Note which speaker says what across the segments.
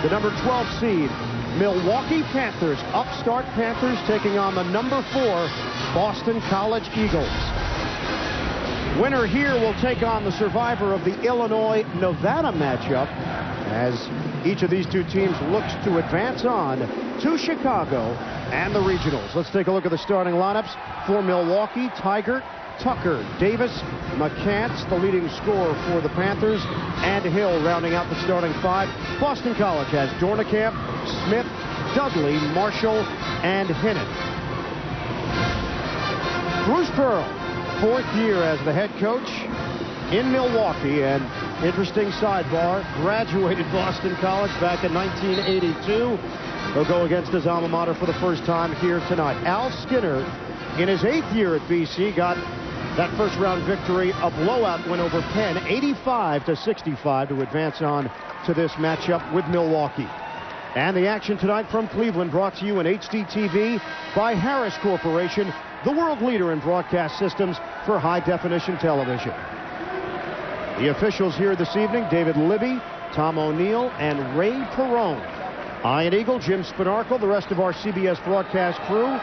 Speaker 1: the number 12 seed Milwaukee Panthers, upstart Panthers, taking on the number 4 Boston College Eagles. Winner here will take on the survivor of the Illinois-Nevada matchup, as each of these two teams looks to advance on to Chicago and the regionals. Let's take a look at the starting lineups for Milwaukee. Tiger, Tucker, Davis, McCants, the leading scorer for the Panthers, and Hill rounding out the starting 5. Boston College has Dornekamp, Smith, Dudley, Marshall, and Hinnant. Bruce Pearl, 4th year as the head coach in Milwaukee, and interesting sidebar, graduated Boston College back in 1982. He'll go against his alma mater for the first time here tonight. Al Skinner, in his 8th year at BC, got that first round victory, a blowout win over Penn, 85-65, to advance on to this matchup with Milwaukee. And the action tonight from Cleveland, brought to you in HD TV by Harris Corporation, the world leader in broadcast systems for high-definition television. The officials here this evening: David Libby, Tom O'Neill, and Ray Perrone. Ian Eagle, Jim Spanarkel, the rest of our CBS broadcast crew.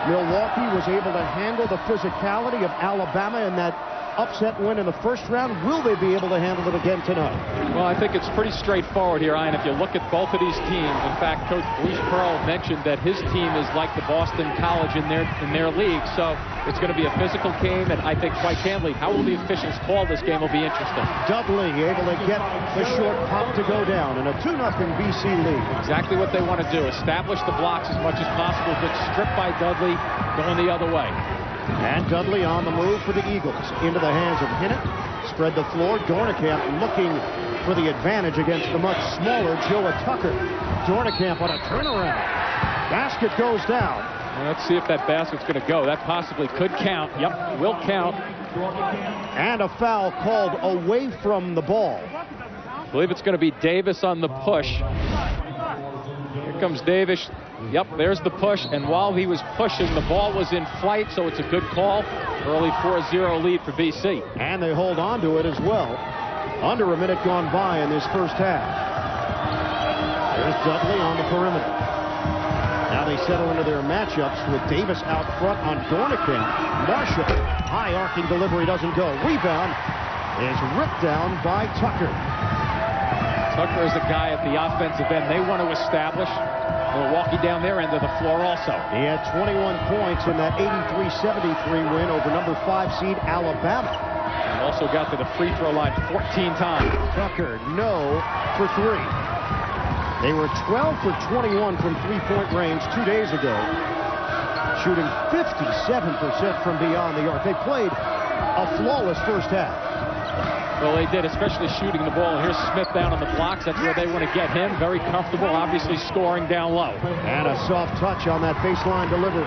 Speaker 1: Milwaukee was able to handle the physicality of Alabama in that upset win in the first round. Will they be able to handle it again tonight?
Speaker 2: Well, I think it's pretty straightforward here, Ian. If you look at both of these teams, in fact, Coach Bruce Pearl mentioned that his team is like the Boston College in their league. So it's going to be a physical game, and I think, quite candidly, how will the officials call this game will be interesting.
Speaker 1: Dudley able to get the short pop to go down in a 2-0 BC lead.
Speaker 2: Exactly what they want to do. Establish the blocks as much as possible. Good strip by Dudley, going the other way.
Speaker 1: And Dudley on the move for the Eagles. Into the hands of Hinnant. Spread the floor. Dornekamp looking for the advantage against the much smaller Joa Tucker. Dornekamp on a turnaround. Basket goes down.
Speaker 2: Well, let's see if that basket's going to go. That possibly could count. Yep, will count.
Speaker 1: And a foul called away from the ball.
Speaker 2: I believe it's going to be Davis on the push. Here comes Davis. Yep, there's the push, and while he was pushing, the ball was in flight, so it's a good call. Early 4-0 lead for BC.
Speaker 1: And they hold on to it as well. Under a minute gone by in this first half. There's Dudley on the perimeter. Now they settle into their matchups with Davis out front on Dornekamp. Marshall, high arcing delivery doesn't go. Rebound is ripped down by Tucker.
Speaker 2: Tucker is the guy at the offensive end they want to establish. Milwaukee down their end of the floor also.
Speaker 1: He had 21 points in that 83-73 win over number 5 seed Alabama.
Speaker 2: And also got to the free throw line 14 times.
Speaker 1: Tucker, no for 3. They were 12 for 21 from three-point range 2 days ago, shooting 57% from beyond the arc. They played a flawless first half.
Speaker 2: Well, they did, especially shooting the ball. And here's Smith down on the blocks. That's where they want to get him. Very comfortable, obviously scoring down low.
Speaker 1: And a soft touch on that baseline delivery.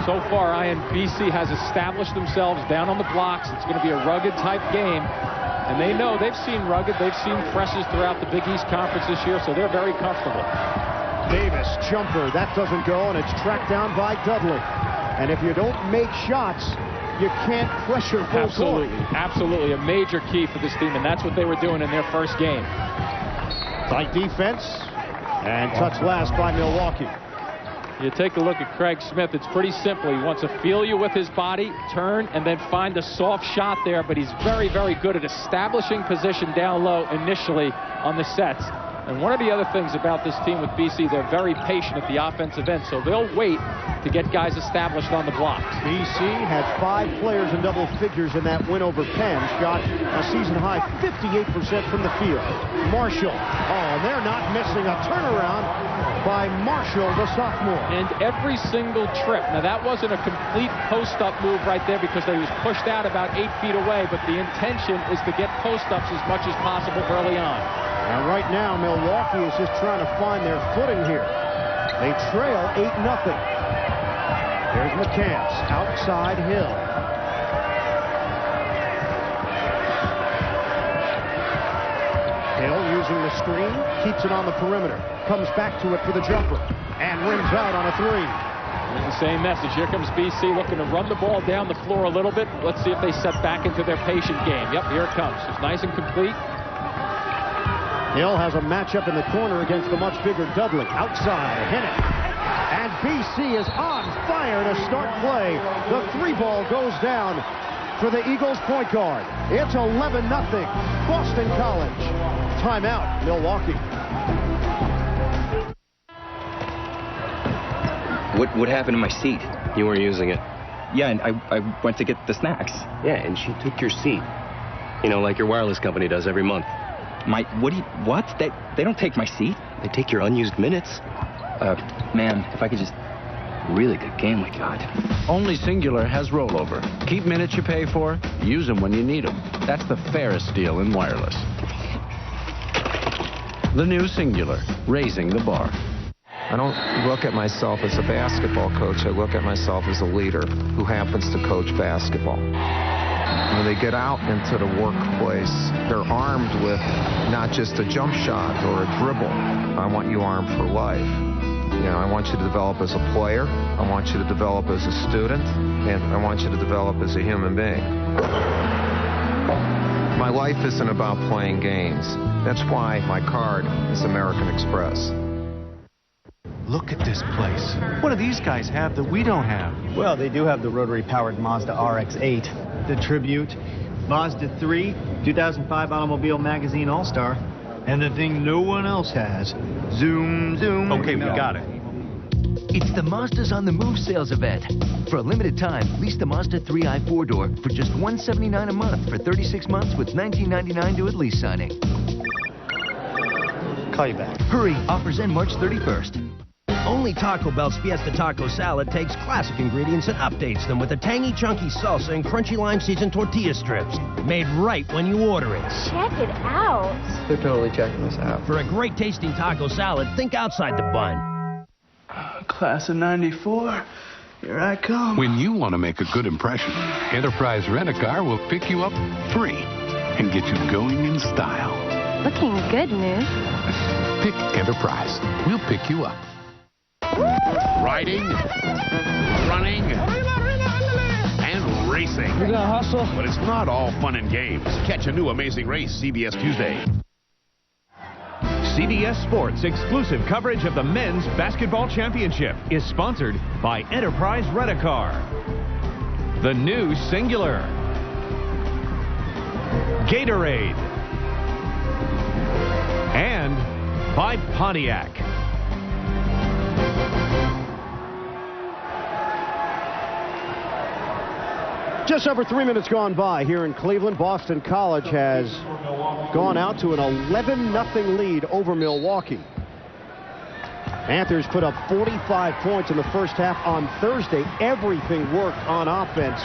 Speaker 2: So far, BC has established themselves down on the blocks. It's going to be a rugged type game. And they know they've seen rugged. They've seen presses throughout the Big East Conference this year, so they're very comfortable.
Speaker 1: Davis, jumper. That doesn't go, and it's tracked down by Dudley. And if you don't make shots, you can't pressure full
Speaker 2: Absolutely.
Speaker 1: court.
Speaker 2: Absolutely. A major key for this team, and that's what they were doing in their first game.
Speaker 1: Tight defense, and touch last by Milwaukee.
Speaker 2: You take a look at Craig Smith. It's pretty simple. He wants to feel you with his body, turn, and then find a soft shot there, but he's very, very good at establishing position down low initially on the sets. And one of the other things about this team with BC, they're very patient at the offensive end, so they'll wait to get guys established on the blocks.
Speaker 1: BC had 5 players in double figures in that win over Penn. Shot a season-high 58% from the field. Marshall, they're not missing a turnaround by Marshall, the sophomore.
Speaker 2: And every single trip. Now, that wasn't a complete post-up move right there because they was pushed out about 8 feet away, but the intention is to get post-ups as much as possible early on.
Speaker 1: And right now, Milwaukee is just trying to find their footing here. They trail 8-0. There's McCants, outside Hill. Hill using the screen, keeps it on the perimeter, comes back to it for the jumper, and rims out on a 3.
Speaker 2: It's the same message. Here comes BC looking to run the ball down the floor a little bit. Let's see if they set back into their patient game. Yep, here it comes. It's nice and complete.
Speaker 1: Hill has a matchup in the corner against the much bigger Dudley. Outside, hit it. And BC is on fire to start play. The 3-ball goes down for the Eagles point guard. It's 11-0. Boston College. Timeout, Milwaukee.
Speaker 3: What happened to my seat?
Speaker 4: You weren't using it.
Speaker 3: Yeah, and I went to get the snacks.
Speaker 4: Yeah, and she took your seat. You know, like your wireless company does every month.
Speaker 3: What? They don't take my seat?
Speaker 4: They take your unused minutes.
Speaker 3: Man, if I could just really good game we got.
Speaker 5: Only Singular has rollover. Keep minutes you pay for, use them when you need them. That's the fairest deal in wireless. The new Singular, raising the bar.
Speaker 6: I don't look at myself as a basketball coach. I look at myself as a leader who happens to coach basketball. When they get out into the workplace, they're armed with not just a jump shot or a dribble. I want you armed for life. You know, I want you to develop as a player. I want you to develop as a student. And I want you to develop as a human being. My life isn't about playing games. That's why my card is American Express.
Speaker 7: Look at this place. What do these guys have that we don't have?
Speaker 8: Well, they do have the rotary-powered Mazda RX-8, the Tribute, Mazda 3, 2005 Automobile Magazine All-Star, and the thing no one else has, Zoom, Zoom.
Speaker 7: Okay, we got it.
Speaker 9: It's the Mazdas on the Move sales event. For a limited time, lease the Mazda 3i 4-door for just $179 a month for 36 months with $19.99 due at lease signing.
Speaker 8: Call you back.
Speaker 9: Hurry, offers end March 31st.
Speaker 10: Only Taco Bell's Fiesta Taco Salad takes classic ingredients and updates them with a tangy, chunky salsa and crunchy lime-seasoned tortilla strips. Made right when you order it.
Speaker 11: Check it out.
Speaker 3: They're totally checking this out.
Speaker 10: For a great tasting taco salad, think outside the bun.
Speaker 12: Class of '94, here I come.
Speaker 13: When you want to make a good impression, Enterprise Rent-A-Car will pick you up free and get you going in style.
Speaker 11: Looking good, News.
Speaker 13: Pick Enterprise. We'll pick you up.
Speaker 14: Riding, running, and racing.
Speaker 8: You gonna hustle?
Speaker 14: But it's not all fun and games. Catch a new Amazing Race CBS Tuesday.
Speaker 15: CBS Sports exclusive coverage of the Men's Basketball Championship is sponsored by Enterprise Rent-A-Car, the new Singular, Gatorade, and by Pontiac.
Speaker 1: Just over 3 minutes gone by here in Cleveland. Boston College has gone out to an 11-0 lead over Milwaukee. Panthers put up 45 points in the first half on Thursday. Everything worked on offense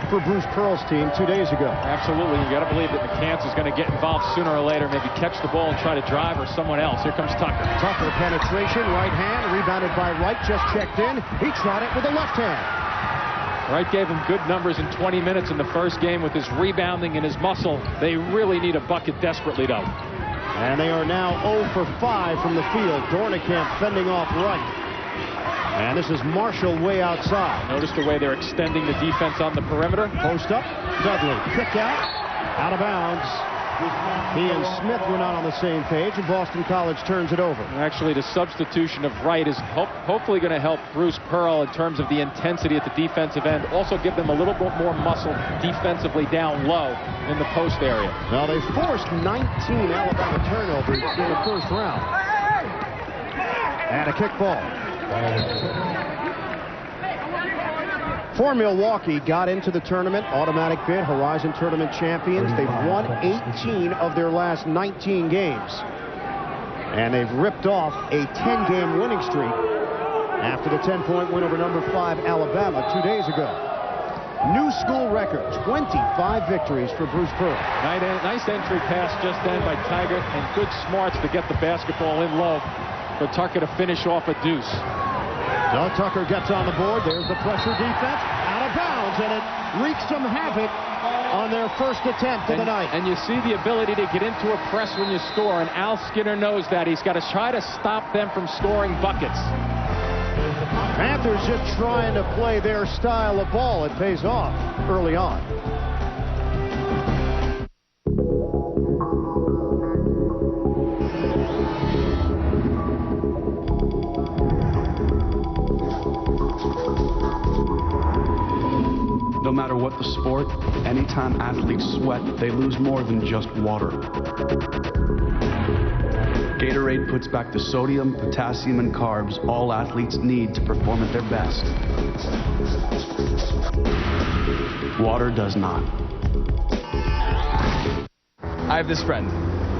Speaker 1: for Bruce Pearl's team 2 days ago.
Speaker 2: Absolutely. You got to believe that McCants is going to get involved sooner or later, maybe catch the ball and try to drive, or someone else. Here comes Tucker.
Speaker 1: Tucker penetration, right hand, rebounded by Wright, just checked in. He tried it with the left hand.
Speaker 2: Wright gave him good numbers in 20 minutes in the first game with his rebounding and his muscle. They really need a bucket desperately, though.
Speaker 1: And they are now 0 for 5 from the field. Dornicamp fending off Wright. And this is Marshall way outside.
Speaker 2: Notice the way they're extending the defense on the perimeter.
Speaker 1: Post up, Dudley. Kick out of bounds. He and Smith were not on the same page, and Boston College turns it over.
Speaker 2: Actually, the substitution of Wright is hopefully going to help Bruce Pearl in terms of the intensity at the defensive end. Also give them a little bit more muscle defensively down low in the post area.
Speaker 1: Now, they forced 19 Alabama turnovers in the first round. And a kick ball. For Milwaukee, got into the tournament, automatic bid, Horizon Tournament champions. They've won 18 of their last 19 games. And they've ripped off a 10-game winning streak after the 10-point win over number 5 Alabama 2 days ago. New school record, 25 victories for Bruce Pearl.
Speaker 2: Nice entry pass just then by Tiger, and good smarts to get the basketball in low for Tucker to finish off a deuce.
Speaker 1: Doug Tucker gets on the board. There's the pressure defense. Out of bounds, and it wreaks some havoc on their first attempt of the night.
Speaker 2: And you see the ability to get into a press when you score, and Al Skinner knows that. He's got to try to stop them from scoring buckets.
Speaker 1: Panthers just trying to play their style of ball. It pays off early on.
Speaker 16: the sport, anytime athletes sweat, they lose more than just water. Gatorade puts back the sodium, potassium, and carbs all athletes need to perform at their best. Water does not.
Speaker 17: I have this friend.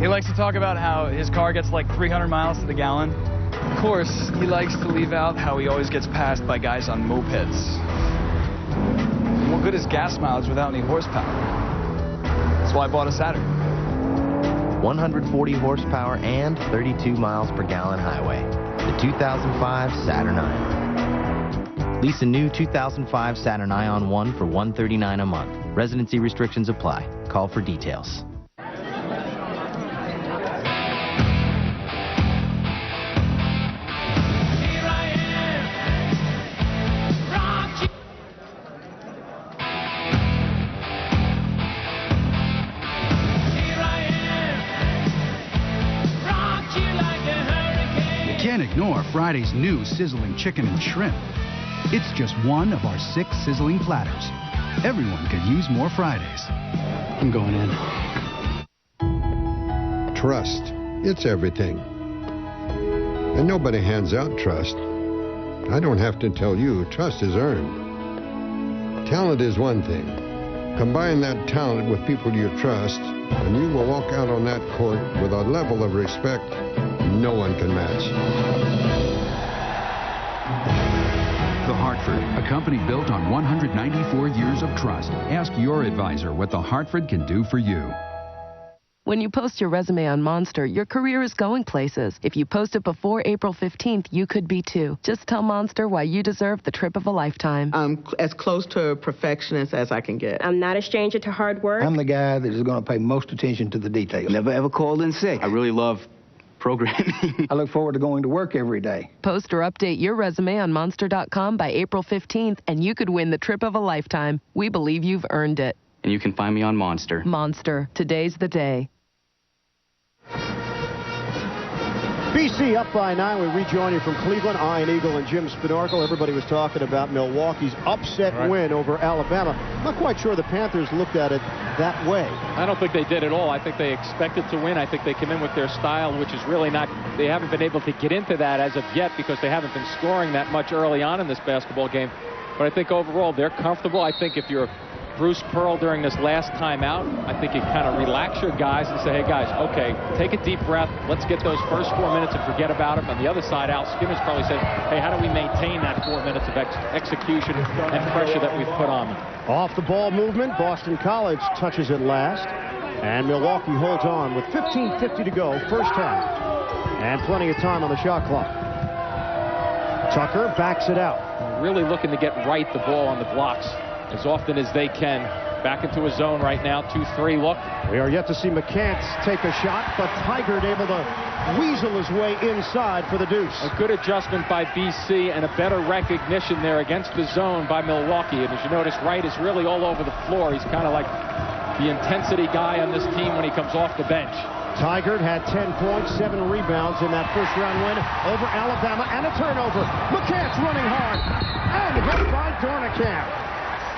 Speaker 17: He likes to talk about how his car gets like 300 miles to the gallon. Of course, he likes to leave out how he always gets passed by guys on mopeds. What good is gas mileage without any horsepower? That's why I bought a Saturn.
Speaker 18: 140 horsepower and 32 miles per gallon highway. The 2005 Saturn Ion. Lease a new 2005 Saturn Ion 1 for $139 a month. Residency restrictions apply. Call for details.
Speaker 19: Can't ignore Friday's new sizzling chicken and shrimp. It's just one of our 6 sizzling platters. Everyone could use more Fridays.
Speaker 16: I'm going in.
Speaker 20: Trust. It's everything. And nobody hands out trust. I don't have to tell you, trust is earned. Talent is one thing. Combine that talent with people you trust, and you will walk out on that court with a level of respect no one can match.
Speaker 19: The Hartford, a company built on 194 years of trust. Ask your advisor what The Hartford can do for you.
Speaker 21: When you post your resume on Monster, your career is going places. If you post it before April 15th, you could be too. Just tell Monster why you deserve the trip of a lifetime.
Speaker 22: I'm as close to a perfectionist as I can get.
Speaker 23: I'm not a stranger to hard work.
Speaker 24: I'm the guy that is going to pay most attention to the details.
Speaker 3: Never ever called in sick. I really love programming.
Speaker 24: I look forward to going to work every day.
Speaker 21: Post or update your resume on Monster.com by April 15th, and you could win the trip of a lifetime. We believe you've earned it.
Speaker 3: And you can find me on Monster.
Speaker 21: Monster. Today's the day.
Speaker 1: BC up by 9. We rejoin you from Cleveland. Ian Eagle and Jim Spinarkle. Everybody was talking about Milwaukee's upset win over Alabama. I'm not quite sure the Panthers looked at it that way.
Speaker 2: I don't think they did at all. I think they expected to win. I think they came in with their style, which is really not, they haven't been able to get into that as of yet because they haven't been scoring that much early on in this basketball game. But I think overall they're comfortable. I think if you're Bruce Pearl during this last time out, I think you kind of relax your guys and say, hey guys, okay, take a deep breath. Let's get those first 4 minutes and forget about them. On the other side, Al Skinner's probably said, hey, how do we maintain that 4 minutes of execution and pressure that we've put on them?
Speaker 1: Off the ball movement, Boston College touches it last, and Milwaukee holds on with 15:50 to go, first half, and plenty of time on the shot clock. Tucker backs it out.
Speaker 2: Really looking to get right the ball on the blocks as often as they can. Back into a zone right now, 2-3 look.
Speaker 1: We are yet to see McCants take a shot, but Tigard able to weasel his way inside for the deuce.
Speaker 2: A good adjustment by BC and a better recognition there against the zone by Milwaukee. And as you notice, Wright is really all over the floor. He's kind of like the intensity guy on this team when he comes off the bench.
Speaker 1: Tigard had 10 points, 7 rebounds in that first-round win over Alabama, and a turnover. McCants running hard, and hit by Dornicamp.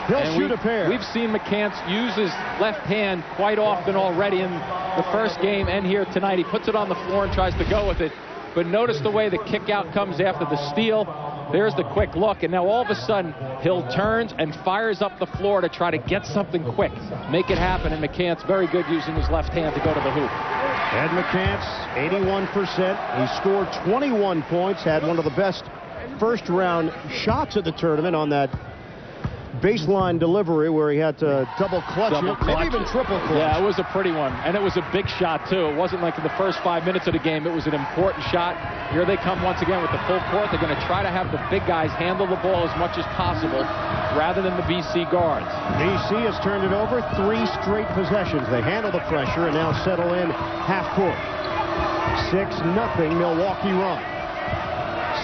Speaker 1: He'll shoot a pair.
Speaker 2: We've seen McCants use his left hand quite often already in the first game and here tonight. He puts it on the floor and tries to go with it. But notice the way the kick out comes after the steal. There's the quick look. And now all of a sudden, Hill turns and fires up the floor to try to get something quick. Make it happen. And McCants very good using his left hand to go to the hoop.
Speaker 1: Ed McCants, 81%. He scored 21 points, had one of the best first-round shots of the tournament on that baseline delivery where he had to double clutch it, maybe even triple clutch.
Speaker 2: Yeah, it was a pretty one, and it was a big shot too. It wasn't like in the first 5 minutes of the game. It was an important shot. Here they come once again with the full court. They're going to try to have the big guys handle the ball as much as possible rather than the BC guards.
Speaker 1: BC has turned it over 3 straight possessions. They handle the pressure and now settle in half court. 6-0 Milwaukee run.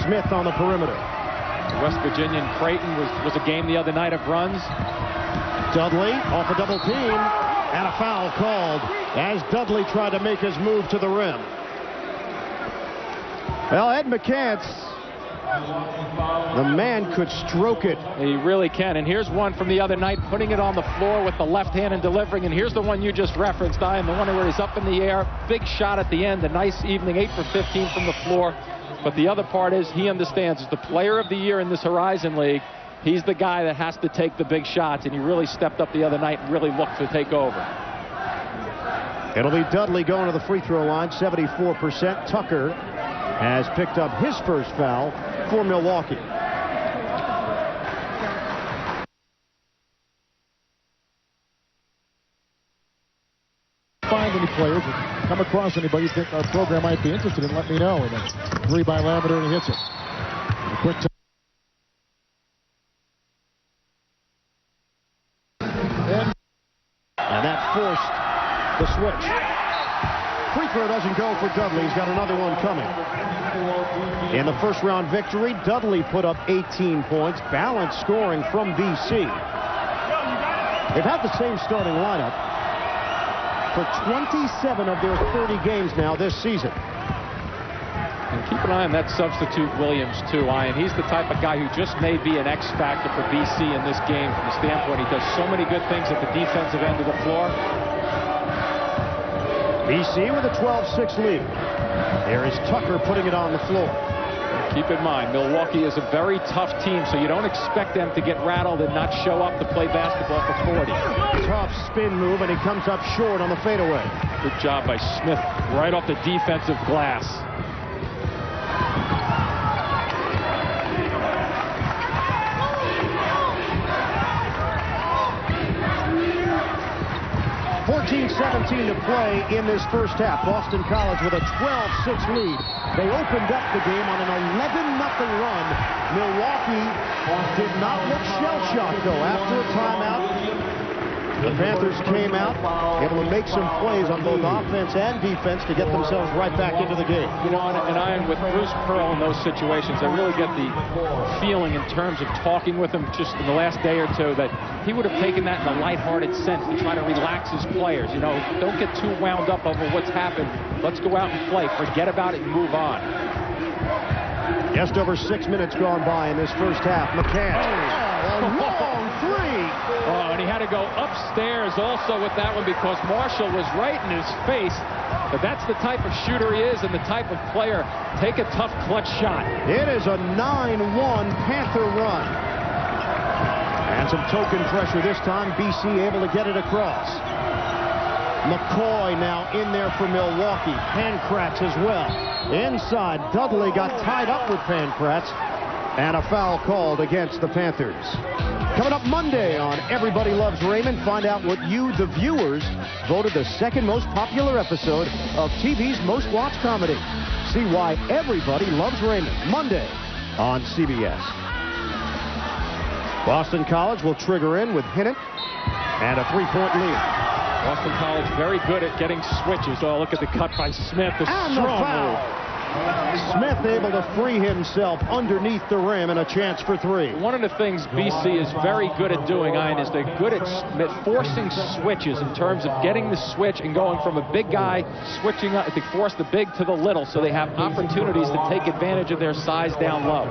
Speaker 1: Smith on the perimeter.
Speaker 2: West Virginia and Creighton was a game the other night of runs.
Speaker 1: Dudley off a double team, and a foul called as Dudley tried to make his move to the rim. Well, Ed McCants The man could stroke it.
Speaker 2: He really can. And here's one from the other night, putting it on the floor with the left hand and delivering. And here's the one you just referenced, Ian, the one where he's up in the air. Big shot at the end. A nice evening, 8 for 15 from the floor. But the other part is he understands as the player of the year in this Horizon League, he's the guy that has to take the big shots. And he really stepped up the other night and really looked to take over.
Speaker 1: It'll be Dudley going to the free throw line, 74%. Tucker has picked up his first foul for Milwaukee.
Speaker 4: Find any players or come across anybody you think our program might be interested in, let me know. And then 3 by Lamberter, and he hits it. A quick
Speaker 1: and that forced the switch. Free throw doesn't go for Dudley. He's got another one coming. In the first round victory, Dudley put up 18 points. Balanced scoring from BC. They've had the same starting lineup for 27 of their 30 games now this season.
Speaker 2: And keep an eye on that substitute Williams, too, Ian. He's the type of guy who just may be an X factor for BC in this game from the standpoint he does so many good things at the defensive end of the floor.
Speaker 1: BC with a 12-6 lead. There is Tucker putting it on the floor.
Speaker 2: Keep in mind, Milwaukee is a very tough team, so you don't expect them to get rattled and not show up to play basketball for 40.
Speaker 1: Tough spin move, and he comes up short on the fadeaway.
Speaker 2: Good job by Smith right off the defensive glass.
Speaker 1: .17 to play in this first half. Boston College with a 12-6 lead. They opened up the game on an 11-0 run. Milwaukee did not look shell-shocked, though. After a timeout, the Panthers came out, able to make some plays on both offense and defense to get themselves right back into the game.
Speaker 2: You know, and with Bruce Pearl in those situations, I really get the feeling in terms of talking with him just in the last day or two that he would have taken that in a lighthearted sense to try to relax his players. You know, don't get too wound up over what's happened. Let's go out and play. Forget about it and move on.
Speaker 1: Just over 6 minutes gone by in this first half. McCann. Oh, a long three.
Speaker 2: Oh, and he had to go upstairs also with that one because Marshall was right in his face. But that's the type of shooter he is and the type of player. Take a tough clutch shot.
Speaker 1: It is a 9-1 Panther run. And some token pressure this time. BC able to get it across. McCoy now in there for Milwaukee. Pankratz as well. Inside, Dudley got tied up with Pankratz. And a foul called against the Panthers. Coming up Monday on Everybody Loves Raymond, find out what you, the viewers, voted the second most popular episode of TV's most watched comedy. See why everybody loves Raymond. Monday on CBS. Boston College will trigger in with Hinnant and a 3-point lead.
Speaker 2: Boston College very good at getting switches. Oh, look at the cut by Smith. The strong move.
Speaker 1: Smith able to free himself underneath the rim and a chance for 3.
Speaker 2: One of the things BC is very good at doing, Ian, is they're good at forcing switches in terms of getting the switch and going from a big guy switching up. They force the big to the little, so they have opportunities to take advantage of their size down low.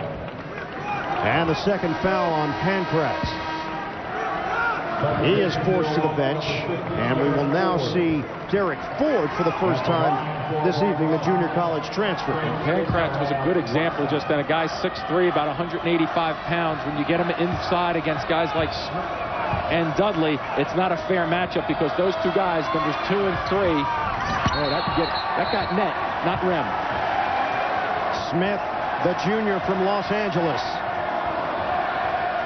Speaker 1: And the second foul on Pankratz. He is forced to the bench, and we will now see Derek Ford for the first time this evening, the junior college transfer.
Speaker 2: Pankratz was a good example just then. A guy 6'3", about 185 pounds. When you get him inside against guys like Smith and Dudley, it's not a fair matchup because those two guys, numbers 2 and 3, oh, that got net, not rim.
Speaker 1: Smith, the junior from Los Angeles.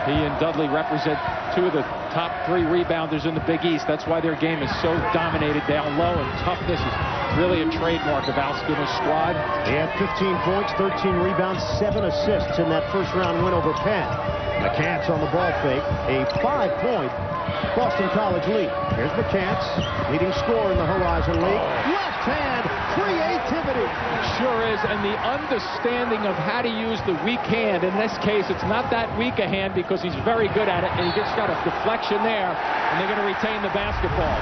Speaker 2: He and Dudley represent 2 of the top 3 rebounders in the Big East. That's why their game is so dominated down low, and toughness is really a trademark of Al Skinner's squad.
Speaker 1: He had 15 points, 13 rebounds, 7 assists in that first-round win over Penn. McCants on the ball fake, a 5-point Boston College lead. Here's McCants, leading scorer in the Horizon League. Left hand, creativity.
Speaker 2: Sure is, and the understanding of how to use the weak hand. In this case, it's not that weak a hand because he's very good at it, and he just got a deflection there, and they're going to retain the basketball.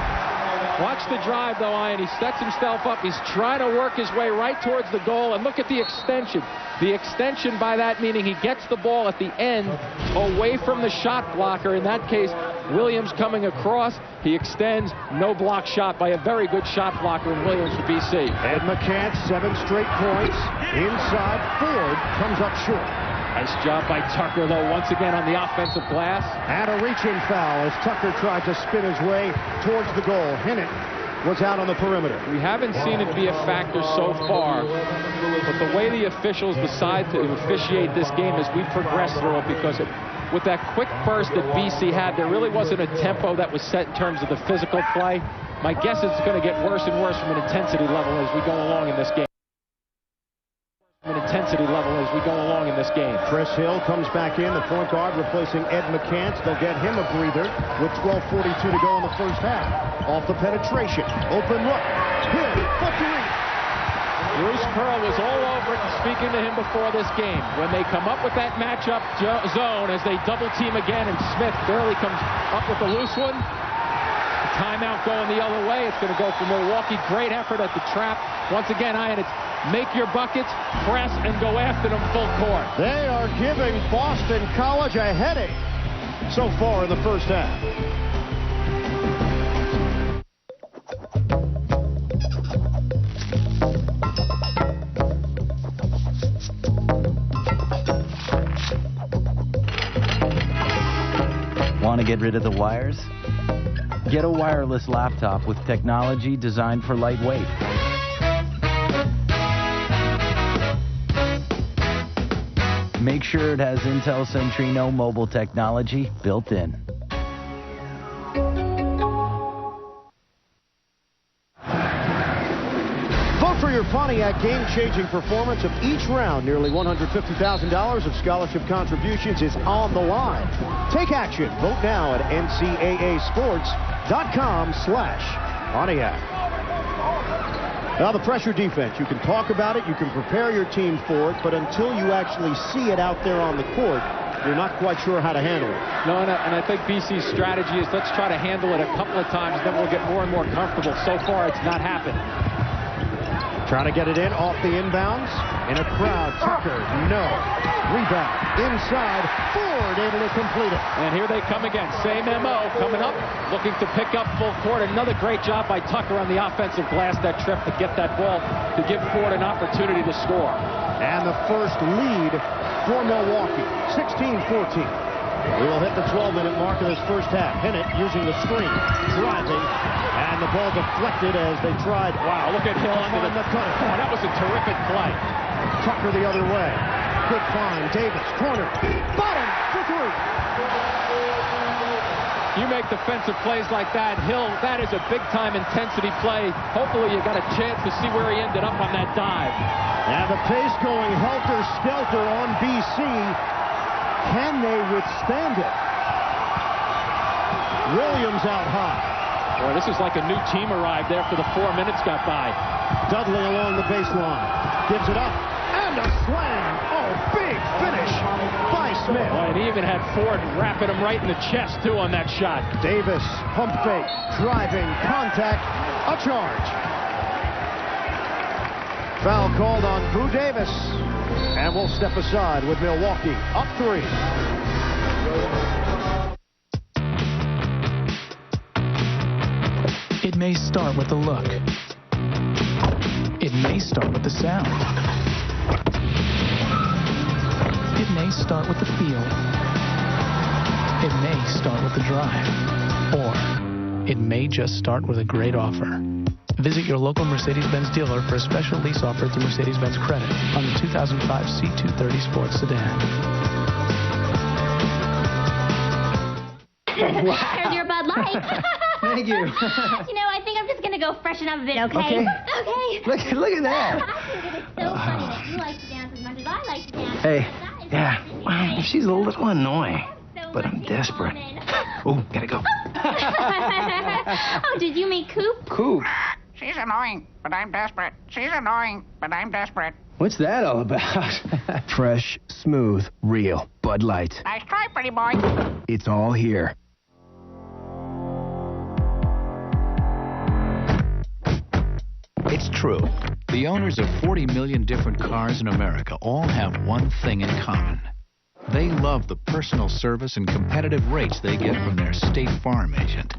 Speaker 2: Watch the drive, though, Ian. He sets himself up. He's trying to work his way right towards the goal. And look at the extension. The extension by that meaning he gets the ball at the end away from the shot blocker. In that case, Williams coming across. He extends. No block shot by a very good shot blocker in Williams for BC.
Speaker 1: Ed McCants, 7 straight points. Inside, Ford comes up short.
Speaker 2: Nice job by Tucker, though, once again on the offensive glass.
Speaker 1: And a reaching foul as Tucker tried to spin his way towards the goal. Hinnant was out on the perimeter.
Speaker 2: We haven't seen it be a factor so far, but the way the officials decide to officiate this game as we progress through it, because with that quick burst that BC had, there really wasn't a tempo that was set in terms of the physical play. My guess is it's going to get worse and worse from an intensity level as we go along in this game.
Speaker 1: Chris Hill comes back in, the point guard replacing Ed McCants. They'll get him a breather with 12:42 to go in the first half. Off the penetration, open look, Hill for 3.
Speaker 2: Bruce Pearl was all over it and speaking to him before this game. When they come up with that matchup zone as they double team again and Smith barely comes up with the loose one. Timeout going the other way. It's going to go for Milwaukee. Great effort at the trap. Once again, Ian, it's make your buckets, press, and go after them full court.
Speaker 1: They are giving Boston College a headache so far in the first half.
Speaker 5: Want to get rid of the wires? Get a wireless laptop with technology designed for lightweight. Make sure it has Intel Centrino mobile technology built in.
Speaker 1: Vote for your Pontiac game-changing performance of each round. Nearly $150,000 of scholarship contributions is on the line. Take action. Vote now at ncaasports.com/Pontiac. Now, the pressure defense, you can talk about it, you can prepare your team for it, but until you actually see it out there on the court, you're not quite sure how to handle it.
Speaker 2: No, and I think BC's strategy is let's try to handle it a couple of times, then we'll get more and more comfortable. So far, it's not happened.
Speaker 1: Trying to get it in off the inbounds. In a crowd, Tucker, no. Rebound, inside, Ford able to complete it.
Speaker 2: And here they come again. Same MO coming up, looking to pick up full court. Another great job by Tucker on the offensive glass that trip to get that ball to give Ford an opportunity to score.
Speaker 1: And the first lead for Milwaukee, 16-14. We will hit the 12-minute mark of this first half. Hinnant using the screen, driving, and the ball deflected as they tried.
Speaker 2: Wow, look at Hill under the cutter. Oh, that was a terrific play.
Speaker 1: Tucker the other way. Good find. Davis, corner. Bottom for 3.
Speaker 2: You make defensive plays like that, Hill, that is a big-time intensity play. Hopefully you got a chance to see where he ended up on that dive.
Speaker 1: And the pace going helter-skelter on BC. Can they withstand it? Williams out high.
Speaker 2: Boy, this is like a new team arrived after the 4 minutes got by.
Speaker 1: Dudley along the baseline. Gives it up. And a slam. Oh, big finish by Smith.
Speaker 2: Boy, and he even had Ford wrapping him right in the chest, too, on that shot.
Speaker 1: Davis, pump fake, driving, contact, a charge. Foul called on Drew Davis. And we'll step aside with Milwaukee up 3.
Speaker 6: It may start with the look. It may start with the sound. It may start with the feel. It may start with the drive. Or it may just start with a great offer. Visit your local Mercedes-Benz dealer for a special lease offer through Mercedes-Benz Credit on the 2005 C230 Sports Sedan.
Speaker 7: Here's your Bud Light.
Speaker 24: Thank you.
Speaker 7: You know, I think I'm just going to go freshen up a bit, okay? Okay.
Speaker 24: Look at that.
Speaker 7: I think it is so funny that you like to dance as much as I like to dance.
Speaker 24: Hey, yeah, well, she's a little annoying, but I'm desperate. Oh, gotta go.
Speaker 7: Oh, did you meet Coop?
Speaker 24: Coop?
Speaker 23: She's annoying, but I'm desperate. She's annoying, but I'm desperate.
Speaker 24: What's that all about?
Speaker 25: Fresh, smooth, real Bud Light.
Speaker 23: Nice try, pretty boy.
Speaker 25: It's all here.
Speaker 9: It's true. The owners of 40 million different cars in America all have one thing in common. They love the personal service and competitive rates they get from their State Farm agent.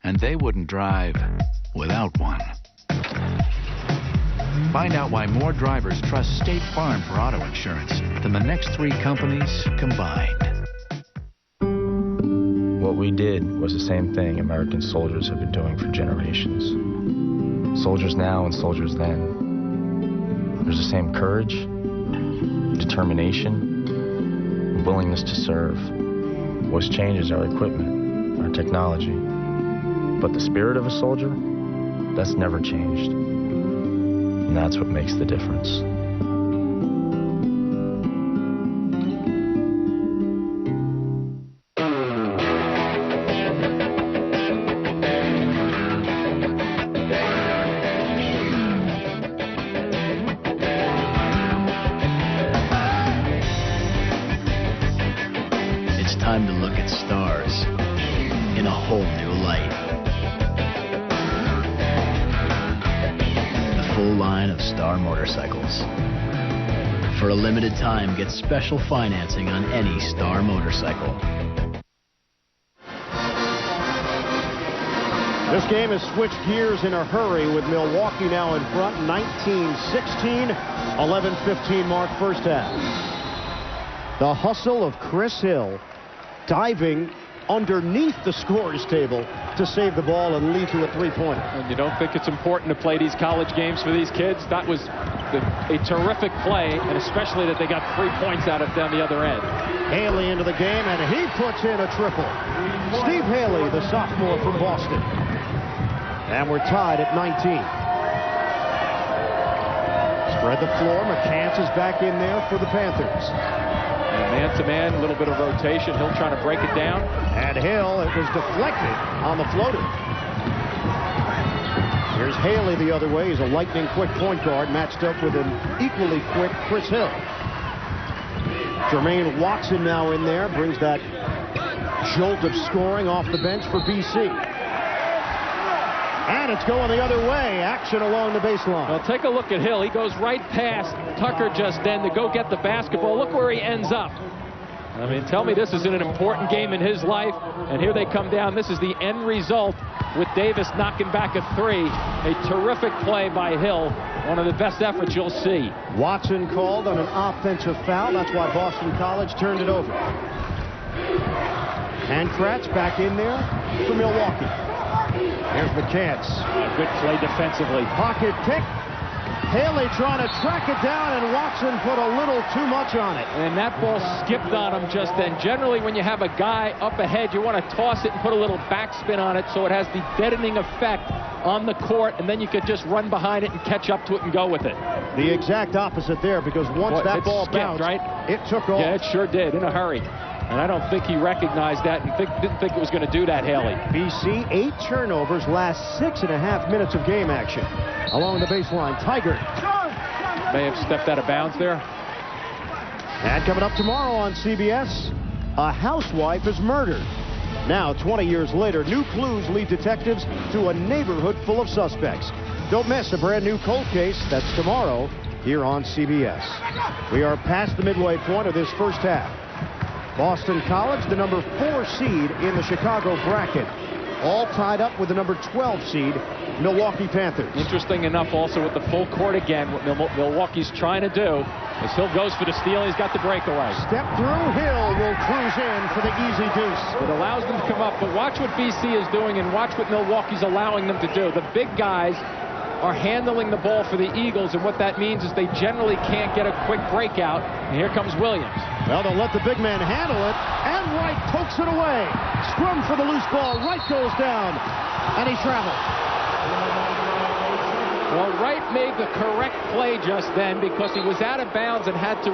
Speaker 9: And they wouldn't drive without one. Find out why more drivers trust State Farm for auto insurance than the next 3 companies combined.
Speaker 10: What we did was the same thing American soldiers have been doing for generations. Soldiers now and soldiers then. There's the same courage, determination, and willingness to serve. What's changed is our equipment, our technology. But the spirit of a soldier, that's never changed. And that's what makes the difference.
Speaker 11: It's time to look at stars in a whole new light. The full line of Star motorcycles. For a limited time, get special financing on any Star motorcycle.
Speaker 1: This game has switched gears in a hurry with Milwaukee now in front, 19-16, 11-15 mark first half. The hustle of Chris Hill diving underneath the scorer's table to save the ball and lead to a 3-pointer.
Speaker 2: And you don't think it's important to play these college games for these kids? That was a terrific play, and especially that they got 3 points out of down the other end.
Speaker 1: Haley into the game, and he puts in a triple. Steve Haley, the sophomore from Boston. And we're tied at 19. Spread the floor. McCants is back in there for the Panthers.
Speaker 2: Man-to-man, a little bit of rotation. Hill trying to break it down.
Speaker 1: And Hill, it was deflected on the floater. Here's Haley the other way. He's a lightning-quick point guard matched up with an equally quick Chris Hill. Jermaine Watson now in there, brings that jolt of scoring off the bench for BC. And it's going the other way. Action along the baseline.
Speaker 2: Well, take a look at Hill. He goes right past Tucker just then to go get the basketball. Look where he ends up. I mean, tell me this isn't an important game in his life. And here they come down. This is the end result with Davis knocking back a 3. A terrific play by Hill. One of the best efforts you'll see. Watson called on an offensive foul. That's why Boston College turned it over. Hankratz back in there for Milwaukee. There's McCants. Good play defensively.
Speaker 1: Pocket pick. Haley trying to track it down, and Watson put a little too much on it.
Speaker 2: And that ball skipped on him just then. Generally, when you have a guy up ahead, you want to toss it and put a little backspin on it so it has the deadening effect on the court, and then you could just run behind it and catch up to it and go with it.
Speaker 1: The exact opposite there, because once that ball
Speaker 2: skipped,
Speaker 1: bounced,
Speaker 2: right?
Speaker 1: It took off.
Speaker 2: Yeah, it sure did, in a hurry. And I don't think he recognized that and didn't think it was going to do that, Haley.
Speaker 1: BC, 8 turnovers, last 6.5 minutes of game action. Along the baseline, Tiger.
Speaker 2: May have stepped out of bounds there.
Speaker 1: And coming up tomorrow on CBS, a housewife is murdered. Now, 20 years later, new clues lead detectives to a neighborhood full of suspects. Don't miss a brand new cold case. That's tomorrow here on CBS. We are past the midway point of this first half. Boston College, the number 4 seed in the Chicago bracket, all tied up with the number 12 seed, Milwaukee Panthers.
Speaker 2: Interesting enough also with the full court again, what Milwaukee's trying to do is Hill goes for the steal. He's got the breakaway.
Speaker 1: Step through, Hill will cruise in for the easy deuce.
Speaker 2: It allows them to come up, but watch what BC is doing and watch what Milwaukee's allowing them to do. The big guys are handling the ball for the Eagles, and what that means is they generally can't get a quick breakout. And here comes Williams.
Speaker 1: Well, they'll let the big man handle it, and Wright pokes it away. Scrum for the loose ball. Wright goes down, and he travels.
Speaker 2: Well, Wright made the correct play just then because he was out of bounds and had to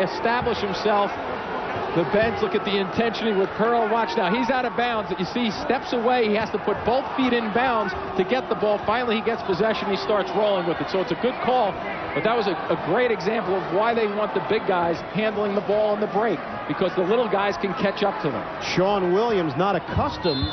Speaker 2: establish himself. The bench, look at the intensity with Pearl. Watch now, he's out of bounds. You see, he steps away. He has to put both feet in bounds to get the ball. Finally, he gets possession. He starts rolling with it. So it's a good call. But that was a great example of why they want the big guys handling the ball on the break, because the little guys can catch up to them.
Speaker 1: Sean Williams not accustomed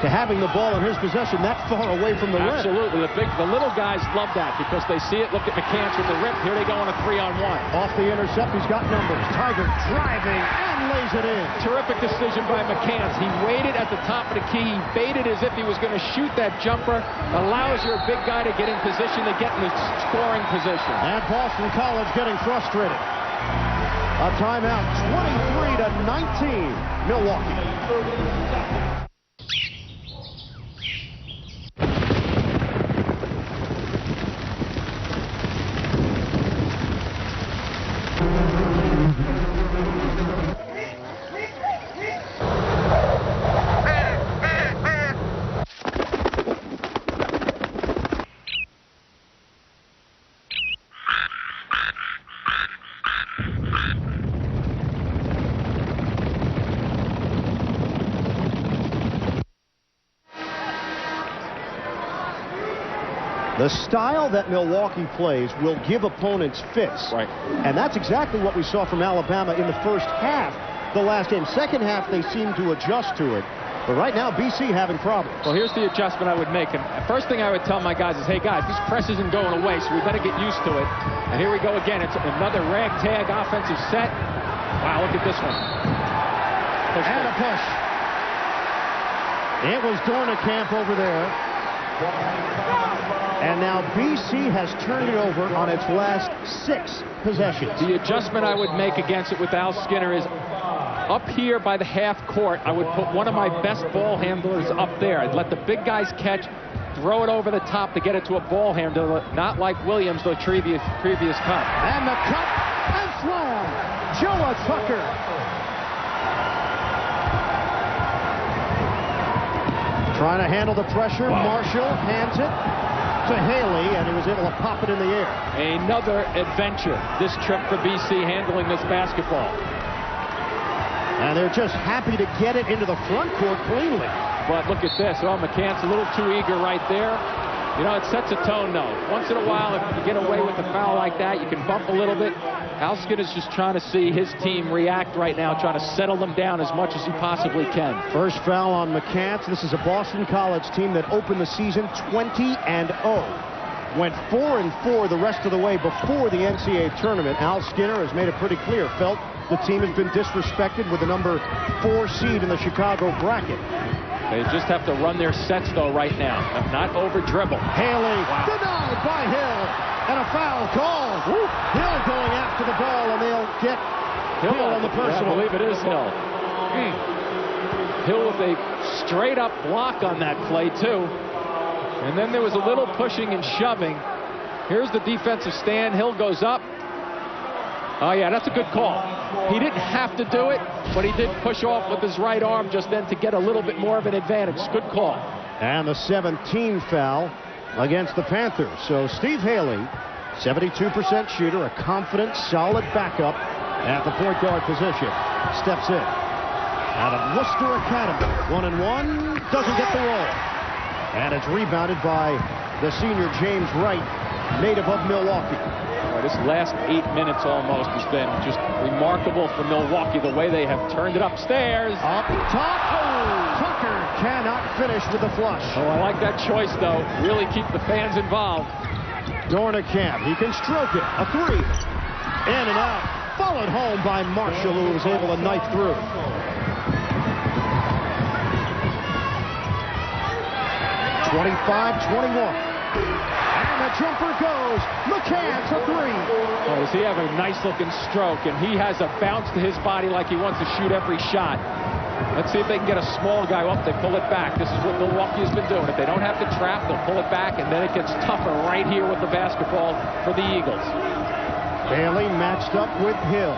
Speaker 1: to having the ball in his possession that far away from the rim.
Speaker 2: Absolutely. The little guys love that because they see it. Look at McCants with the rip. Here they go on a 3-on-1.
Speaker 1: Off the intercept, he's got numbers. Tiger driving and lays it in.
Speaker 2: Terrific decision by McCants. He waited at the top of the key. He baited as if he was going to shoot that jumper. Allows your big guy to get in position to get in the scoring position.
Speaker 1: And Boston College getting frustrated. A timeout, 23-19, Milwaukee. The style that Milwaukee plays will give opponents fits.
Speaker 2: Right.
Speaker 1: And that's exactly what we saw from Alabama in the first half. The last game. Second half, they seem to adjust to it. But right now, BC having problems.
Speaker 2: Well, here's the adjustment I would make. And first thing I would tell my guys is, hey, guys, this press isn't going away, so we better get used to it. And here we go again. It's another ragtag offensive set. Wow, look at this one.
Speaker 1: And a push. It was Dornkamp over there. And now BC has turned it over on its last 6 possessions.
Speaker 2: The adjustment I would make against it with Al Skinner is up here by the half court, I would put one of my best ball handlers up there. I'd let the big guys catch, throw it over the top to get it to a ball handler, not like Williams the previous cut.
Speaker 1: And the cut and slam. Joa Tucker. Trying to handle the pressure. Marshall hands it to Haley, and he was able to pop it in the air.
Speaker 2: Another adventure this trip for BC handling this basketball.
Speaker 1: And they're just happy to get it into the front court cleanly.
Speaker 2: But look at this. Oh, McCants a little too eager right there. You know, it sets a tone, though. Once in a while, if you get away with a foul like that, you can bump a little bit. Al Skinner's just trying to see his team react right now, trying to settle them down as much as he possibly can.
Speaker 1: First foul on McCants. This is a Boston College team that opened the season 20-0. Went 4-4 the rest of the way before the NCAA tournament. Al Skinner has made it pretty clear. Felt the team has been disrespected with the number 4 seed in the Chicago bracket.
Speaker 2: They just have to run their sets, though, right now. Not over-dribble.
Speaker 1: Haley denied by Hill. And a foul called. Hill going after the ball, and they'll get Hill on the personal.
Speaker 2: Yeah, I believe it is Hill. Hill with a straight-up block on that play, too. And then there was a little pushing and shoving. Here's the defensive stand. Hill goes up. Oh, yeah, that's a good call. He didn't have to do it, but he did push off with his right arm just then to get a little bit more of an advantage. Good call.
Speaker 1: And the 17 foul against the Panthers. So Steve Haley, 72% shooter, a confident, solid backup at the point guard position. Steps in. Out of Worcester Academy. 1-1. Doesn't get the roll. And it's rebounded by the senior James Wright, native of Milwaukee.
Speaker 2: This last 8 minutes almost has been just remarkable for Milwaukee, the way they have turned it upstairs.
Speaker 1: Up top. Oh, Tucker cannot finish with the flush.
Speaker 2: Oh, I like that choice, though. Really keep the fans involved.
Speaker 1: Dornkamp, he can stroke it. A 3. In and out. Followed home by Marshall, who was able to knife through. 25-21. And the jumper goes. McCants a 3.
Speaker 2: Oh, does he have a nice-looking stroke? And he has a bounce to his body like he wants to shoot every shot. Let's see if they can get a small guy up. They pull it back. This is what Milwaukee has been doing. If they don't have to trap, they'll pull it back, and then it gets tougher right here with the basketball for the Eagles.
Speaker 1: Bailey matched up with Hill.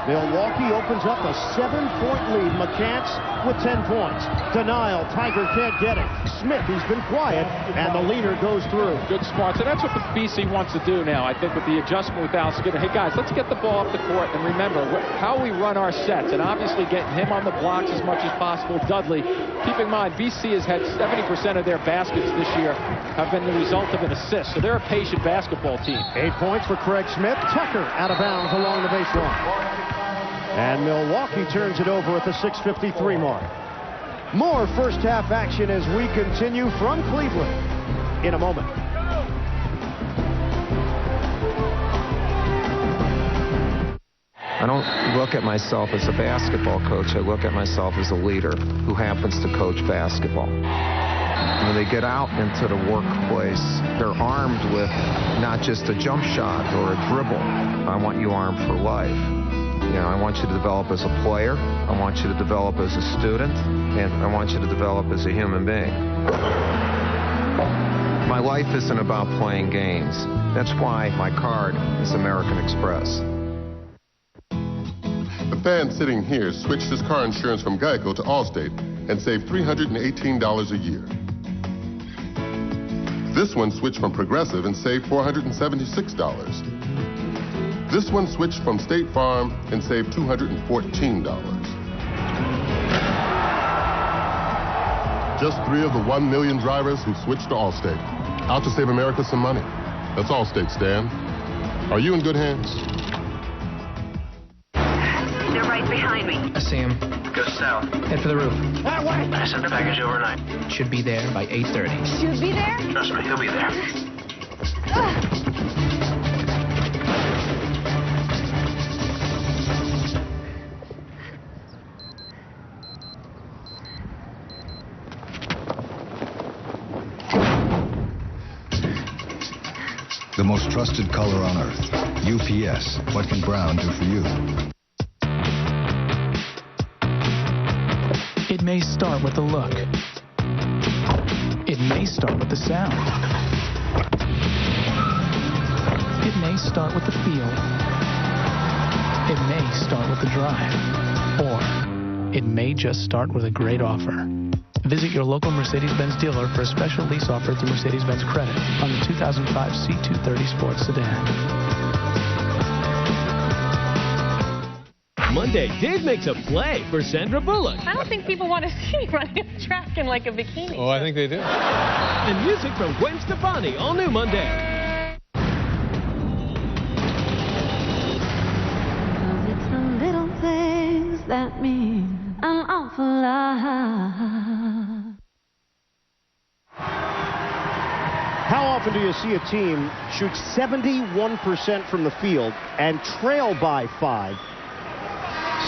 Speaker 1: Milwaukee opens up a 7-point lead. McCants with 10 points. Denial. Tiger can't get it. Smith, he's been quiet, and the leader goes through.
Speaker 2: Good smarts, and that's what the BC wants to do now, I think, with the adjustment with Al Skinner. Hey, guys, let's get the ball up the court, and remember how we run our sets, and obviously getting him on the blocks as much as possible. Dudley, keep in mind, BC has had 70% of their baskets this year have been the result of an assist, so they're a patient basketball team.
Speaker 1: 8 points for Craig Smith. Tucker out of bounds along the baseline. And Milwaukee turns it over at the 6:53 mark. More first half action as we continue from Cleveland in a moment.
Speaker 8: I don't look at myself as a basketball coach. I look at myself as a leader who happens to coach basketball. When they get out into the workplace, they're armed with not just a jump shot or a dribble. I want you armed for life. You know, I want you to develop as a player. I want you to develop as a student. And I want you to develop as a human being. My life isn't about playing games. That's why my card is American Express.
Speaker 12: The fan sitting here switched his car insurance from Geico to Allstate and saved $318 a year. This one switched from Progressive and saved $476. This one switched from State Farm and saved $214. Just 3 of the 1 million drivers who switched to Allstate. Out to save America some money. That's Allstate, Stan. Are you in good hands?
Speaker 13: They're right behind me.
Speaker 25: I see him.
Speaker 13: Go south.
Speaker 25: Head for the roof.
Speaker 13: I sent the package overnight.
Speaker 25: Should be there by 8:30.
Speaker 13: Should be there? Trust me, he'll be there.
Speaker 14: The most trusted color on earth. UPS. What can brown do for you?
Speaker 6: It may start with the look. It may start with the sound. It may start with the feel. It may start with the drive. Or it may just start with a great offer. Visit your local Mercedes-Benz dealer for a special lease offer through Mercedes-Benz Credit on the 2005 C230 Sports Sedan.
Speaker 15: Monday, Dave makes a play for Sandra Bullock.
Speaker 26: I don't think people want to see me running the track in like a bikini.
Speaker 15: Oh, I think they do. And music from Gwen Stefani, all new Monday.
Speaker 27: It's the little things that mean an awful lot.
Speaker 1: How often do you see a team shoot 71% from the field and trail by 5?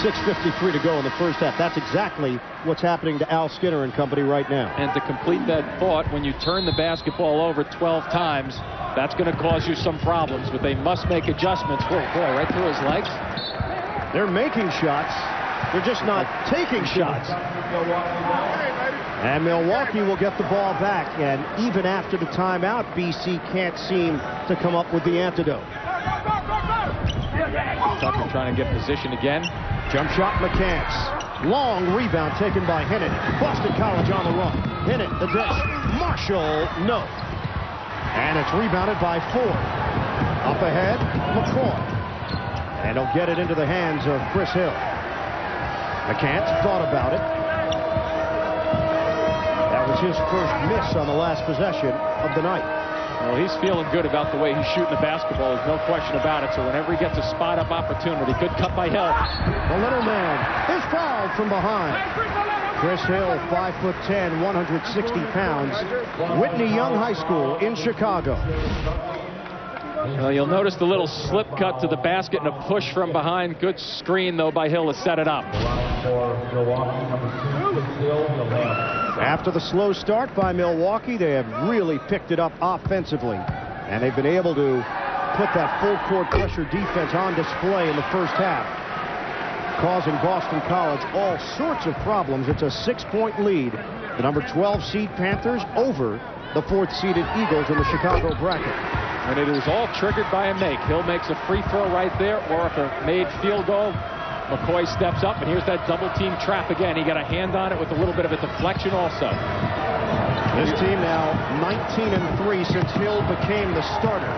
Speaker 1: 6:53 to go in the first half. That's exactly what's happening to Al Skinner and company right now.
Speaker 2: And to complete that thought, when you turn the basketball over 12 times, that's going to cause you some problems, but they must make adjustments. Whoa, boy, right through his legs.
Speaker 1: They're making shots. They're just not taking shots. And Milwaukee will get the ball back. And even after the timeout, BC can't seem to come up with the antidote.
Speaker 2: Tucker trying to get position again.
Speaker 1: Jump shot, McCants. Long rebound taken by Hinnant. Boston College on the run. Hinnant, the dish. Marshall, no. And it's rebounded by Ford. Up ahead, McCoy. And he'll get it into the hands of Chris Hill. McCants thought about it. That was his first miss on the last possession of the night.
Speaker 2: Well, he's feeling good about the way he's shooting the basketball. There's no question about it. So whenever he gets a spot-up opportunity, good cut by Hill.
Speaker 1: The little man is fouled from behind. Chris Hill, 5'10", 160 pounds. Whitney Young High School in Chicago.
Speaker 2: Well, you'll notice the little slip cut to the basket and a push from behind. Good screen, though, by Hill to set it up.
Speaker 1: After the slow start by Milwaukee, they have really picked it up offensively. And they've been able to put that full-court pressure defense on display in the first half, causing Boston College all sorts of problems. It's a 6-point lead. The number 12 seed Panthers over the 4th-seeded Eagles in the Chicago bracket.
Speaker 2: And it is all triggered by a make. Hill makes a free throw right there, or if a made field goal, McCoy steps up, and here's that double-team trap again. He got a hand on it with a little bit of a deflection also.
Speaker 1: This team now 19-3 since Hill became the starter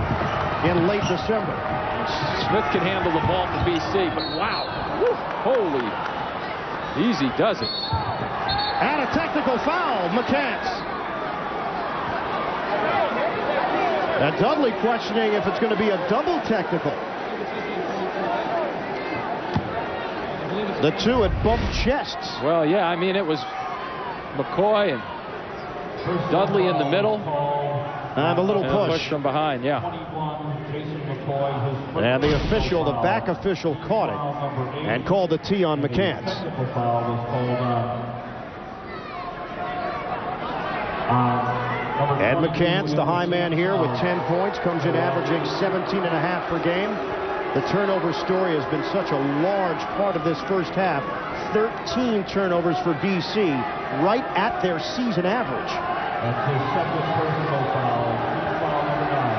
Speaker 1: in late December.
Speaker 2: Smith can handle the ball for BC, but wow. Woo, holy. Easy does it.
Speaker 1: And a technical foul, McCants. Now Dudley questioning if it's going to be a double technical. The two had bumped chests.
Speaker 2: Well, yeah, I mean, it was McCoy and Dudley in the middle.
Speaker 1: And a little push
Speaker 2: from behind, yeah.
Speaker 1: And the official, the back official, caught it and called the T on McCants. Ed McCants, the high man here with 10 points, comes in averaging 17.5 per game. The turnover story has been such a large part of this first half. 13 turnovers for BC, right at their season average.
Speaker 3: That's his second personal foul. Foul number 9.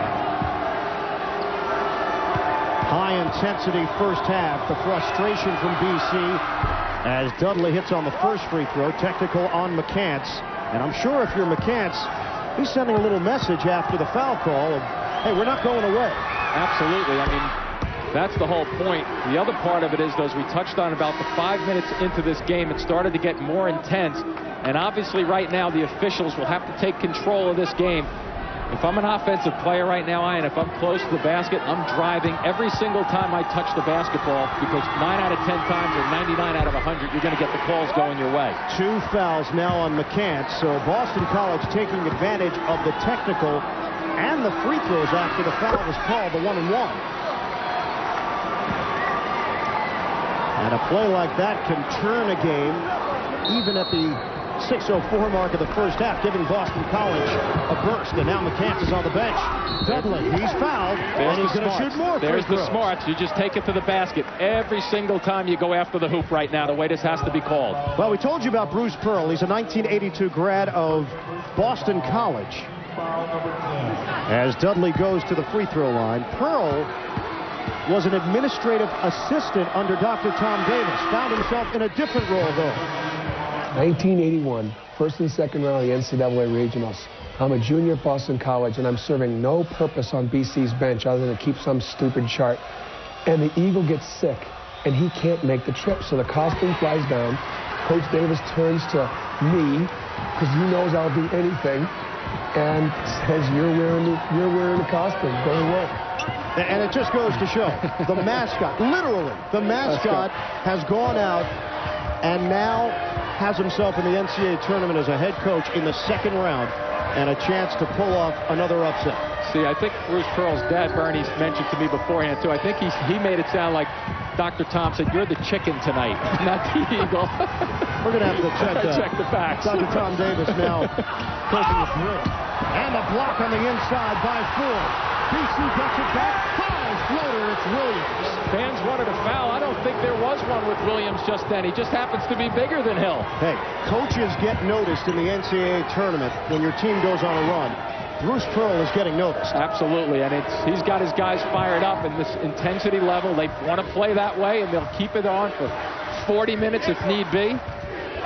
Speaker 1: High intensity first half. The frustration from BC as Dudley hits on the first free throw. Technical on McCants. And I'm sure if you're McCants, he's sending a little message after the foul call of, hey, we're not going away.
Speaker 2: Absolutely. I mean, that's the whole point. The other part of it is, as we touched on, about the 5 minutes into this game, it started to get more intense. And obviously right now the officials will have to take control of this game. If I'm an offensive player right now, and if I'm close to the basket, I'm driving every single time I touch the basketball, because 9 out of 10 times or 99 out of 100, you're going to get the calls going your way.
Speaker 1: 2 fouls now on McCants. So Boston College taking advantage of the technical and the free throws after the foul was called, the 1-and-1. And a play like that can turn a game even at the 6:04 mark of the first half, giving Boston College a burst. And now McCants is on the bench. Dudley, he's fouled, and he's going to shoot more.
Speaker 2: There's the smarts. You just take it to the basket every single time you go after the hoop right now, the way this has to be called.
Speaker 1: Well, we told you about Bruce Pearl. He's a 1982 grad of Boston College. As Dudley goes to the free throw line, Pearl was an administrative assistant under Dr. Tom Davis. Found himself in a different role, though.
Speaker 16: 1981, first and second round of the NCAA regionals. I'm a junior at Boston College, and I'm serving no purpose on BC's bench other than to keep some stupid chart. And the Eagle gets sick, and he can't make the trip. So the costume flies down. Coach Davis turns to me, because he knows I'll do anything, and says, you're wearing the costume. Go to work.
Speaker 1: And it just goes to show, the mascot, literally, the mascot has gone out and now has himself in the NCAA tournament as a head coach in the second round, and a chance to pull off another upset.
Speaker 2: See, I think Bruce Pearl's dad, Bernie, mentioned to me beforehand, too. I think he made it sound like Dr. Tom said, you're the chicken tonight, not the eagle.
Speaker 1: We're going to have to check that.
Speaker 2: Check the facts.
Speaker 1: Dr. Tom Davis now coaching the three. And a block on the inside by Ford. BC gets it back. High floater, it's Williams.
Speaker 2: Fans wanted a foul. I don't think there was one with Williams just then. He just happens to be bigger than Hill.
Speaker 1: Hey, coaches get noticed in the NCAA tournament when your team goes on a run. Bruce Pearl is getting noticed.
Speaker 2: Absolutely, and he's got his guys fired up in this intensity level. They want to play that way, and they'll keep it on for 40 minutes if need be.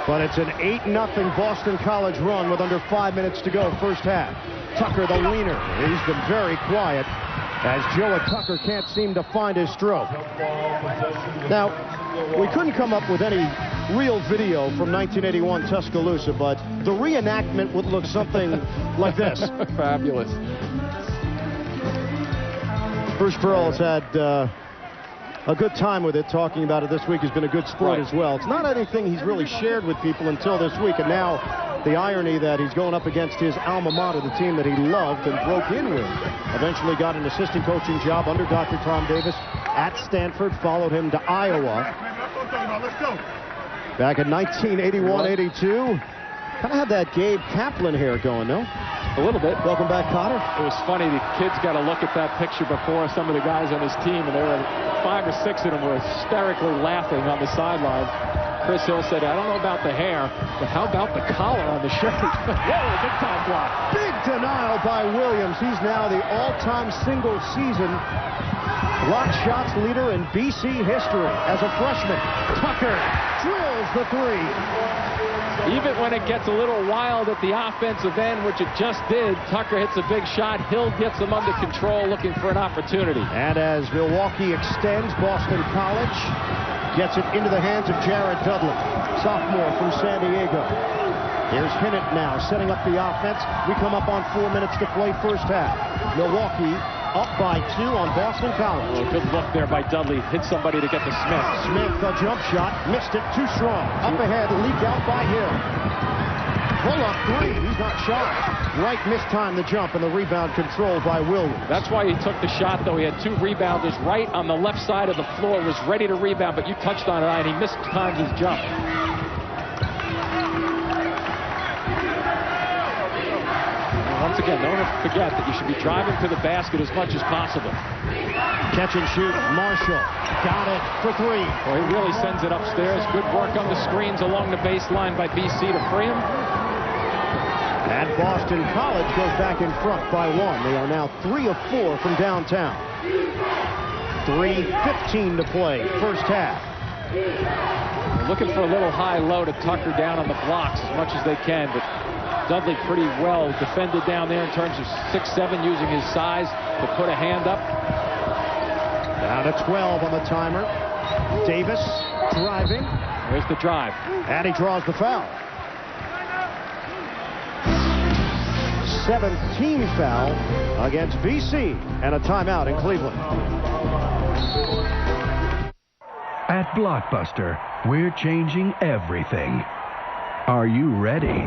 Speaker 1: But it's an 8-0 Boston College run with under 5 minutes to go, first half. Tucker, the leaner, he's been very quiet as Joe Tucker can't seem to find his stroke. Now, we couldn't come up with any real video from 1981 Tuscaloosa, but the reenactment would look something like this.
Speaker 2: Fabulous.
Speaker 1: Bruce Pearl has had a good time with it, talking about it this week. He's been a good sport as well. It's not anything he's really shared with people until this week, and now the irony that he's going up against his alma mater, the team that he loved and broke in with. Eventually got an assistant coaching job under Dr. Tom Davis at Stanford, followed him to Iowa. Back in 1981-82. Kind of had that Gabe Kaplan hair going, no?
Speaker 2: A little bit.
Speaker 1: Welcome back, Cotter.
Speaker 2: It was funny. The kids got a look at that picture before. Some of the guys on his team, and there were 5 or 6 of them were hysterically laughing on the sideline. Chris Hill said, I don't know about the hair, but how about the collar on the shirt? Whoa, big time block.
Speaker 1: Big denial by Williams. He's now the all-time single-season block shots leader in BC history as a freshman. Tucker drills the three.
Speaker 2: Even when it gets a little wild at the offensive end, which it just did, Tucker hits a big shot. Hill gets him under control, looking for an opportunity.
Speaker 1: And as Milwaukee extends, Boston College gets it into the hands of Jared Dudley, sophomore from San Diego. Here's Hinnant now setting up the offense. We come up on 4 minutes to play first half. Milwaukee up by 2 on Boston College.
Speaker 2: Well, good look there by Dudley. Hit somebody to get to Smith.
Speaker 1: Smith, a jump shot, missed it, too strong. Up ahead, leaked out by Hill. pull-up three. He's not shot. Wright mistimed the jump, and the rebound controlled by Williams.
Speaker 2: That's why he took the shot, though. He had 2 rebounders. Wright on the left side of the floor was ready to rebound, but you touched on it, and he mistimed his jump. Once again, don't forget that you should be driving to the basket as much as possible.
Speaker 1: Catch and shoot. Marshall got it for 3.
Speaker 2: Well, he really sends it upstairs. Good work on the screens along the baseline by BC to free him.
Speaker 1: And Boston College goes back in front by 1. They are now 3 of 4 from downtown. 3:15 to play, first half.
Speaker 2: They're looking for a little high-low to Tucker down on the blocks as much as they can, but Dudley pretty well defended down there in terms of 6'7", using his size to put a hand up.
Speaker 1: Down to 12 on the timer. Davis driving.
Speaker 2: There's the drive.
Speaker 1: And he draws the foul. 17 foul against BC and a timeout in Cleveland.
Speaker 25: At Blockbuster, we're changing everything. Are you ready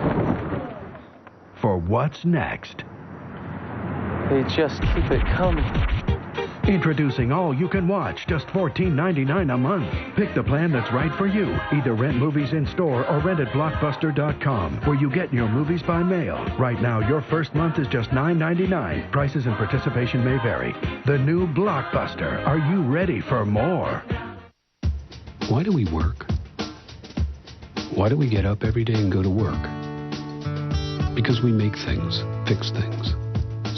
Speaker 25: for what's next?
Speaker 4: They just keep it coming.
Speaker 25: Introducing All You Can Watch, just $14.99 a month. Pick the plan that's right for you. Either rent movies in store or rent at Blockbuster.com, where you get your movies by mail. Right now, your first month is just $9.99. Prices and participation may vary. The new Blockbuster. Are you ready for more?
Speaker 17: Why do we work? Why do we get up every day and go to work? Because we make things, fix things,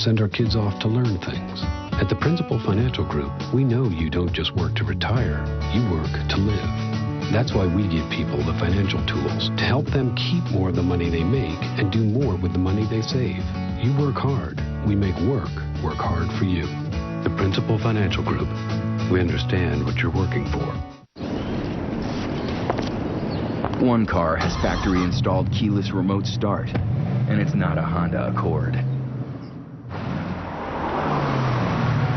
Speaker 17: send our kids off to learn things. At the Principal Financial Group, we know you don't just work to retire, you work to live. That's why we give people the financial tools to help them keep more of the money they make and do more with the money they save. You work hard, we make work hard for you. The Principal Financial Group, we understand what you're working for.
Speaker 18: One car has factory-installed keyless remote start, and it's not a Honda Accord.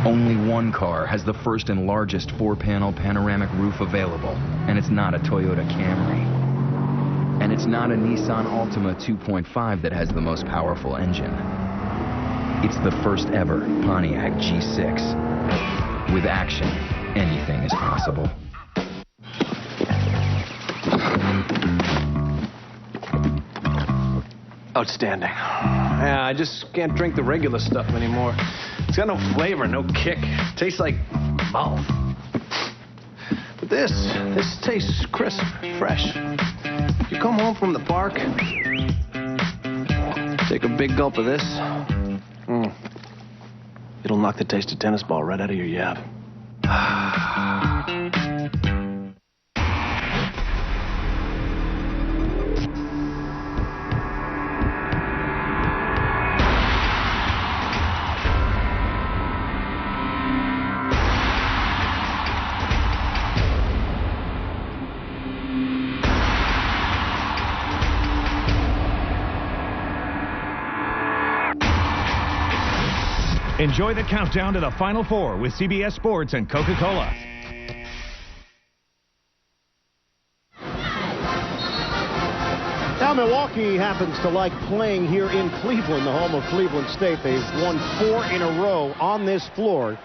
Speaker 18: Only one car has the first and largest 4-panel panoramic roof available, and it's not a Toyota Camry. And it's not a Nissan Altima 2.5 that has the most powerful engine. It's the first ever Pontiac G6. With action, anything is possible.
Speaker 25: Outstanding. Yeah, I just can't drink the regular stuff anymore. It's got no flavor, no kick. It tastes like mouth. But this tastes crisp, fresh. You come home from the park, take a big gulp of this. It'll knock the taste of tennis ball right out of your yap.
Speaker 19: Enjoy the countdown to the Final Four with CBS Sports and Coca-Cola.
Speaker 1: Now Milwaukee happens to like playing here in Cleveland, the home of Cleveland State. They've won 4 in a row on this floor.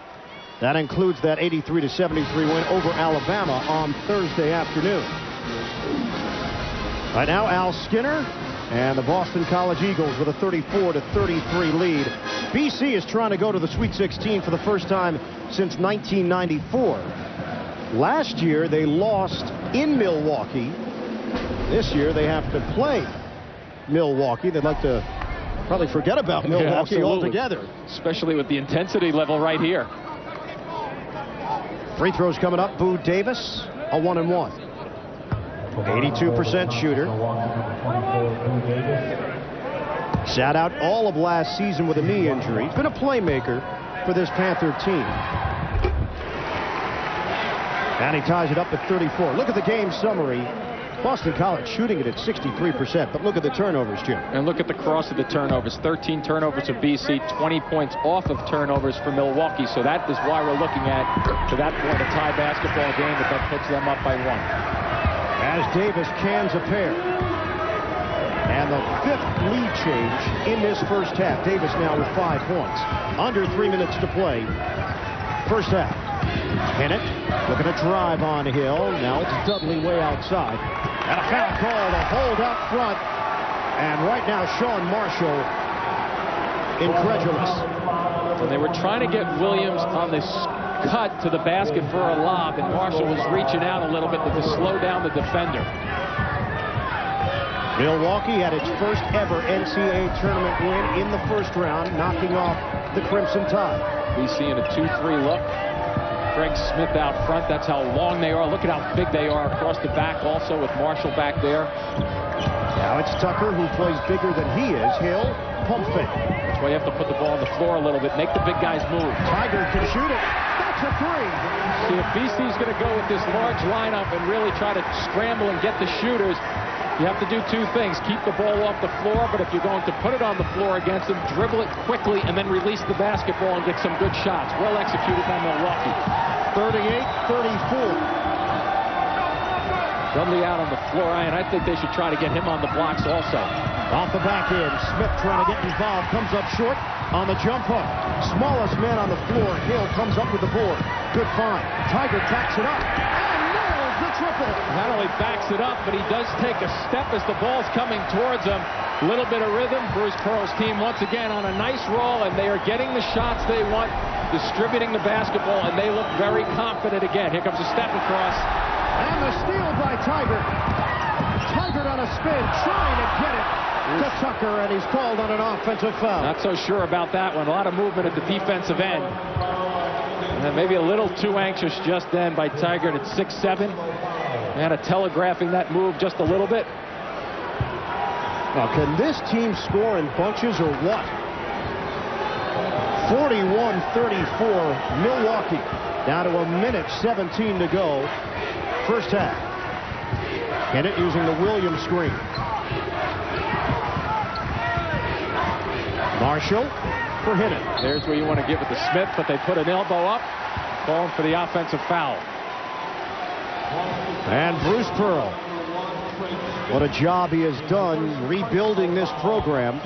Speaker 1: That includes that 83-73 win over Alabama on Thursday afternoon. Right now, Al Skinner and the Boston College Eagles with a 34-33 lead. BC is trying to go to the Sweet 16 for the first time since 1994. Last year, they lost in Milwaukee. This year, they have to play Milwaukee. They'd like to probably forget about Milwaukee altogether.
Speaker 2: Especially with the intensity level right here.
Speaker 1: Free throws coming up. Boo Davis, a 1-and-1. 82% shooter. Sat out all of last season with a knee injury. He's been a playmaker for this Panther team. And he ties it up at 34. Look at the game summary. Boston College shooting it at 63%, but look at the turnovers, Jim.
Speaker 2: And look at the cross of the turnovers. 13 turnovers for BC, 20 points off of turnovers for Milwaukee. So that is why we're looking at, to that point, a tie basketball game, but that puts them up by 1.
Speaker 1: As Davis cans a pair. And And the 5th lead change in this first half. Davis now with 5 points. Under 3 minutes to play. First half. Bennett looking to drive on Hill. Now it's Dudley way outside. And a foul call to hold out front. And right now, Sean Marshall incredulous.
Speaker 2: And they were trying to get Williams on this cut to the basket for a lob, and Marshall was reaching out a little bit to slow down the defender.
Speaker 1: Milwaukee had its first ever NCAA tournament win in the first round, knocking off the Crimson Tide.
Speaker 2: BC in a 2-3 look. Craig Smith out front. That's how long they are. Look at how big they are across the back also with Marshall back there.
Speaker 1: Now it's Tucker who plays bigger than he is. Hill, pump fake.
Speaker 2: That's why you have to put the ball on the floor a little bit. Make the big guys move.
Speaker 1: Tiger can shoot it. That's a 3.
Speaker 2: See, if BC's going to go with this large lineup and really try to scramble and get the shooters, you have to do 2 things. Keep the ball off the floor, but if you're going to put it on the floor against them, dribble it quickly and then release the basketball and get some good shots. Well executed by Milwaukee.
Speaker 1: 38-34.
Speaker 2: Dudley out on the floor, and I think they should try to get him on the blocks also.
Speaker 1: Off the back end, Smith trying to get involved, comes up short on the jump hook. Smallest man on the floor, Hill comes up with the board. Good find. Tiger backs it up and nails the triple.
Speaker 2: Not only backs it up, but he does take a step as the ball's coming towards him. A little bit of rhythm. Bruce Pearl's team once again on a nice roll, and they are getting the shots they want, distributing the basketball, and they look very confident again. Here comes a step across.
Speaker 1: And the steal by Tiger. Tiger on a spin, trying to get it to Tucker, and he's called on an offensive foul.
Speaker 2: Not so sure about that one. A lot of movement at the defensive end. And then maybe a little too anxious just then by Tiger at 6'7". Kind of telegraphing that move just a little bit.
Speaker 1: Now, can this team score in bunches or what? 41-34, Milwaukee. Down to a minute 17 to go. First half. Bennett using the Williams screen. Marshall for Hinnant.
Speaker 2: There's where you want to give it to Smith, but they put an elbow up, calling for the offensive foul.
Speaker 1: And Bruce Pearl. What a job he has done rebuilding this program.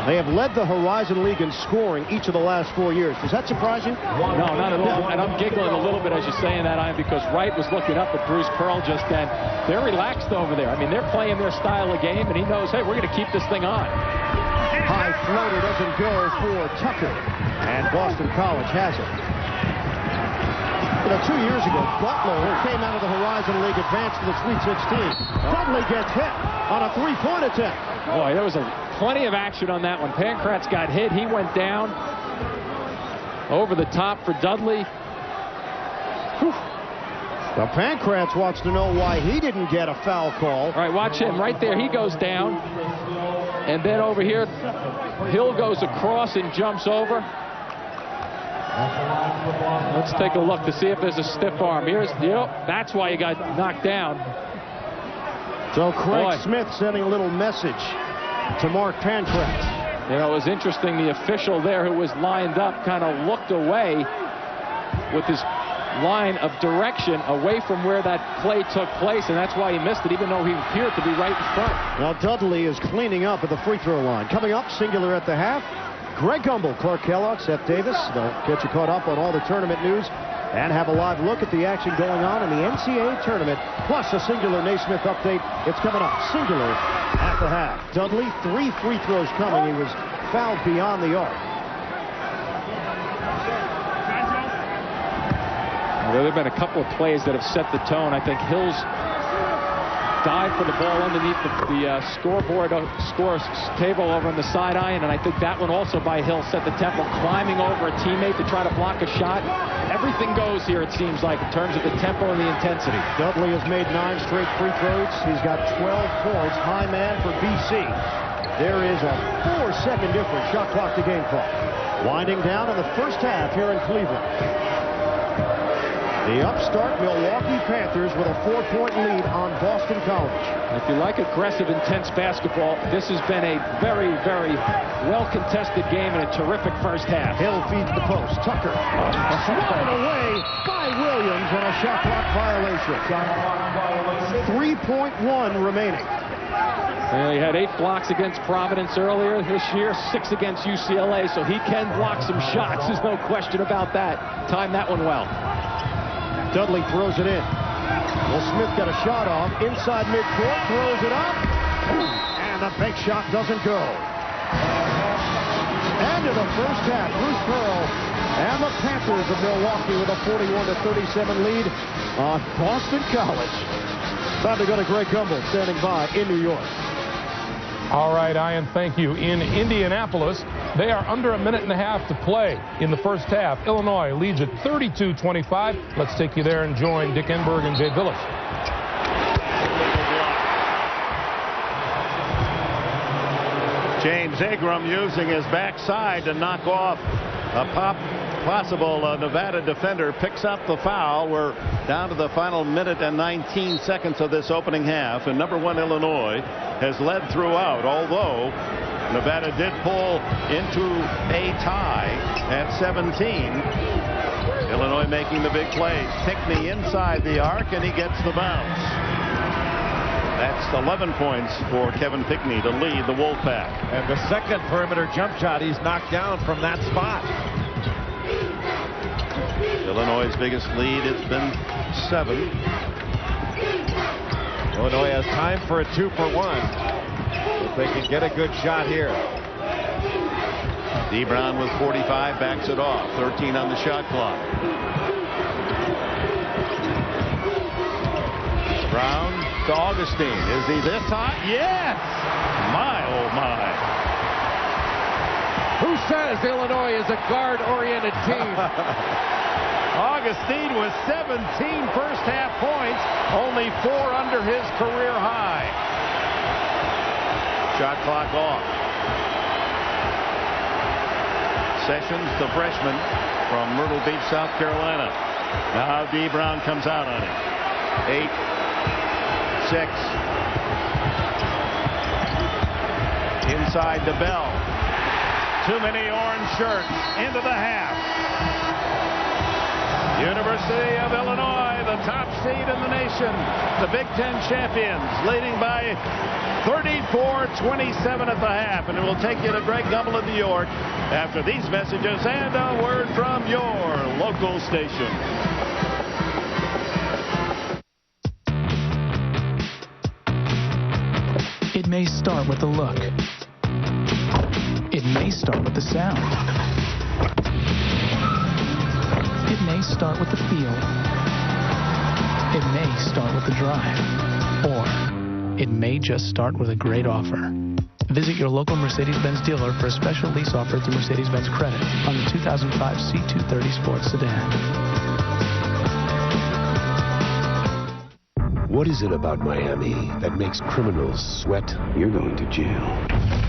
Speaker 1: They have led the Horizon League in scoring each of the last 4 years. Does that surprise you?
Speaker 2: No, not at all. And I'm giggling a little bit as you're saying that, Ian, because Wright was looking up at Bruce Pearl just then. They're relaxed over there. I mean, they're playing their style of game, and he knows, hey, we're going to keep this thing on.
Speaker 1: High floater doesn't go for Tucker. And Boston College has it. You know, 2 years ago, Butler, who came out of the Horizon League, advanced to the Sweet 16. Dudley gets hit on a 3-point attempt.
Speaker 2: Boy, there was plenty of action on that one. Pankratz got hit. He went down over the top for Dudley. Whew.
Speaker 1: Now, Pankratz wants to know why he didn't get a foul call.
Speaker 2: All right, watch him. Right there, he goes down. And then over here, Hill goes across and jumps over. Let's take a look to see if there's a stiff arm. Here's, that's why he got knocked down.
Speaker 1: So Craig Smith sending a little message to Mark Pankratz.
Speaker 2: You know, it was interesting. The official there who was lined up kind of looked away with his line of direction away from where that play took place, and that's why he missed it, even though he appeared to be right in front.
Speaker 1: Now Dudley is cleaning up at the free throw line. Coming up, singular at the half. Greg Gumbel, Clark Kellogg, Seth Davis. They'll get you caught up on all the tournament news and have a live look at the action going on in the NCAA tournament, plus a singular Naismith update. It's coming up, singular at the half. Dudley, 3 free throws coming. He was fouled beyond the arc.
Speaker 2: There have been a couple of plays that have set the tone. I think Hill's dive for the ball underneath the scoreboard scores table over on the side iron, and I think that one also by Hill set the tempo, climbing over a teammate to try to block a shot. Everything goes here, it seems like, in terms of the tempo and the intensity.
Speaker 1: Dudley has made 9 straight free throws. He's got 12 points. High man for BC. There is a 4-second difference. Shot clock to game clock. Winding down in the first half here in Cleveland. The upstart Milwaukee Panthers with a 4-point lead on Boston College.
Speaker 2: If you like aggressive, intense basketball, this has been a very, very well-contested game and a terrific first half.
Speaker 1: Hill feeds the post. Tucker swatted away by Williams on a shot clock violation. 3.1 remaining.
Speaker 2: He had 8 blocks against Providence earlier this year, 6 against UCLA, so he can block some shots. There's no question about that. Timed that one well.
Speaker 1: Dudley throws it in. Well, Smith got a shot off. Inside midcourt, throws it up. And the big shot doesn't go. End of the first half. Bruce Pearl and the Panthers of Milwaukee with a 41-37 lead on Boston College. Time to go to Greg Gumbel, standing by in New York.
Speaker 5: All right, Ian, thank you. In Indianapolis, they are under a minute and a half to play in the first half. Illinois leads at 32-25. Let's take you there and join Dick Enberg and Jay Billis.
Speaker 7: James Agram using his backside to knock off a possible Nevada defender. Picks up the foul. We're down to the final minute and 19 seconds of this opening half. And number 1 Illinois has led throughout, although Nevada did pull into a tie at 17. Illinois making the big plays. Pinckney inside the arc, and he gets the bounce. That's 11 points for Kevin Pinckney to lead the Wolfpack.
Speaker 20: And the second perimeter jump shot he's knocked down from that spot.
Speaker 7: Illinois' biggest lead has been 7.
Speaker 20: Illinois has time for a 2-for-1. If they can get a good shot here.
Speaker 7: D. Brown with 45 backs it off. 13 on the shot clock. Brown to Augustine. Is he this hot? Yes! My, oh my.
Speaker 20: Who says Illinois is a guard-oriented team?
Speaker 7: Augustine with 17 first half points, only 4 under his career high. Shot clock off. Sessions, the freshman from Myrtle Beach, South Carolina. Now D. Brown comes out on him. 8, 6. Inside to Bell. Too many orange shirts into the half. University of Illinois, the top seed in the nation. The Big Ten champions, leading by 34-27 at the half. And it will take you to Greg Gumbel in New York after these messages and a word from your local station.
Speaker 6: It may start with the look. It may start with the sound. It may start with the feel. It may start with the drive. Or it may just start with a great offer. Visit your local Mercedes-Benz dealer for a special lease offer through Mercedes-Benz Credit on the 2005 C230 Sports Sedan.
Speaker 21: What is it about Miami that makes criminals sweat? You're going to jail.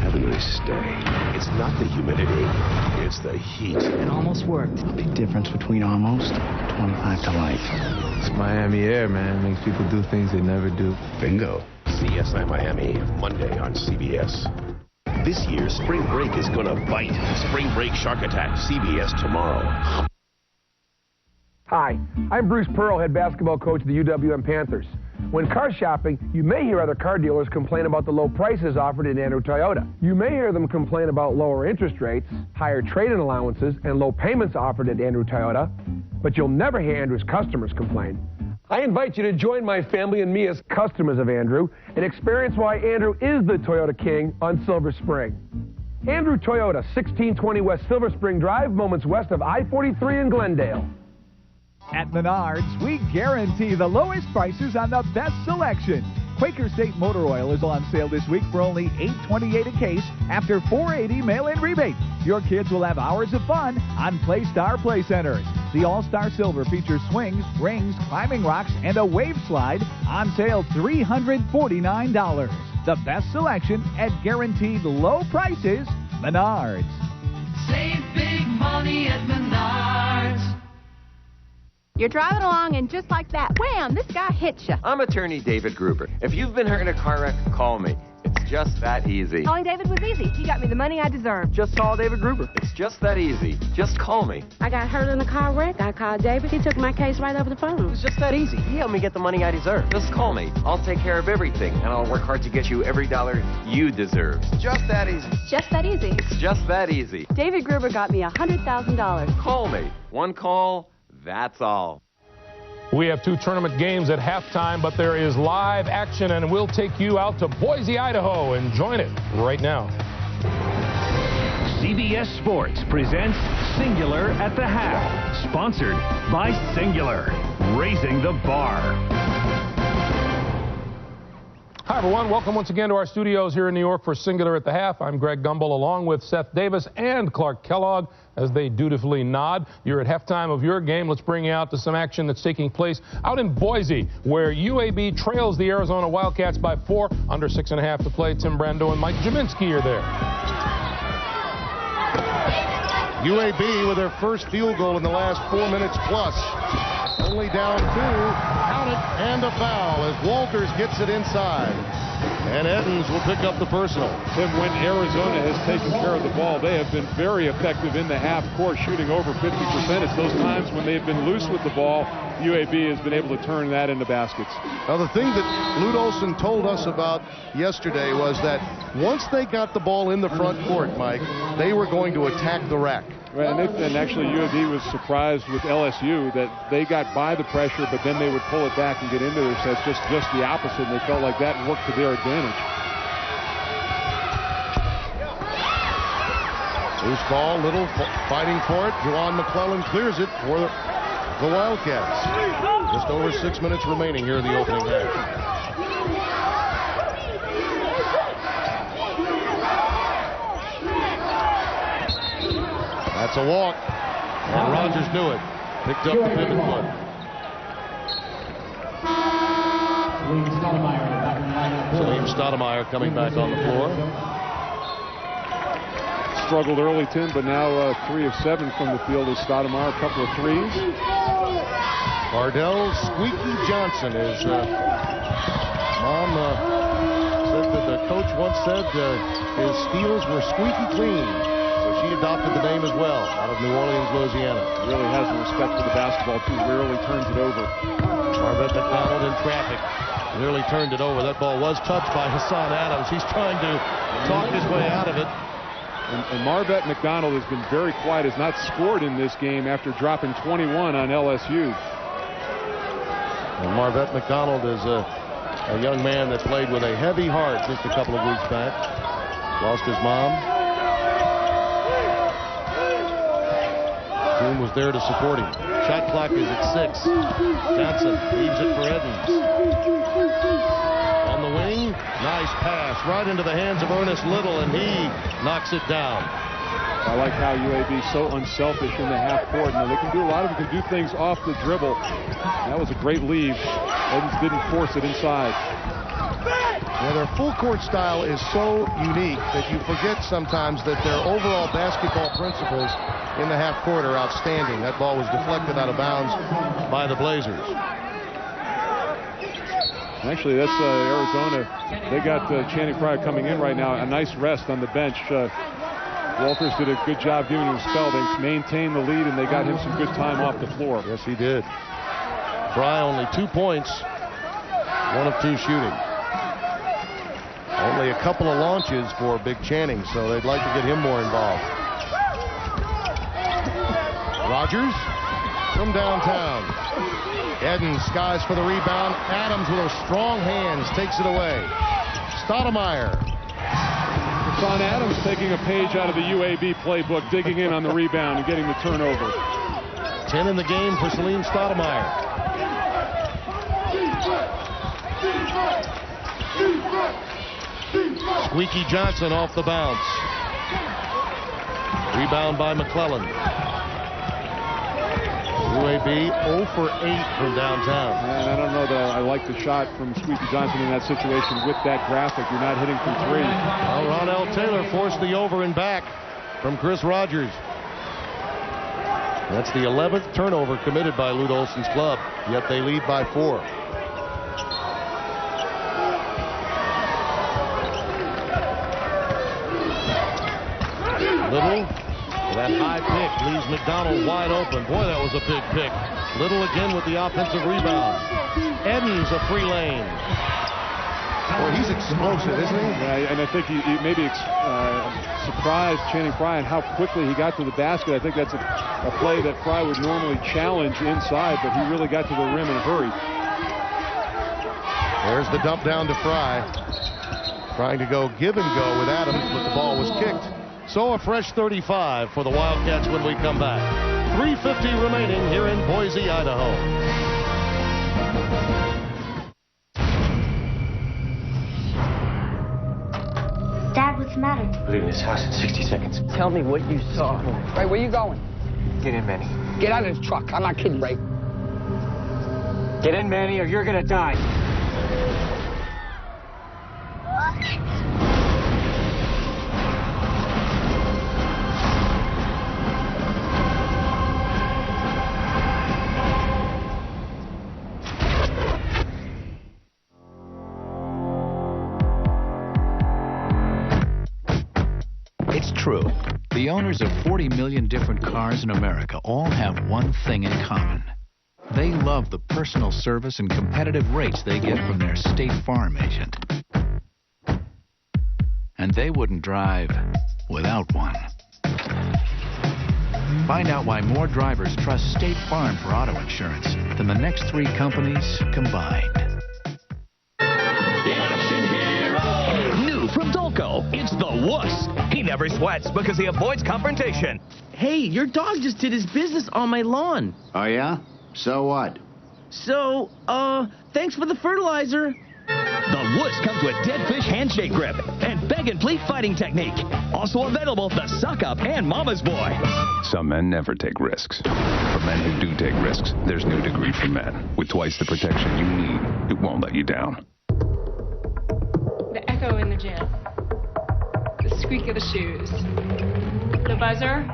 Speaker 21: Have a nice stay. It's not the humidity, it's the heat.
Speaker 22: It almost worked. A big difference between almost 25 to life.
Speaker 23: It's Miami air, man. It makes people do things they never do.
Speaker 21: Bingo. CSI Miami, Monday on CBS. This year, spring break is gonna bite. Spring Break Shark Attack, CBS tomorrow.
Speaker 16: Hi, I'm Bruce Pearl, head basketball coach of the UWM Panthers. When car shopping, you may hear other car dealers complain about the low prices offered at Andrew Toyota. You may hear them complain about lower interest rates, higher trade-in allowances, and low payments offered at Andrew Toyota, but you'll never hear Andrew's customers complain. I invite you to join my family and me as customers of Andrew and experience why Andrew is the Toyota King on Silver Spring. Andrew Toyota, 1620 West Silver Spring Drive, moments west of I-43 in Glendale.
Speaker 24: At Menards, we guarantee the lowest prices on the best selection. Quaker State Motor Oil is on sale this week for only $8.28 a case after $4.80 mail-in rebate. Your kids will have hours of fun on Playstar Play Centers. The All-Star Silver features swings, rings, climbing rocks, and a wave slide on sale $349. The best selection at guaranteed low prices. Menards.
Speaker 27: Save big money at Menards. You're driving along and just like that, wham, this guy hits you.
Speaker 28: I'm attorney David Gruber. If you've been hurt in a car wreck, call me. It's
Speaker 8: just that easy.
Speaker 27: Calling David was easy. He got me the money I deserved.
Speaker 8: Just call David Gruber. It's just that easy. Just call me.
Speaker 27: I got hurt in a car wreck. I called David. He took my case right over the phone.
Speaker 8: It's just that easy. He helped me get the money I deserve. Just call me. I'll take care of everything, and I'll work hard to get you every dollar you deserve. It's just that easy.
Speaker 27: Just that easy.
Speaker 8: It's just that easy.
Speaker 27: David Gruber got me $100,000.
Speaker 8: Call me. One call, that's all.
Speaker 5: We have 2 tournament games at halftime, but there is live action, and we'll take you out to Boise, Idaho, and join it right now.
Speaker 19: CBS Sports presents Singular at the Half, sponsored by Singular, raising the bar.
Speaker 5: Hi, everyone. Welcome once again to our studios here in New York for Singular at the Half. I'm Greg Gumbel, along with Seth Davis and Clark Kellogg, as they dutifully nod. You're at halftime of your game. Let's bring you out to some action that's taking place out in Boise, where UAB trails the Arizona Wildcats by 4, under 6.5 to play. Tim Brando and Mike Jaminski are there.
Speaker 1: UAB with their first field goal in the last 4 minutes plus. Only down 2. Count it, and a foul as Walters gets it inside. And Edens will pick up the personal.
Speaker 9: Tim, when Arizona has taken care of the ball, they have been very effective in the half court, shooting over 50%. It's those times when they've been loose with the ball, UAB has been able to turn that into baskets.
Speaker 1: Now, the thing that Lute Olson told us about yesterday was that once they got the ball in the front court, Mike, they were going to attack the rack.
Speaker 9: Right, and actually UAB was surprised with LSU that they got by the pressure, but then they would pull it back and get into their sets, just the opposite, and they felt like that worked to their advantage.
Speaker 1: Loose ball, Little fighting for it. Juwan McClellan clears it for the Wildcats. Just over 6 minutes remaining here in the opening half. That's a walk, and Rogers knew it. Picked up the pivot foot. Salim Stoudemire coming back on the floor.
Speaker 9: Struggled early, Tim, but now 3 of 7 from the field is Stoudemire, a couple of threes.
Speaker 1: Ardell Squeaky Johnson is, Mom said that the coach once said his steals were squeaky clean. She adopted the name as well, out of New Orleans, Louisiana.
Speaker 9: Really has the respect for the basketball, too. Rarely turns it over.
Speaker 1: Marvette McDonald in traffic. Nearly turned it over. That ball was touched by Hassan Adams. He's trying to talk his way out of it.
Speaker 9: And Marvette McDonald has been very quiet, has not scored in this game after dropping 21 on LSU.
Speaker 1: And Marvette McDonald is a young man that played with a heavy heart just a couple of weeks back. Lost his mom. Team was there to support him. Shot clock is at 6. Johnson leaves it for Edens. On the wing, nice pass right into the hands of Ernest Little, and he knocks it down.
Speaker 9: I like how UAB is so unselfish in the half court. Now they can do a lot of them, can do things off the dribble. That was a great leave. Edens didn't force it inside.
Speaker 1: Yeah, their full court style is so unique that you forget sometimes that their overall basketball principles in the half court are outstanding. That ball was deflected out of bounds by the Blazers.
Speaker 9: Actually, that's Arizona. They got Channing Frye coming in right now. A nice rest on the bench. Walters did a good job giving him a spell. They maintained the lead, and they got him some good time off the floor.
Speaker 1: Yes, he did. Frye only 2 points, 1 of 2 shooting. Only a couple of launches for Big Channing, so they'd like to get him more involved. Rogers from downtown. Edens skies for the rebound. Adams with those strong hands takes it away. Stoudemire.
Speaker 9: Hassan Adams taking a page out of the UAB playbook, digging in on the rebound and getting the turnover.
Speaker 1: 10 in the game for Salim Stoudemire. Squeaky Johnson off the bounce. Rebound by McClellan. UAB 0 for 8 from downtown.
Speaker 9: And I don't know that I like the shot from Squeaky Johnson in that situation with that graphic. You're not hitting from 3.
Speaker 1: Well, Ronell Taylor forced the over and back from Chris Rogers. That's the 11th turnover committed by Lute Olson's club, yet they lead by 4.
Speaker 10: Little, that high pick leaves McDonald wide open. Boy, that was a big pick. Little again with the offensive rebound. Edens a free lane.
Speaker 1: Boy, he's explosive, isn't he?
Speaker 9: Yeah, and I think he maybe surprised Channing Frye and how quickly he got to the basket. I think that's a play that Frye would normally challenge inside, but he really got to the rim in a hurry.
Speaker 7: There's the dump down to Frye. Trying to go give and go with Adams, but the ball was kicked. So a fresh 35 for the Wildcats when we come back. 3:50 remaining here in Boise, Idaho.
Speaker 11: Dad, what's the matter?
Speaker 12: Leaving this house in 60 seconds.
Speaker 13: Tell me what you saw. Right, where you going?
Speaker 12: Get in, Manny.
Speaker 13: Get out of the truck. I'm not kidding, Ray.
Speaker 12: Get in, Manny, or you're gonna die.
Speaker 14: It's true. The owners of 40 million different cars in America all have one thing in common. They love the personal service and competitive rates they get from their State Farm agent. And they wouldn't drive without one. Find out why more drivers trust State Farm for auto insurance than the next 3 companies combined.
Speaker 15: New from Dolco, it's the wuss. He never sweats because he avoids confrontation.
Speaker 26: Hey, your dog just did his business on my lawn.
Speaker 28: Oh, yeah? So what?
Speaker 26: So, thanks for the fertilizer.
Speaker 15: The wuss comes with dead fish handshake grip and beg and plead fighting technique. Also available, the suck up and mama's boy.
Speaker 29: Some men never take risks. For men who do take risks, there's no degree for men. With twice the protection you need, it won't let you down.
Speaker 30: The echo in the gym. The squeak of the shoes. The buzzer.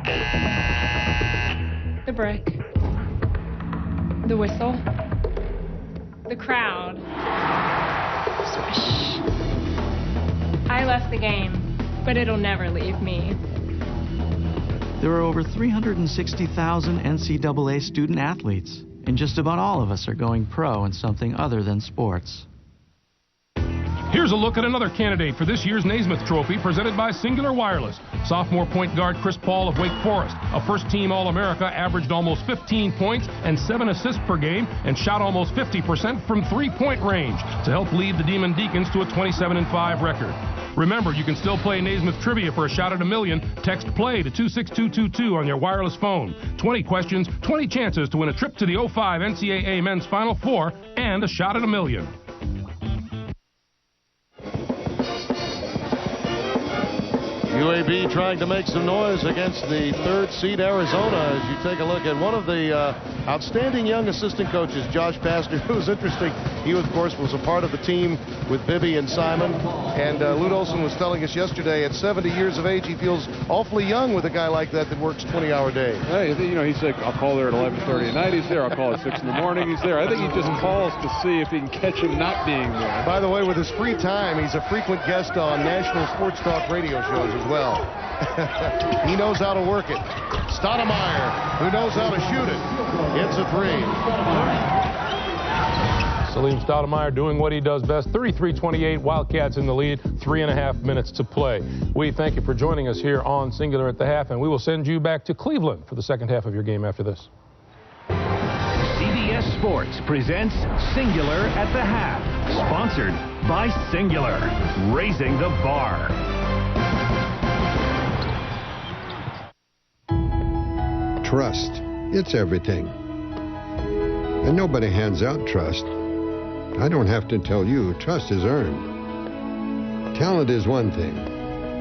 Speaker 30: The brick. The whistle. The crowd. Swish. I left the game, but it'll never leave me.
Speaker 22: There are over 360,000 NCAA student athletes, and just about all of us are going pro in something other than sports.
Speaker 5: Here's a look at another candidate for this year's Naismith Trophy presented by Singular Wireless. Sophomore point guard Chris Paul of Wake Forest, a first-team All-America, averaged almost 15 points and 7 assists per game and shot almost 50% from three-point range to help lead the Demon Deacons to a 27-5 record. Remember, you can still play Naismith Trivia for a shot at $1 million. Text PLAY to 26222 on your wireless phone. 20 questions, 20 chances to win a trip to the 05 NCAA Men's Final Four and a shot at $1 million.
Speaker 7: UAB trying to make some noise against the 3rd seed Arizona as you take a look at one of the outstanding young assistant coaches, Josh Pastner, who's interesting. He, of course, was a part of the team with Bibby and Simon. And Lute Olson was telling us yesterday at 70 years of age, he feels awfully young with a guy like that works 20-hour days.
Speaker 9: Hey, you know, he said, I'll call there at 11:30 at night. He's there. I'll call at 6 in the morning. He's there. I think he just calls to see if he can catch him not being there.
Speaker 7: By the way, with his free time, he's a frequent guest on national sports talk radio shows as well. He knows how to work it. Stoudemire, who knows how to shoot it, hits a 3.
Speaker 5: Salim Stoudemire doing what he does best. 33-28, Wildcats in the lead, 3.5 minutes to play. We thank you for joining us here on Singular at the Half, and we will send you back to Cleveland for the second half of your game after this.
Speaker 19: CBS Sports presents Singular at the Half, sponsored by Singular, raising the bar.
Speaker 31: Trust. It's everything. And nobody hands out trust. I don't have to tell you, trust is earned. Talent is one thing.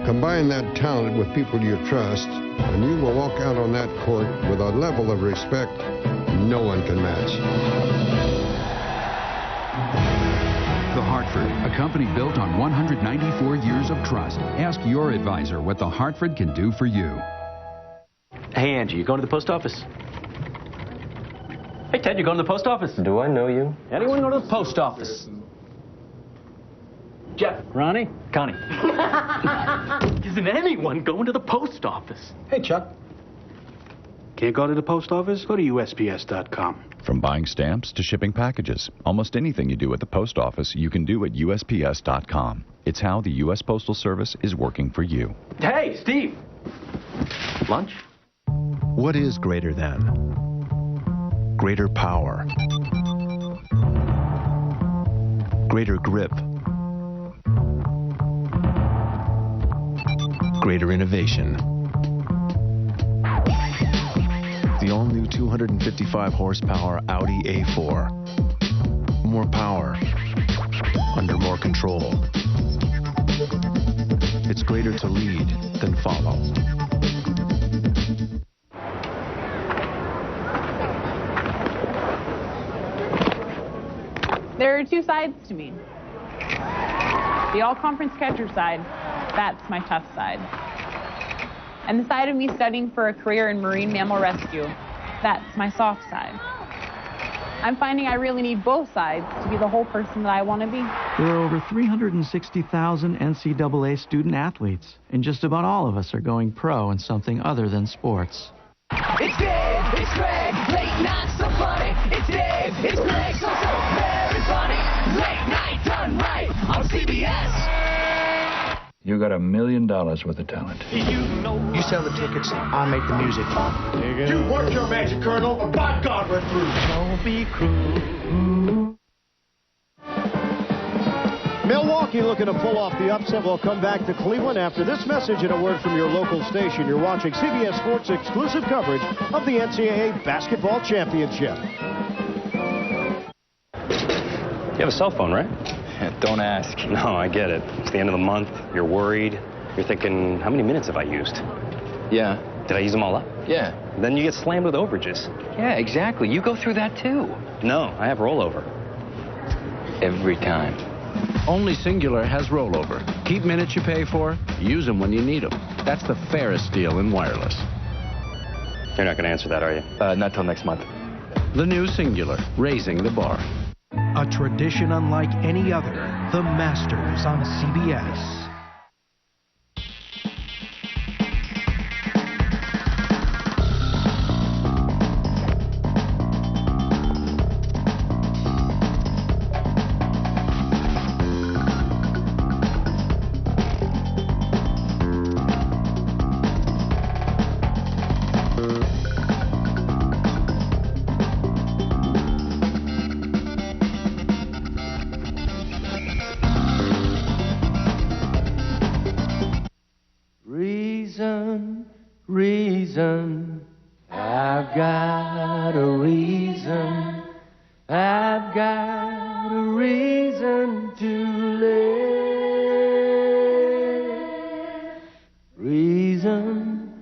Speaker 31: Combine that talent with people you trust, and you will walk out on that court with a level of respect no one can match.
Speaker 17: The Hartford, a company built on 194 years of trust. Ask your advisor what The Hartford can do for you.
Speaker 22: Hey, Angie, you going to the post office? Hey, Ted, you going to the post office?
Speaker 23: Do I know you?
Speaker 22: Anyone go to the post office? Jeff.
Speaker 23: Ronnie?
Speaker 22: Connie.
Speaker 2: isn't anyone going to the post office?
Speaker 3: Hey, Chuck. Can't go to the post office? Go to USPS.com.
Speaker 4: From buying stamps to shipping packages, almost anything you do at the post office, you can do at USPS.com. It's how the U.S. Postal Service is working for you.
Speaker 2: Hey, Steve. Lunch?
Speaker 6: What is greater than? Greater power. Greater grip. Greater innovation. The all-new 255 horsepower Audi A4. More power. Under more control. It's greater to lead than follow.
Speaker 16: There are two sides to me. The all-conference catcher side, that's my tough side. And the side of me studying for a career in marine mammal rescue, that's my soft side. I'm finding I really need both sides to be the whole person that I want to be.
Speaker 22: There are over 360,000 NCAA student athletes, and just about all of us are going pro in something other than sports.
Speaker 18: It's Dave, it's Greg, late night so funny. It's Dave, it's Greg, so very funny. Late night done right on CBS.
Speaker 14: You got $1 million worth of talent.
Speaker 3: You sell the tickets, I make the music.
Speaker 18: You work your magic, Colonel, or by God we're through. Don't be cruel.
Speaker 1: Milwaukee looking to pull off the upset. We'll come back to Cleveland after this message and a word from your local station. You're watching CBS Sports exclusive coverage of the NCAA Basketball Championship.
Speaker 20: You have a cell phone, right? Don't ask. No, I get it. It's the end of the month. You're worried. You're thinking, how many minutes have I used? Yeah. Did I use them all up? Yeah. Then you get slammed with overages. Yeah, exactly. You go through that too. No, I have rollover. Every time.
Speaker 3: Only Singular has rollover. Keep minutes you pay for, use them when you need them. That's the fairest deal in wireless.
Speaker 20: You're not going to answer that, are you? Not till next month.
Speaker 3: The new Singular, raising the bar.
Speaker 21: A tradition unlike any other. The Masters on CBS.
Speaker 18: Reason, I've got a reason, I've got a reason to live. Reason,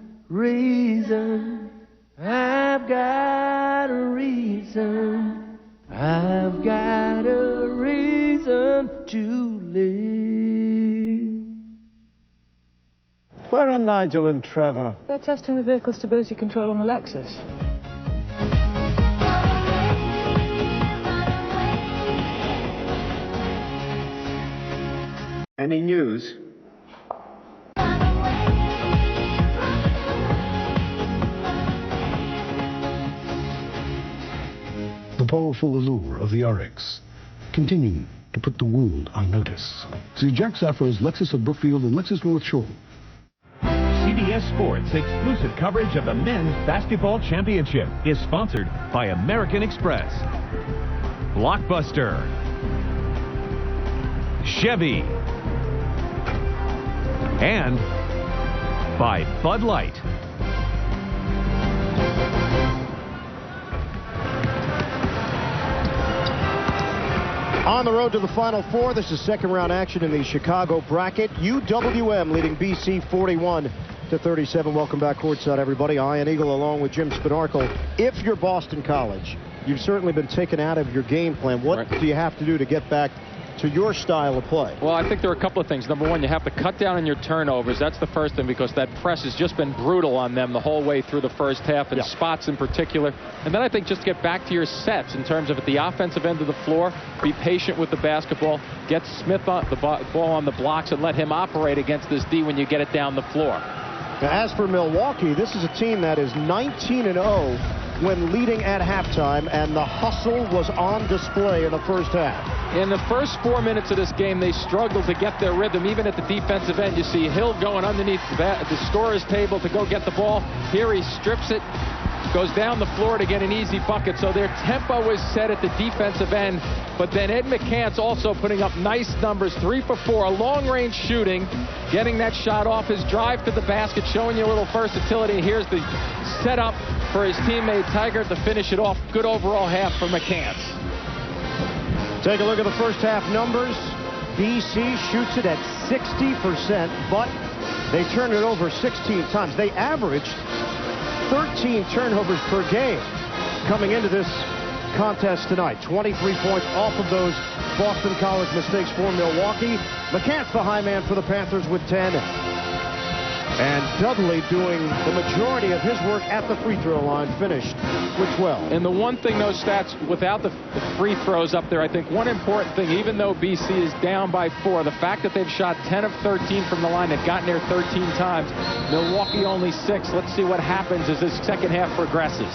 Speaker 18: I've got a reason, I've got a reason to live.
Speaker 24: Where are Nigel and Trevor?
Speaker 25: They're testing the vehicle stability control on the Lexus.
Speaker 24: Any news?
Speaker 17: The powerful allure of the RX, continuing to put the world on notice. See Jack Safra's Lexus of Brookfield and Lexus North Shore.
Speaker 19: CBS Sports exclusive coverage of the Men's Basketball Championship is sponsored by American Express, Blockbuster, Chevy, and by Bud Light.
Speaker 1: On the road to the Final Four, this is second round action in the Chicago bracket. UWM leading BC 41-37. Welcome back courtside, everybody. Ian Eagle along with Jim Spanarkel. If you're Boston College, you've certainly been taken out of your game plan. What do you have to do to get back to your style of play?
Speaker 8: Well, I think there are a couple of things. Number one, you have to cut down on your turnovers. That's the first thing, because that press has just been brutal on them the whole way through the first half, and spots in particular. And then I think just get back to your sets in terms of at the offensive end of the floor, be patient with the basketball, get Smith on the ball on the blocks, and let him operate against this D when you get it down the floor.
Speaker 1: Now, as for Milwaukee, this is a team that is 19-0 when leading at halftime, and the hustle was on display in the first half.
Speaker 8: In the first 4 minutes of this game, they struggled to get their rhythm. Even at the defensive end, you see Hill going underneath the scorer's table to go get the ball. Here he strips it, goes down the floor to get an easy bucket. So their tempo was set at the defensive end. But then Ed McCants also putting up nice numbers, 3 for 4, long-range shooting, getting that shot off his drive to the basket, showing you a little versatility. Here's the setup for his teammate Tiger to finish it off. Good overall half for McCants.
Speaker 1: Take a look at the first half numbers. BC shoots it at 60%, but they turn it over 16 times. They averaged 13 turnovers per game coming into this contest tonight. 23 points off of those Boston College mistakes for Milwaukee. McCants the high man for the Panthers with 10. And Dudley doing the majority of his work at the free throw line, finished with 12.
Speaker 8: And the one thing, those stats, without the free throws up there, I think one important thing, even though BC is down by 4, the fact that they've shot 10 of 13 from the line, they've gotten there 13 times. Milwaukee only 6. Let's see what happens as this second half progresses.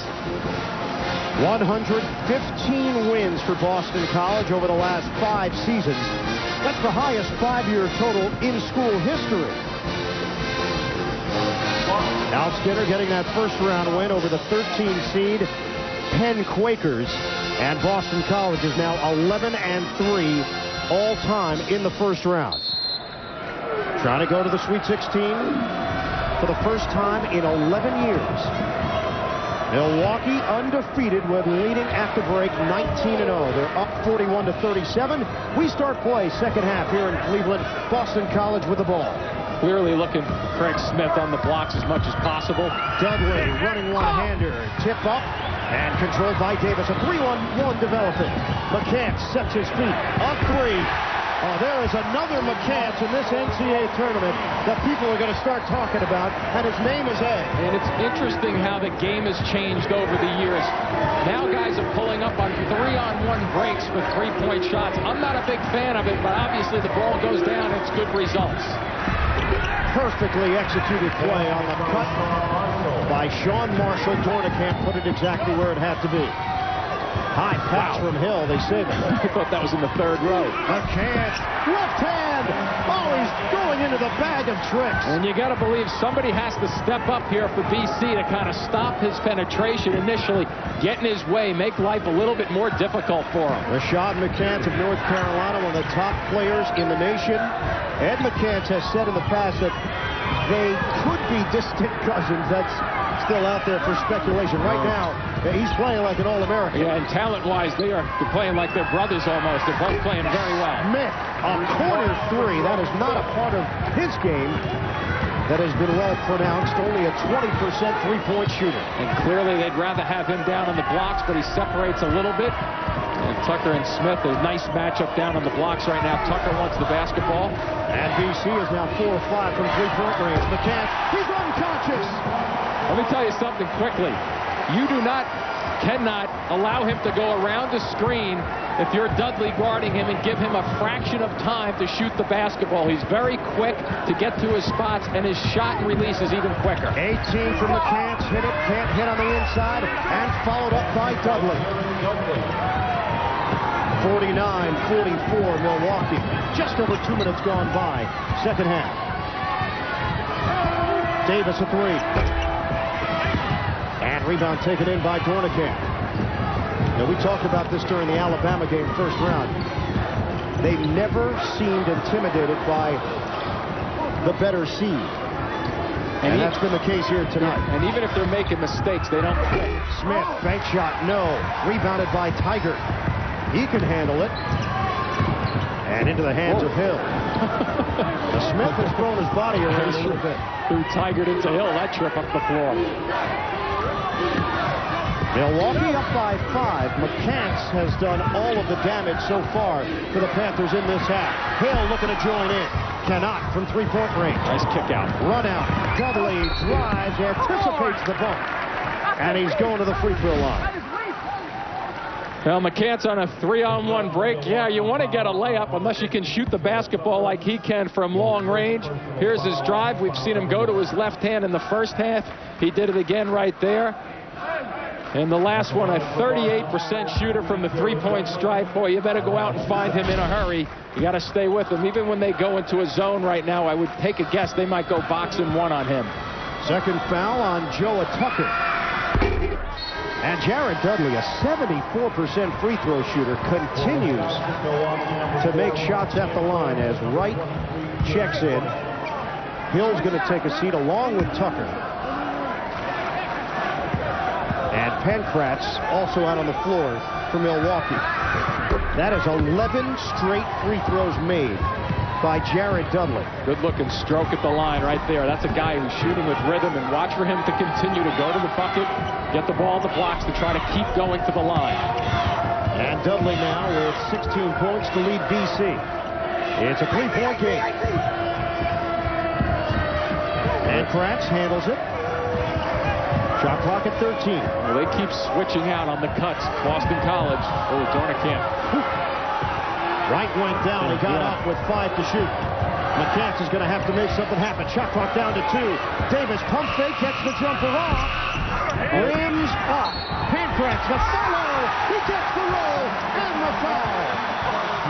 Speaker 1: 115 wins for Boston College over the last 5 seasons. That's the highest 5-year total in school history. Al Skinner getting that first-round win over the 13 seed Penn Quakers. And Boston College is now 11-3 all-time in the first round. Trying to go to the Sweet 16 for the first time in 11 years. Milwaukee undefeated when leading at the break 19-0. They're up 41-37. We start play second half here in Cleveland. Boston College with the ball.
Speaker 8: Clearly looking for Craig Smith on the blocks as much as possible.
Speaker 1: Dudley running one-hander. Tip up and controlled by Davis. A 3-1-1 developing. McCants sets his feet. Up 3. Oh, there is another McCants in this NCAA tournament that people are going to start talking about, and his name is Ed.
Speaker 8: And it's interesting how the game has changed over the years. Now guys are pulling up on 3-on-1 breaks with 3-point shots. I'm not a big fan of it, but obviously the ball goes down. It's good results.
Speaker 1: Perfectly executed play on the cut by Sean Marshall. Dornicamp put it exactly where it had to be. High pass from Hill. They save it.
Speaker 8: I thought that was in the third row.
Speaker 1: McCants, left hand. Oh, he's going into the bag of tricks.
Speaker 8: And you got to believe somebody has to step up here for BC to kind of stop his penetration initially, get in his way, make life a little bit more difficult for him.
Speaker 1: Rashad McCants of North Carolina, one of the top players in the nation. Ed McCants has said in the past that they could be distant cousins. That's still out there for speculation. Right now, he's playing like an All-American.
Speaker 8: Yeah, and talent-wise, they're playing like they're brothers almost. They're both playing very well.
Speaker 1: Smith, a corner 3. That is not a part of his game that has been well pronounced. Only a 20% three-point shooter.
Speaker 8: And clearly, they'd rather have him down on the blocks, but he separates a little bit. And Tucker and Smith, a nice matchup down on the blocks right now. Tucker wants the basketball.
Speaker 1: And BC is now 4 of 5 from three-point range. McCants, he's unconscious.
Speaker 8: Let me tell you something quickly. You cannot allow him to go around the screen if you're Dudley guarding him and give him a fraction of time to shoot the basketball. He's very quick to get to his spots, and his shot and release is even quicker.
Speaker 1: 18 from McCants, hit it, can't hit on the inside, and followed up by Dudley. 49-44 Milwaukee. Just over 2 minutes gone by. Second half. Davis a 3. And rebound taken in by Dornicamp. Now, we talked about this during the Alabama game first round. They never seemed intimidated by the better seed. And that's been the case here tonight.
Speaker 8: And even if they're making mistakes, they don't quit.
Speaker 1: Smith, bank shot, no. Rebounded by Tiger. He can handle it. And into the hands of Hill. Smith has thrown his body around a little bit.
Speaker 8: Threw Tiger into Hill. That trip up the floor.
Speaker 1: Milwaukee up by 5. McCants has done all of the damage so far for the Panthers in this half. Hill looking to join in. Cannot from three-point range.
Speaker 8: Nice kick out.
Speaker 1: Run out. Dudley drives, anticipates the bump. And he's going to the free throw line.
Speaker 8: Well, McCants on a 3-on-1 break. Yeah, you want to get a layup unless you can shoot the basketball like he can from long range. Here's his drive. We've seen him go to his left hand in the first half. He did it again right there. And the last one, a 38% shooter from the three-point stripe. Boy, you better go out and find him in a hurry. You got to stay with him. Even when they go into a zone right now, I would take a guess they might go boxing one on him.
Speaker 1: Second foul on Joe Tucker. And Jared Dudley, a 74% free throw shooter, continues to make shots at the line as Wright checks in. Hill's going to take a seat along with Tucker. And Pankratz also out on the floor for Milwaukee. That is 11 straight free throws made by Jared Dudley.
Speaker 8: Good looking stroke at the line right there. That's a guy who's shooting with rhythm, and watch for him to continue to go to the bucket, get the ball in the blocks to try to keep going to the line.
Speaker 1: And Dudley now with 16 points to lead BC. It's a three-point game. And Kratz handles it. Shot clock at 13.
Speaker 8: Well, they keep switching out on the cuts. Boston College. Oh, Dornicamp.
Speaker 1: Wright went down. He got up with 5 to shoot. McCants is going to have to make something happen. Shot clock down to 2. Davis pump fake, gets the jumper off. Rims up. Pankratz, the follow. He gets the roll and the foul.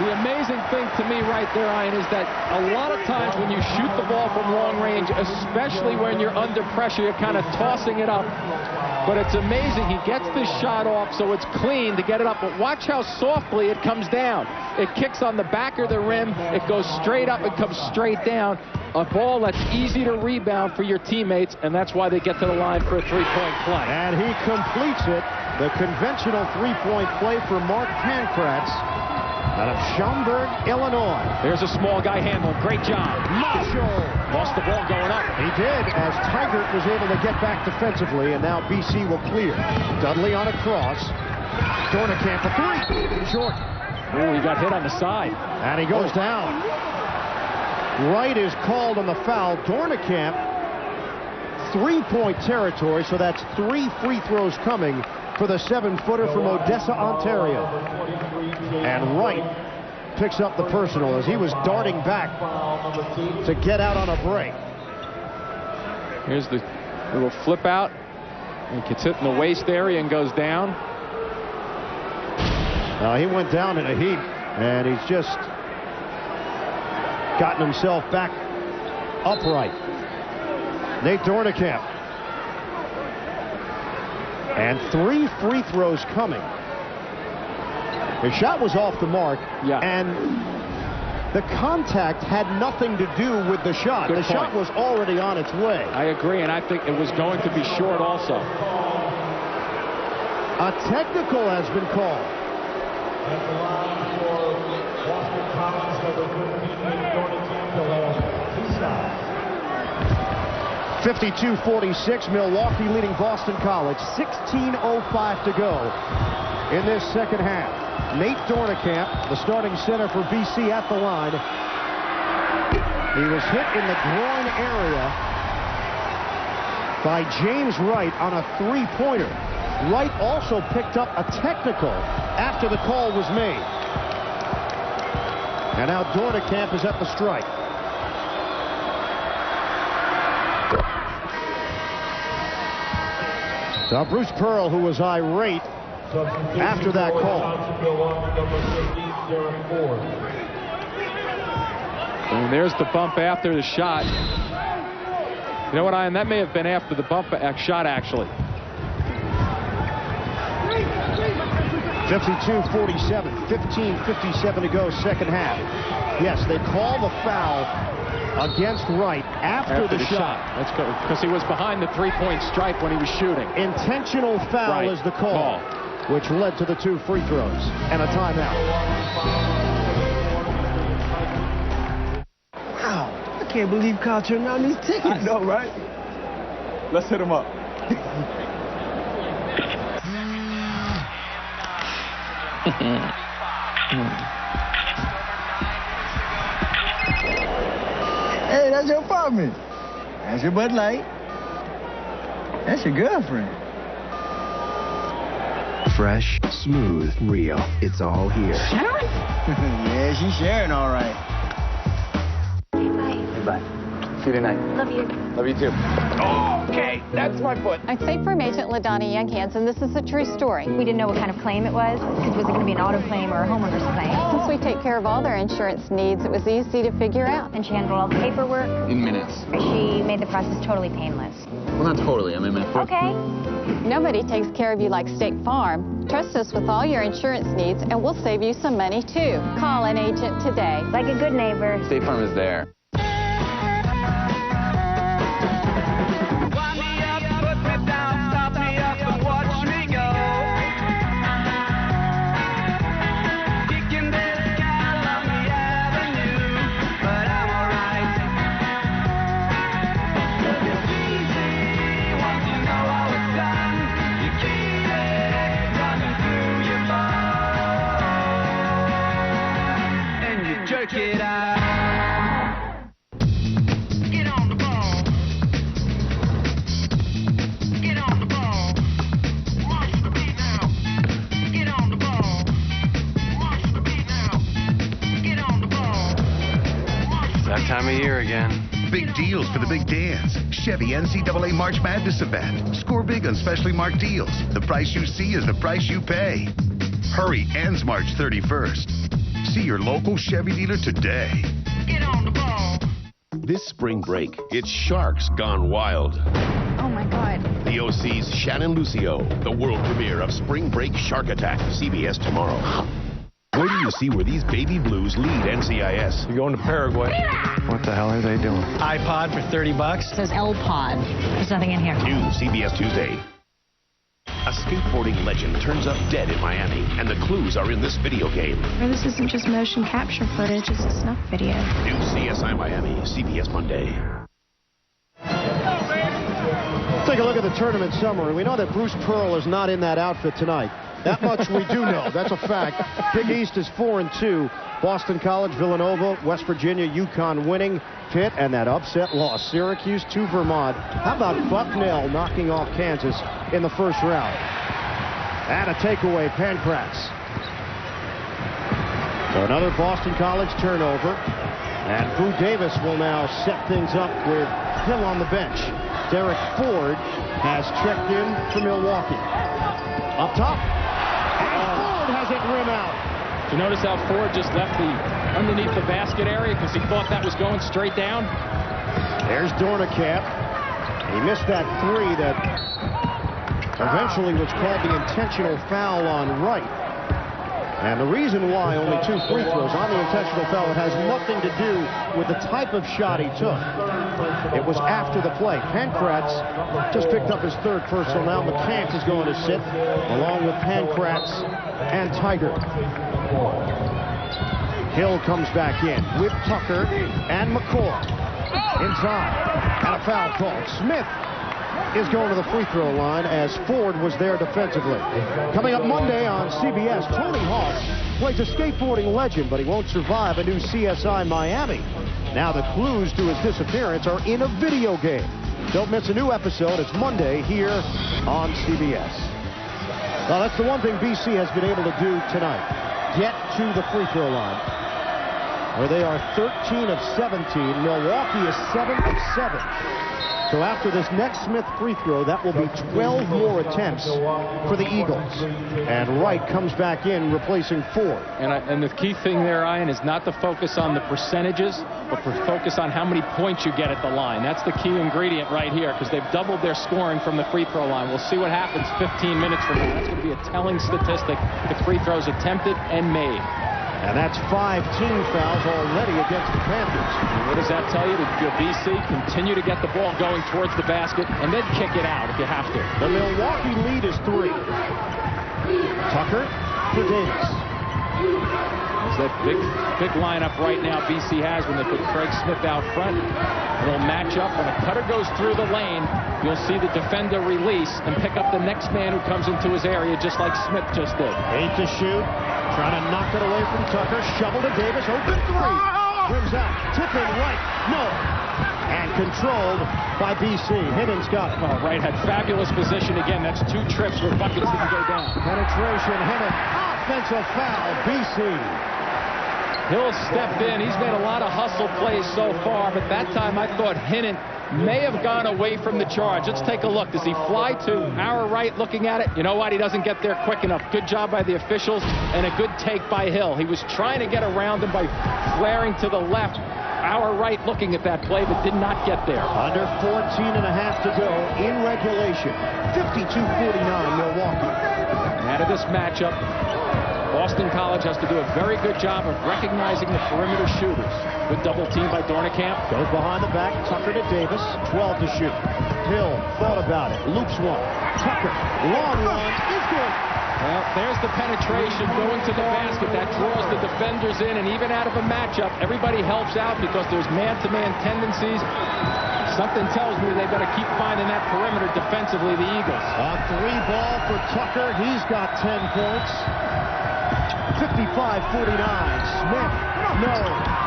Speaker 8: The amazing thing to me right there, Ian, is that a lot of times when you shoot the ball from long range, especially when you're under pressure, you're kind of tossing it up. But it's amazing. He gets this shot off so it's clean to get it up. But watch how softly it comes down. It kicks on the back of the rim. It goes straight up. It comes straight down. A ball that's easy to rebound for your teammates, and that's why they get to the line for a three-point play.
Speaker 1: And he completes it. The conventional three-point play for Mark Pankratz out of Schaumburg, Illinois.
Speaker 8: There's a small guy handling. Great job.
Speaker 1: Marshall
Speaker 8: lost the ball going up.
Speaker 1: He did, as Tigert was able to get back defensively, and now BC will clear. Dudley on a cross. Dornicamp a three. Short.
Speaker 8: Oh, he got hit on the side.
Speaker 1: And he goes down. Wright is called on the foul. Dornicamp, three-point territory, so that's 3 free throws coming for the 7-footer from Odessa, Ontario. And Wright picks up the personal as he was darting back to get out on a break.
Speaker 8: Here's the little flip out. He gets hit in the waist area and goes down.
Speaker 1: He went down in a heap, and he's just gotten himself back upright. Nate Dornicamp. And 3 free throws coming. His shot was off the mark, and the contact had nothing to do with the shot. The shot was already on its way.
Speaker 8: I agree, and I think it was going to be short also.
Speaker 1: A technical has been called. 52-46, Milwaukee leading Boston College. 16:05 to go in this second half. Nate Dornicamp, the starting center for BC, at the line. He was hit in the groin area by James Wright on a three-pointer. Wright also picked up a technical after the call was made. And now Dornicamp is at the strike. So Bruce Pearl, who was irate after that call.
Speaker 8: And there's the bump after the shot. You know what, Ian? That may have been after the bump shot, actually.
Speaker 1: 52-47, 15:57 to go, second half. Yes, they call the foul against Wright after the shot.
Speaker 8: That's good, because he was behind the three-point stripe when he was shooting.
Speaker 1: Intentional foul is the call, which led to the 2 free throws and a timeout.
Speaker 24: Wow, I can't believe Kyle turned down these tickets. I know, right? Let's hit him up. Hey, that's your apartment. That's your Bud Light. That's your girlfriend.
Speaker 9: Fresh, smooth, real. It's all here.
Speaker 24: Sharon? Yeah, she's Sharon, all right.
Speaker 9: Hey, bye. See you tonight.
Speaker 10: Love you.
Speaker 9: Love you too.
Speaker 10: Okay, that's my foot.
Speaker 11: I say firm agent LaDonna Young Hansen, this is a true story.
Speaker 10: We didn't know what kind of claim it was. Was it going to be an auto claim or a homeowner's claim?
Speaker 11: Since we take care of all their insurance needs, it was easy to figure out.
Speaker 10: And she handled all the paperwork.
Speaker 9: In minutes.
Speaker 10: She made the process totally painless.
Speaker 9: Well, not totally. I mean,
Speaker 10: okay.
Speaker 11: Nobody takes care of you like State Farm. Trust us with all your insurance needs, and we'll save you some money, too. Call an agent today.
Speaker 10: Like a good neighbor.
Speaker 9: State Farm is there.
Speaker 18: Jerk it out. Get on the ball. Get on the ball. March the beat now. Get on the ball. March the beat now. Get on the ball.
Speaker 3: That time of year again.
Speaker 12: Big deals for the big dance. Chevy NCAA March Madness event. Score big on specially marked deals. The price you see is the price you pay. Hurry, ends March 31st. See your local Chevy dealer today.
Speaker 18: Get on the ball.
Speaker 13: This spring break, it's sharks gone wild.
Speaker 10: Oh my God.
Speaker 13: The OC's Shannon Lucio, the world premiere of Spring Break Shark Attack, CBS tomorrow. Where do you see where these baby blues lead NCIS?
Speaker 3: You're going to Paraguay.
Speaker 6: What the hell are they doing?
Speaker 24: iPod for $30.
Speaker 10: It says L-Pod. There's nothing in here.
Speaker 13: New CBS Tuesday. A skateboarding legend turns up dead in Miami, and the clues are in this video game.
Speaker 15: This isn't just motion capture footage, it's a snuff video.
Speaker 13: New CSI Miami, CBS Monday.
Speaker 1: Take a look at the tournament summary. We know that Bruce Pearl is not in that outfit tonight. That much we do know. That's a fact. Big East is 4-2. Boston College, Villanova, West Virginia, UConn winning. Pitt and that upset loss. Syracuse to Vermont. How about Bucknell knocking off Kansas in the first round? And a takeaway, Pancrats. So another Boston College turnover. And Drew Davis will now set things up with Hill on the bench. Derek Ford has checked in for Milwaukee. Up top. And Ford has it rim out.
Speaker 8: Did you notice how Ford just left the underneath the basket area because he thought that was going straight down?
Speaker 1: There's Dornicamp. He missed that three that eventually was called the intentional foul on Wright. And the reason why only 2 free throws on the intentional foul, it has nothing to do with the type of shot he took. It was after the play. Pancrats just picked up his 3rd personal. Now McCants is going to sit along with Pancrats and Tiger. Hill comes back in with Tucker and McCoy inside. And a foul called. Smith is going to the free throw line as Ford was there defensively. Coming up Monday on CBS, Tony Hawk plays a skateboarding legend, but he won't survive a new CSI Miami. Now the clues to his disappearance are in a video game. Don't miss a new episode. It's Monday here on CBS. Well, that's the one thing BC has been able to do tonight. Get to the free throw line, where they are 13 of 17. Milwaukee is 7 of 7. So after this next Smith free throw, that will be 12 more attempts for the Eagles. And Wright comes back in, replacing Ford.
Speaker 8: And the key thing there, Ian, is not to focus on the percentages, but focus on how many points you get at the line. That's the key ingredient right here, because they've doubled their scoring from the free throw line. We'll see what happens 15 minutes from now. That's going to be a telling statistic if free throws attempted and made.
Speaker 1: And that's 5 team fouls already against the Panthers.
Speaker 8: And what does that tell you? To BC continue to get the ball going towards the basket and then kick it out if you have to.
Speaker 1: The Milwaukee lead is 3. Tucker for Davis.
Speaker 8: It's that big lineup right now BC has when they put Craig Smith out front. They'll match up. When a cutter goes through the lane, you'll see the defender release and pick up the next man who comes into his area, just like Smith just did.
Speaker 1: 8 to shoot. Trying to knock it away from Tucker. Shovel to Davis. Open 3. Rims out. Tipping right. No. And controlled by BC. Hinnan's got it.
Speaker 8: Well, Wright had fabulous position again. That's 2 trips where buckets didn't go down.
Speaker 1: Penetration. Hinnan. Offensive foul. BC.
Speaker 8: Hill stepped in. He's made a lot of hustle plays so far, but that time I thought Hinnan may have gone away from the charge. Let's take a look. Does he fly to our right looking at it? You know what? He doesn't get there quick enough. Good job by the officials and a good take by Hill. He was trying to get around him by flaring to the left. Our right looking at that play, but did not get there.
Speaker 1: Under 14 and a half to go in regulation. 52-49 Milwaukee.
Speaker 8: And out of this matchup, Boston College has to do a very good job of recognizing the perimeter shooters. Good double team by Dornekamp.
Speaker 1: Goes behind the back. Tucker to Davis. 12 to shoot. Hill thought about it. Loops one. Tucker. Long one. Is good.
Speaker 8: Well, there's the penetration going to the basket. That draws the defenders in, and even out of a matchup, everybody helps out because there's man-to-man tendencies. Something tells me they better keep finding that perimeter defensively, the Eagles.
Speaker 1: A 3 ball for Tucker. He's got 10 points. 55-49. Smith. No.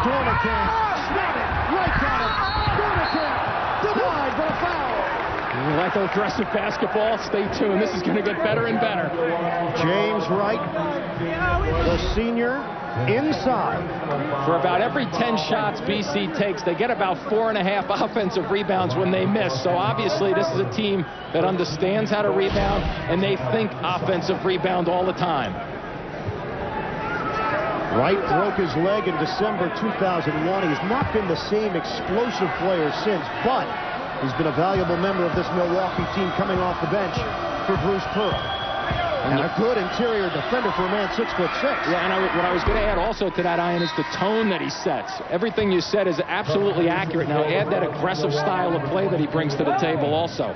Speaker 1: Dornekamp. Smith. Right on it. Dornekamp. Denied for a foul.
Speaker 8: You like aggressive basketball? Stay tuned. This is going to get better and better.
Speaker 1: James Wright, the senior, inside.
Speaker 8: For about every 10 shots BC takes, they get about 4.5 offensive rebounds when they miss. So obviously this is a team that understands how to rebound, and they think offensive rebound all the time.
Speaker 1: Wright broke his leg in December 2001. He's not been the same explosive player since, but he's been a valuable member of this Milwaukee team coming off the bench for Bruce Pearl. And a good interior defender for a man 6'6".
Speaker 8: Yeah, and what I was going to add also to that, Ian, is the tone that he sets. Everything you said is absolutely accurate. Now add that aggressive style of play that he brings to the table also.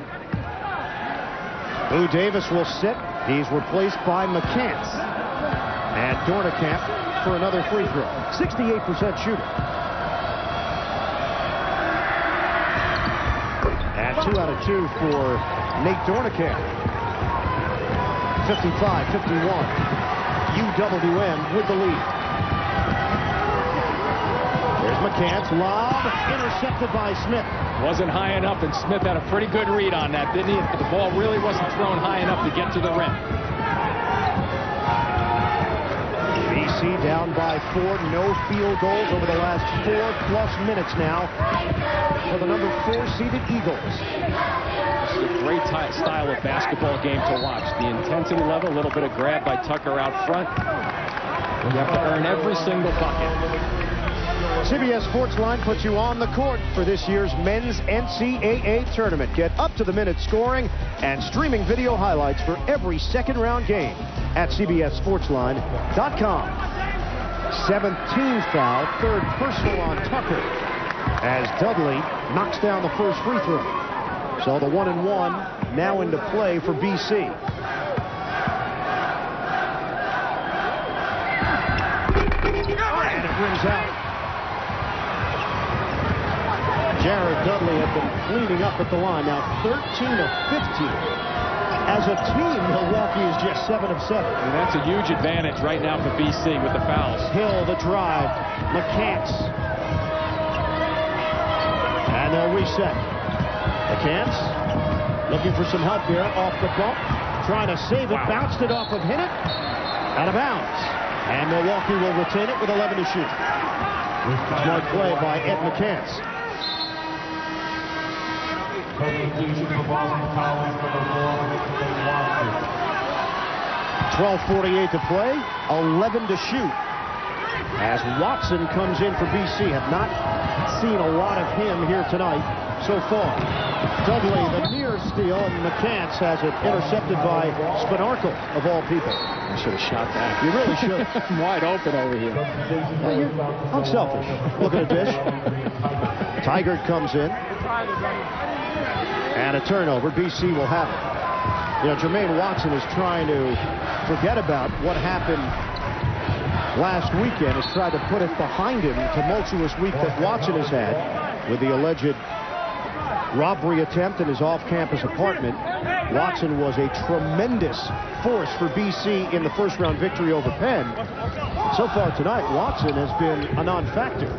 Speaker 1: Lou Davis will sit. He's replaced by McCants. And Dornekamp for another free throw. 68% shooter. And 2 out of 2 for Nate Dornekamp. 55-51. UWM with the lead. There's McCants. Lob intercepted by Smith.
Speaker 8: Wasn't high enough, and Smith had a pretty good read on that, didn't he? The ball really wasn't thrown high enough to get to the rim.
Speaker 1: BC down by 4. No field goals over the last 4+ minutes now for the number 4 seeded Eagles.
Speaker 8: This is a great style of basketball game to watch. The intensity level, a little bit of grab by Tucker out front. You have to earn every single bucket.
Speaker 1: CBS Sports Line puts you on the court for this year's men's NCAA tournament. Get up-to-the-minute scoring and streaming video highlights for every second-round game at CBSSportsLine.com. 17th foul, 3rd personal on Tucker, as Dudley knocks down the first free throw. So the 1-and-1 now into play for BC. And it rims out. Jared Dudley had been cleaning up at the line. Now 13 of 15. As a team, Milwaukee is just 7 of 7.
Speaker 8: And that's a huge advantage right now for BC with the fouls.
Speaker 1: Hill, the drive. McCants. And they'll reset. McCants looking for some help here off the bump. Trying to save it. Wow. Bounced it off of Hinnant. Out of bounds. And Milwaukee will retain it with 11 to shoot. Smart play by Ed McCants. 12:48 to play, 11 to shoot. As Watson comes in for BC, have not seen a lot of him here tonight so far. Dudley, the near steal, and McCants has it intercepted by Spanarkel, of all people.
Speaker 8: I should have shot that.
Speaker 1: You really should.
Speaker 8: I'm wide open over here.
Speaker 1: Well, you're unselfish. Look at a dish. Tigert comes in. And a turnover. BC will have it. You know, Jermaine Watson is trying to forget about what happened last weekend has tried to put it behind him. Tumultuous week that Watson has had with the alleged robbery attempt in his off-campus apartment. Watson was a tremendous force for BC in the first-round victory over Penn. And so far tonight, Watson has been a non-factor.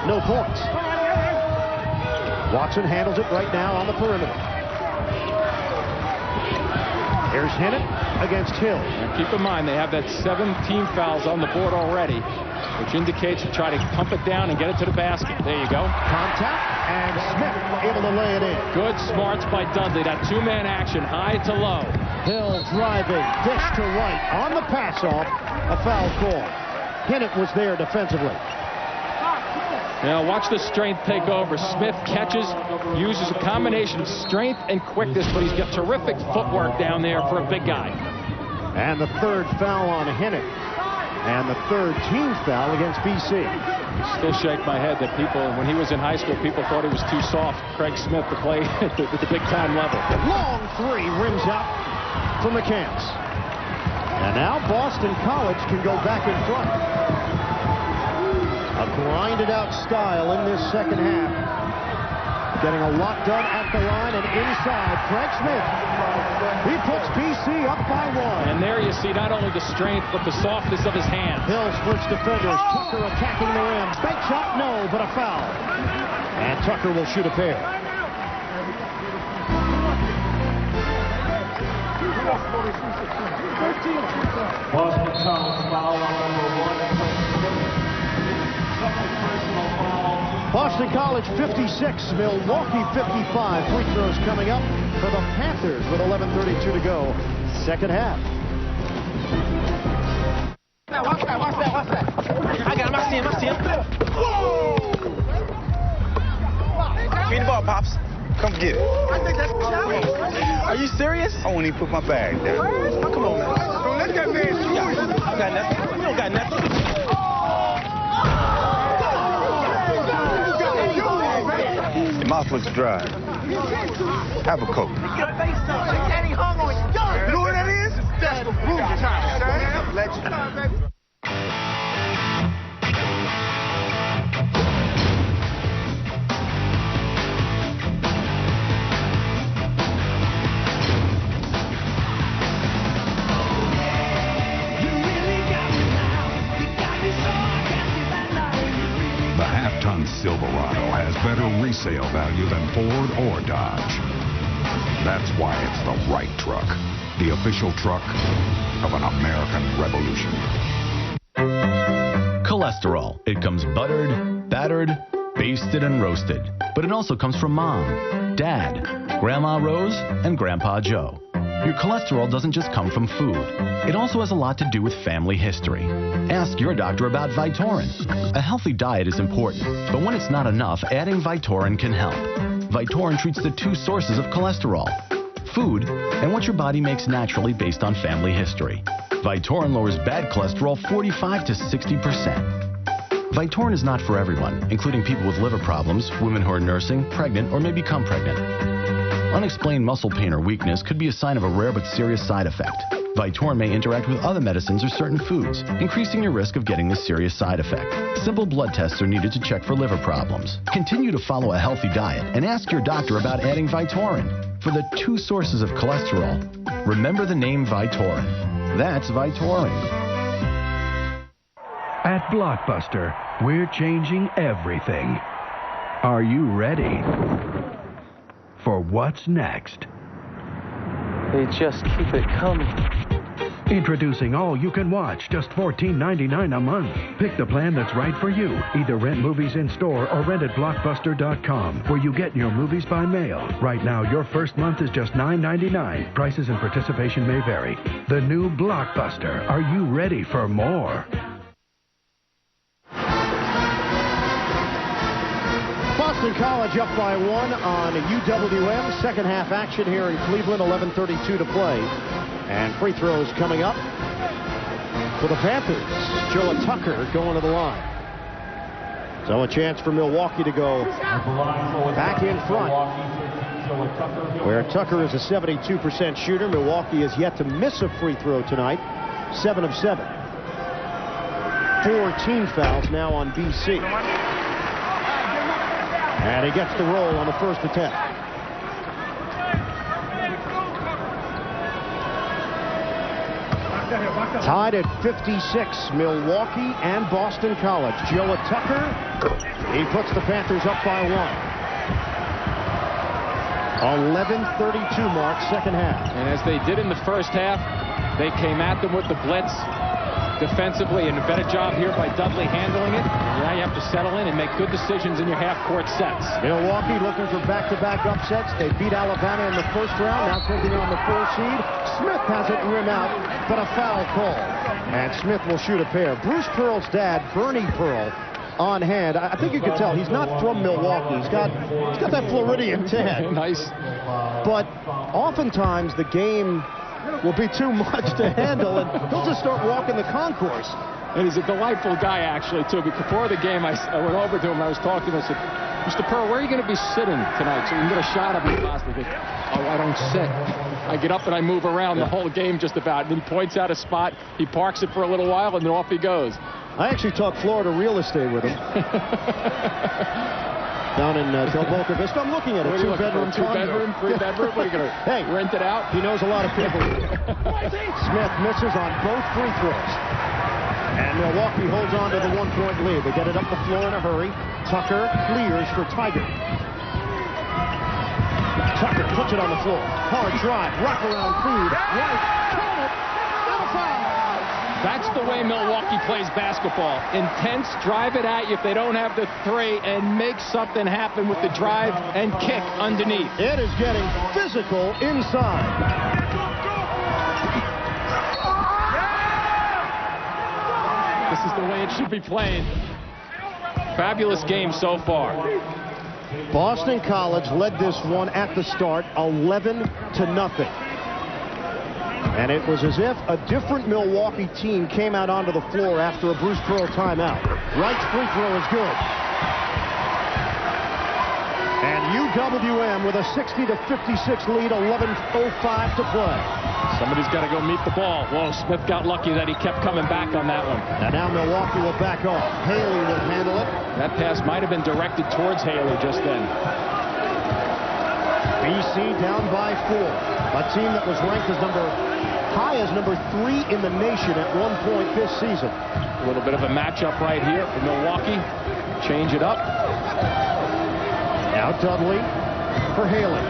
Speaker 1: No points. Watson handles it right now on the perimeter. Here's Hennett against Hill.
Speaker 8: And keep in mind, they have that 17 fouls on the board already, which indicates to try to pump it down and get it to the basket. There you go.
Speaker 1: Contact, and Smith able to lay it in.
Speaker 8: Good smarts by Dudley. That two-man action, high to low.
Speaker 1: Hill driving, dish to right, on the pass-off, a foul call. Hennett was there defensively.
Speaker 8: Now watch the strength take over. Smith catches, uses a combination of strength and quickness, but he's got terrific footwork down there for a big guy.
Speaker 1: And the third foul on Hennett. And the third team foul against BC.
Speaker 8: Still shake my head that people, when he was in high school, people thought he was too soft, Craig Smith, to play at the big-time level.
Speaker 1: Long three rims out for McCants. And now Boston College can go back in front. A grinded-out style in this second half. Getting a lot done at the line and inside. Craig Smith. He puts BC up by one.
Speaker 8: And there you see not only the strength, but the softness of his hands.
Speaker 1: Hill splits defenders. Tucker attacking the rim. Fake shot, no, but a foul. And Tucker will shoot a pair.
Speaker 2: Boston College foul on number 1.
Speaker 1: Boston College 56, Milwaukee 55. Free throws coming up for the Panthers with 11:32 to go. Second half.
Speaker 2: Watch that. I got him. I see him. Give me the ball, Pops. Come get it. I think that's Are you serious? I won't even put my bag down. Oh, come on, man. Don't let that man shoot. I got nothing. You don't got nothing. Your mouth looks dry. Have a Coke.
Speaker 18: Daddy hung on you. You know what that is? That's the room time, son. Legend.
Speaker 4: Silverado has better resale value than Ford or Dodge. That's why it's the right truck. The official truck of an American revolution.
Speaker 5: Cholesterol. It comes buttered, battered, basted, and roasted. But it also comes from Mom, Dad, Grandma Rose, and Grandpa Joe. Your cholesterol doesn't just come from food. It also has a lot to do with family history. Ask your doctor about Vytorin. A healthy diet is important, but when it's not enough, adding Vytorin can help. Vytorin treats the two sources of cholesterol, food and what your body makes naturally based on family history. Vytorin lowers bad cholesterol 45 to 60%. Vytorin is not for everyone, including people with liver problems, women who are nursing, pregnant, or may become pregnant. Unexplained muscle pain or weakness could be a sign of a rare but serious side effect. Vytorin may interact with other medicines or certain foods, increasing your risk of getting this serious side effect. Simple blood tests are needed to check for liver problems. Continue to follow a healthy diet and ask your doctor about adding Vytorin. For the two sources of cholesterol, remember the name Vytorin. That's Vytorin.
Speaker 21: At Blockbuster, we're changing everything. Are you ready for what's next?
Speaker 7: They just keep it coming.
Speaker 21: Introducing All You Can Watch, just $14.99 a month. Pick the plan that's right for you. Either rent movies in store or rent at Blockbuster.com, where you get your movies by mail. Right now, your first month is just $9.99. Prices and participation may vary. The new Blockbuster. Are you ready for more?
Speaker 1: Boston College up by one on UWM. Second half action here in Cleveland, 11:32 to play. And free throws coming up for the Panthers. Joe Tucker going to the line. So a chance for Milwaukee to go back in front, where Tucker is a 72% shooter. Milwaukee has yet to miss a free throw tonight, 7 of 7. 4 team fouls now on BC. And he gets the roll on the first attempt. Tied at 56, Milwaukee and Boston College. Joe Tucker, he puts the Panthers up by 1. 11:32 mark, second half.
Speaker 8: And as they did in the first half, they came at them with the blitz defensively, and a better job here by Dudley handling it. Now you have to settle in and make good decisions in your half-court sets.
Speaker 1: Milwaukee looking for back-to-back upsets. They beat Alabama in the first round, now taking on the 4 seed. Smith has it rim out, but a foul call. And Smith will shoot a pair. Bruce Pearl's dad, Bernie Pearl, on hand. I think you can tell he's not from Milwaukee. He's got that Floridian tan.
Speaker 8: Nice.
Speaker 1: But oftentimes the game will be too much to handle, and he'll just start walking the concourse.
Speaker 8: And he's a delightful guy, actually, too. Before the game, I went over to him. I was talking to him. I said, Mr. Pearl, where are you going to be sitting tonight so we can get a shot of you possibly? He goes, oh, I don't sit. I get up and I move around the whole game just about. And then he points out a spot. He parks it for a little while, and then off he goes.
Speaker 1: I actually talked Florida real estate with him. Down in Del Boca Vista. I'm looking at a 2-bedroom condo.
Speaker 8: 2-bedroom, 3-bedroom? What are you going to rent it out?
Speaker 1: He knows a lot of people. Smith misses on both free throws. And Milwaukee holds on to the 1-point lead. They get it up the floor in a hurry. Tucker clears for Tiger. Tucker puts it on the floor. Hard drive. Rock around feed. Right. Count it. And a foul.
Speaker 8: That's the way Milwaukee plays basketball. Intense, drive it at you if they don't have the 3, and make something happen with the drive and kick underneath.
Speaker 1: It is getting physical inside.
Speaker 8: This is the way it should be played. Fabulous game so far.
Speaker 1: Boston College led this one at the start 11-0. And it was as if a different Milwaukee team came out onto the floor after a Bruce Pearl timeout. Wright's free throw is good. And UWM with a 60-56 lead, 11:05 to play.
Speaker 8: Somebody's got to go meet the ball. Whoa, Smith got lucky that he kept coming back on that one.
Speaker 1: And now Milwaukee will back off. Haley will handle it.
Speaker 8: That pass might have been directed towards Haley just then.
Speaker 1: BC down by 4. A team that was ranked as high as number 3 in the nation at one point this season.
Speaker 8: A little bit of a matchup right here for Milwaukee. Change it up.
Speaker 1: Now Dudley for Haley.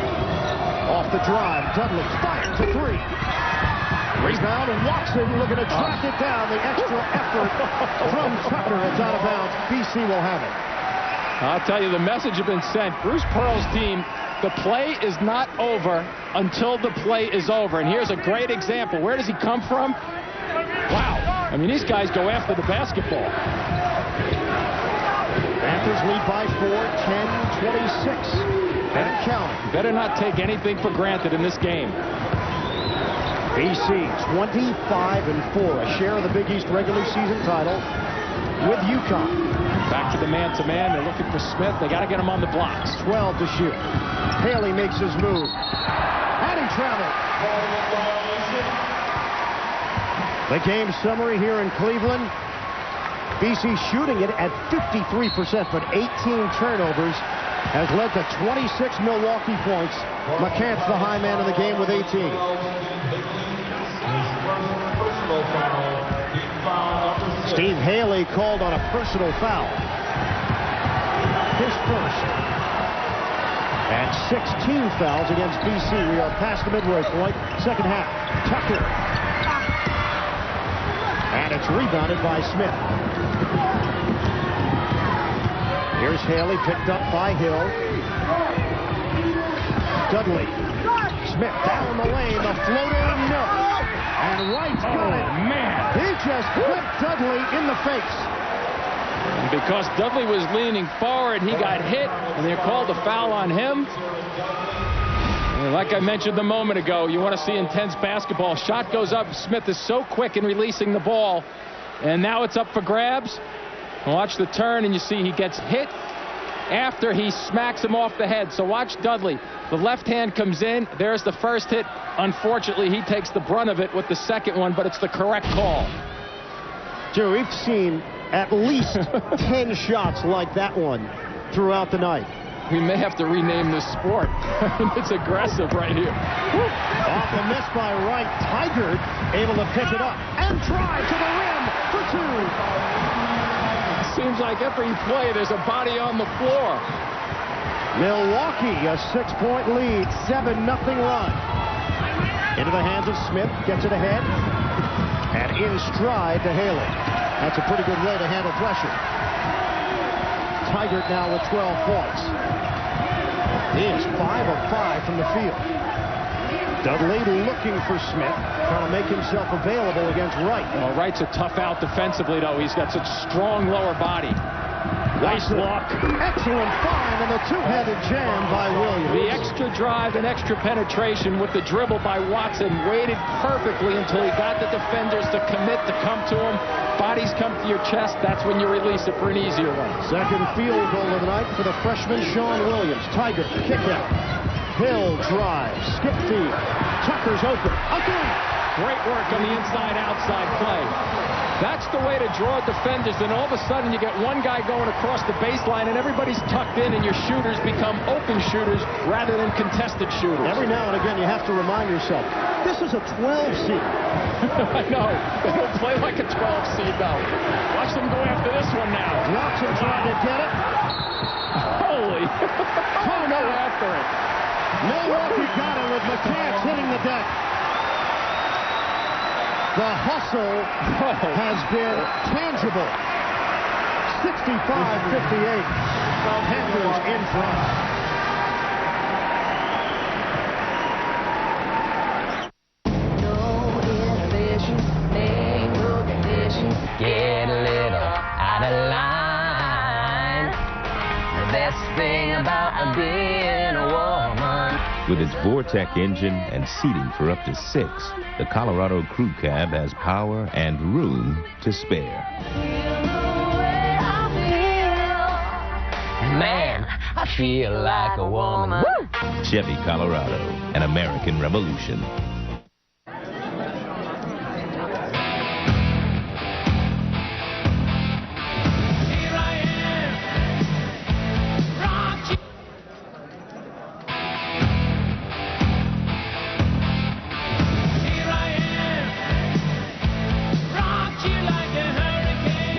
Speaker 1: Off the drive, Dudley fired to 3. Rebound, and Watson looking to track it down. The extra effort from Tucker. It's out of bounds. BC will have it.
Speaker 8: I'll tell you, the message has been sent. Bruce Pearl's team, the play is not over until the play is over. And here's a great example. Where does he come from? Wow. I mean, these guys go after the basketball.
Speaker 1: Panthers lead by 4, 10-26. And counting.
Speaker 8: Better not take anything for granted in this game.
Speaker 1: BC 25-4, a share of the Big East regular season title with UConn.
Speaker 8: Back to the man-to-man. They're looking for Smith. They got to get him on the blocks.
Speaker 1: 12 to shoot. Haley makes his move. And he traveled. The game summary here in Cleveland. BC shooting it at 53%, but 18 turnovers has led to 26 Milwaukee points. McCants, the high man of the game, with 18. Steve Haley called on a personal foul. His first. And 16 fouls against BC. We are past the midway point. Second half. Tucker. And it's rebounded by Smith. Here's Haley, picked up by Hill. Dudley. Smith down the lane. The floater, no. And Wright's got it.
Speaker 8: Man.
Speaker 1: He just flipped Dudley in the face.
Speaker 8: And because Dudley was leaning forward, he got hit, and they called a foul on him. And like I mentioned a moment ago, you want to see intense basketball. Shot goes up. Smith is so quick in releasing the ball. And now it's up for grabs. Watch the turn, and you see he gets hit after he smacks him off the head. So watch Dudley. The left hand comes in. There's the first hit. Unfortunately, he takes the brunt of it with the second one, but it's the correct call.
Speaker 1: Joe, we've seen at least 10 shots like that one throughout the night.
Speaker 8: We may have to rename this sport. It's aggressive right here.
Speaker 1: Off the miss by Wright. Tigert able to pick it up and drive to the rim for two.
Speaker 8: Seems like every play there's a body on the floor.
Speaker 1: Milwaukee, a 6-point lead, 7-0 run. Into the hands of Smith, gets it ahead, and in stride to Haley. That's a pretty good way to handle pressure. Tigert now with 12 points. He is 5 of 5 from the field. Dudley looking for Smith, trying to make himself available against Wright.
Speaker 8: Well, Wright's a tough out defensively, though. He's got such strong lower body. Nice block.
Speaker 1: Excellent find, and the two-headed jam by Williams.
Speaker 8: The extra drive and extra penetration with the dribble by Watson waited perfectly until he got the defenders to commit to come to him. Bodies come to your chest. That's when you release it for an easier one.
Speaker 1: Second field goal of the night for the freshman Sean Williams. Tigert, kick out. Hill drive, skip feed. Tucker's open. Again.
Speaker 8: Great work on the inside-outside play. That's the way to draw defenders, and all of a sudden you get one guy going across the baseline and everybody's tucked in and your shooters become open shooters rather than contested shooters.
Speaker 1: Every now and again you have to remind yourself, this is a 12 seed.
Speaker 8: I know. They don't play like a 12 seed though. Watch them go after this one now.
Speaker 1: Watson trying to get it.
Speaker 8: Holy. Go after it.
Speaker 1: Milwaukee got it with McCants hitting the deck. The hustle has been tangible. 65-58. Panthers in front.
Speaker 18: No inhibitions, no conditions. Get a little out of line. The best thing about being a woman.
Speaker 14: With its Vortec engine and seating for up to 6, the Colorado Crew Cab has power and room to spare.
Speaker 18: Man, I feel like a woman.
Speaker 14: Chevy Colorado, an American revolution.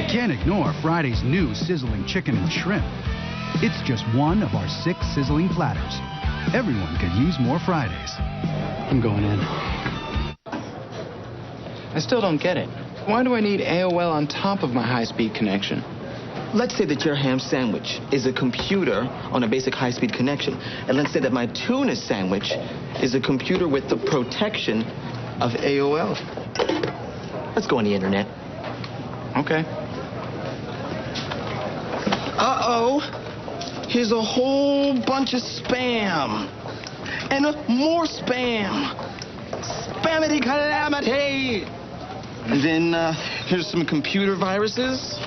Speaker 16: Can't ignore Friday's new sizzling chicken and shrimp. It's just one of our 6 sizzling platters. Everyone could use more Fridays.
Speaker 6: I'm going in. I still don't get it. Why do I need AOL on top of my high-speed connection?
Speaker 20: Let's say that your ham sandwich is a computer on a basic high-speed connection. And let's say that my tuna sandwich is a computer with the protection of AOL. Let's go on the internet.
Speaker 6: Okay.
Speaker 20: Uh-oh. Here's a whole bunch of spam. And more spam. Spamity calamity. And then here's some computer viruses.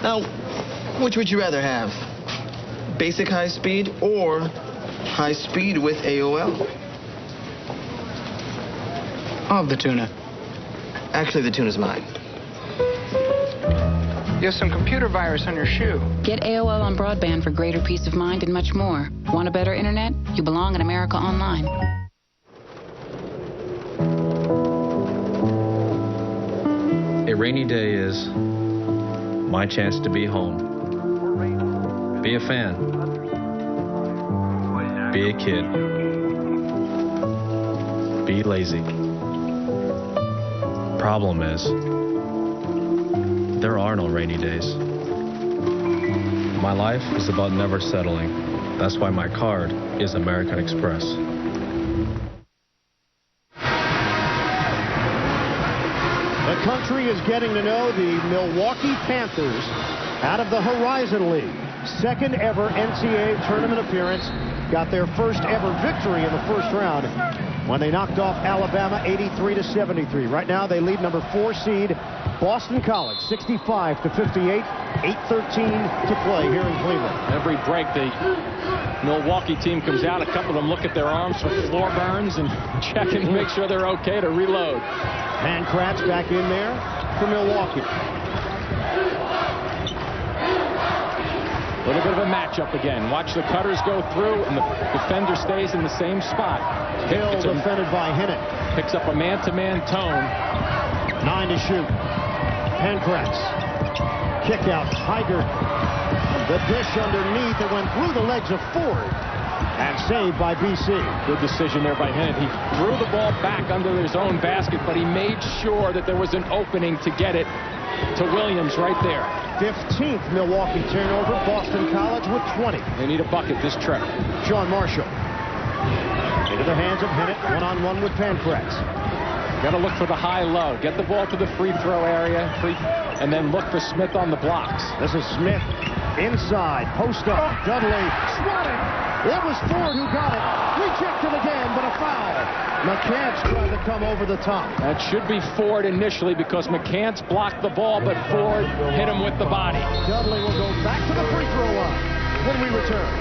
Speaker 20: Now, which would you rather have? Basic high speed or high speed with AOL?
Speaker 6: I'll have the tuna.
Speaker 20: Actually, the tuna's mine.
Speaker 6: You have some computer virus on your shoe.
Speaker 22: Get AOL on broadband for greater peace of mind and much more. Want a better internet? You belong in America Online.
Speaker 23: A rainy day is my chance to be home. Be a fan. Be a kid. Be lazy. Problem is, there are no rainy days. My life is about never settling. That's why my card is American Express.
Speaker 1: The country is getting to know the Milwaukee Panthers out of the Horizon League. Second ever NCAA tournament appearance. Got their first ever victory in the first round when they knocked off Alabama 83-73. Right now they lead number 4 seed Boston College 65-58, 8:13 to play here in Cleveland.
Speaker 8: Every break they Milwaukee team comes out, a couple of them look at their arms for floor burns and check and make sure they're okay to reload.
Speaker 1: Pankratz back in there for Milwaukee.
Speaker 8: A little bit of a matchup again. Watch the cutters go through, and the defender stays in the same spot.
Speaker 1: Hill defended by Hinnant.
Speaker 8: Picks up a man-to-man tone.
Speaker 1: 9 to shoot. Pankratz. Kick out. Tiger. The dish underneath. It went through the legs of Ford. And saved by BC.
Speaker 8: Good decision there by Hinnant. He threw the ball back under his own basket, but he made sure that there was an opening to get it to Williams right there.
Speaker 1: 15th Milwaukee turnover. Boston College with 20.
Speaker 8: They need a bucket this trip.
Speaker 1: Sean Marshall. Into the hands of Hinnant. One-on-one with Pankratz.
Speaker 8: Got to look for the high-low. Get the ball to the free throw area, and then look for Smith on the blocks.
Speaker 1: This is Smith inside. Post up. Dudley swatting. It was Ford who got it. Rejected again, but a foul. McCants tried to come over the top.
Speaker 8: That should be Ford initially because McCants blocked the ball, but Ford hit him with the body.
Speaker 1: Dudley will go back to the free throw line when we return.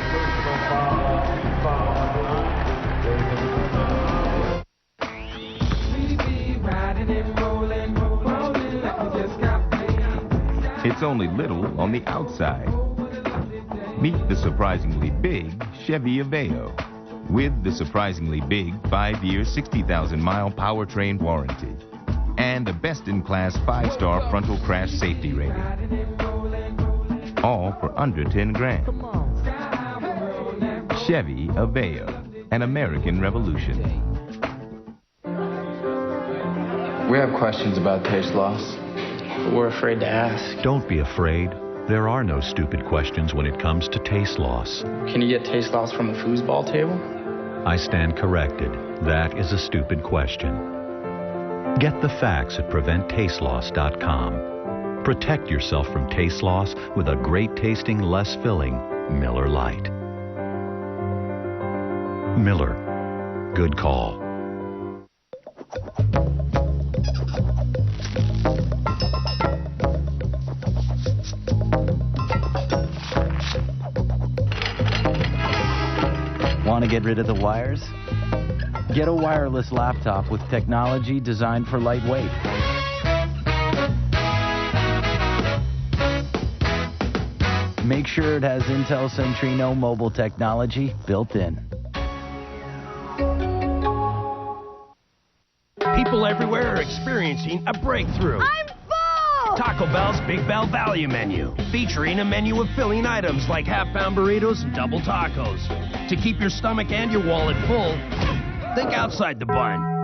Speaker 14: It's only little on the outside. Meet the surprisingly big Chevy Aveo with the surprisingly big 5-year, 60,000-mile powertrain warranty and a best-in-class 5-star frontal crash safety rating. All for under 10 grand. Chevy Aveo, an American revolution.
Speaker 6: We have questions about taste loss, but we're afraid to ask.
Speaker 3: Don't be afraid. There are no stupid questions when it comes to taste loss.
Speaker 6: Can you get taste loss from a foosball table?
Speaker 3: I stand corrected. That is a stupid question. Get the facts at PreventTasteLoss.com. Protect yourself from taste loss with a great tasting, less filling Miller Lite. Miller. Good call.
Speaker 9: Want to get rid of the wires? Get a wireless laptop with technology designed for lightweight. Make sure it has Intel Centrino mobile technology built in.
Speaker 11: People everywhere are experiencing a breakthrough.
Speaker 10: I'm full!
Speaker 11: Taco Bell's Big Bell Value Menu, featuring a menu of filling items like half-pound burritos and double tacos. To keep your stomach and your wallet full, think outside the bun.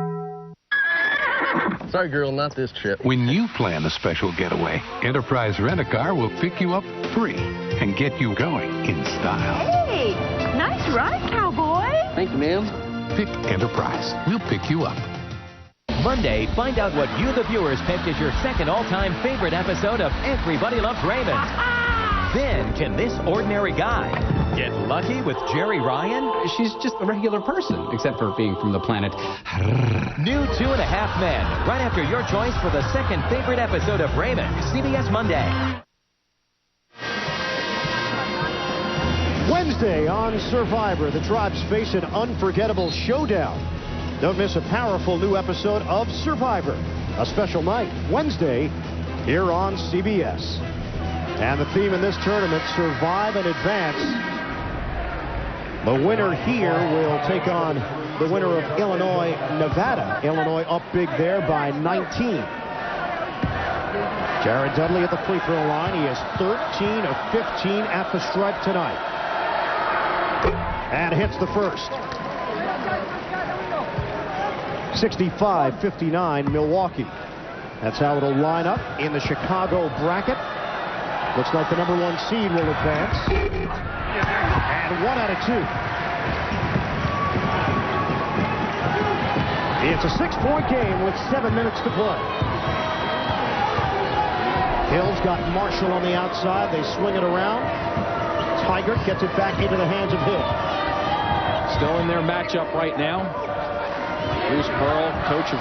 Speaker 7: Sorry, girl, not this trip.
Speaker 17: When you plan a special getaway, Enterprise Rent-A-Car will pick you up free and get you going in style.
Speaker 10: Hey, nice ride, cowboy.
Speaker 7: Thank you, ma'am.
Speaker 17: Pick Enterprise. We'll pick you up.
Speaker 19: Monday, find out what you, the viewers, picked as your second all-time favorite episode of Everybody Loves Raymond. Then, can this ordinary guy get lucky with Jerry Ryan?
Speaker 6: She's just a regular person, except for being from the planet.
Speaker 19: New 2.5 Men, right after your choice for the second favorite episode of Raymond, CBS Monday.
Speaker 1: Wednesday on Survivor, the tribes face an unforgettable showdown. Don't miss a powerful new episode of Survivor, a special night, Wednesday, here on CBS. And the theme in this tournament, survive and advance. The winner here will take on the winner of Illinois-Nevada. Illinois up big there by 19. Jared Dudley at the free throw line. He is 13 of 15 at the stripe tonight. And hits the first. 65-59 Milwaukee. That's how it'll line up in the Chicago bracket. Looks like the number 1 seed will advance. And 1 out of 2. It's a 6-point game with 7 minutes to play. Hill's got Marshall on the outside. They swing it around. Tiger gets it back into the hands of Hill.
Speaker 8: Still in their matchup right now. Bruce Pearl, coach of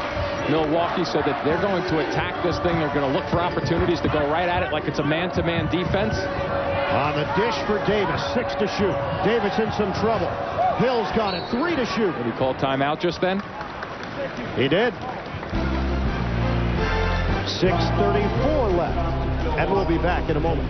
Speaker 8: Milwaukee said that they're going to attack this thing. They're going to look for opportunities to go right at it like it's a man-to-man defense.
Speaker 1: On the dish for Davis, 6 to shoot. Davis in some trouble. Hill's got it, 3 to shoot.
Speaker 8: Did he call timeout just then?
Speaker 1: He did. 6:34 left, and we'll be back in a moment.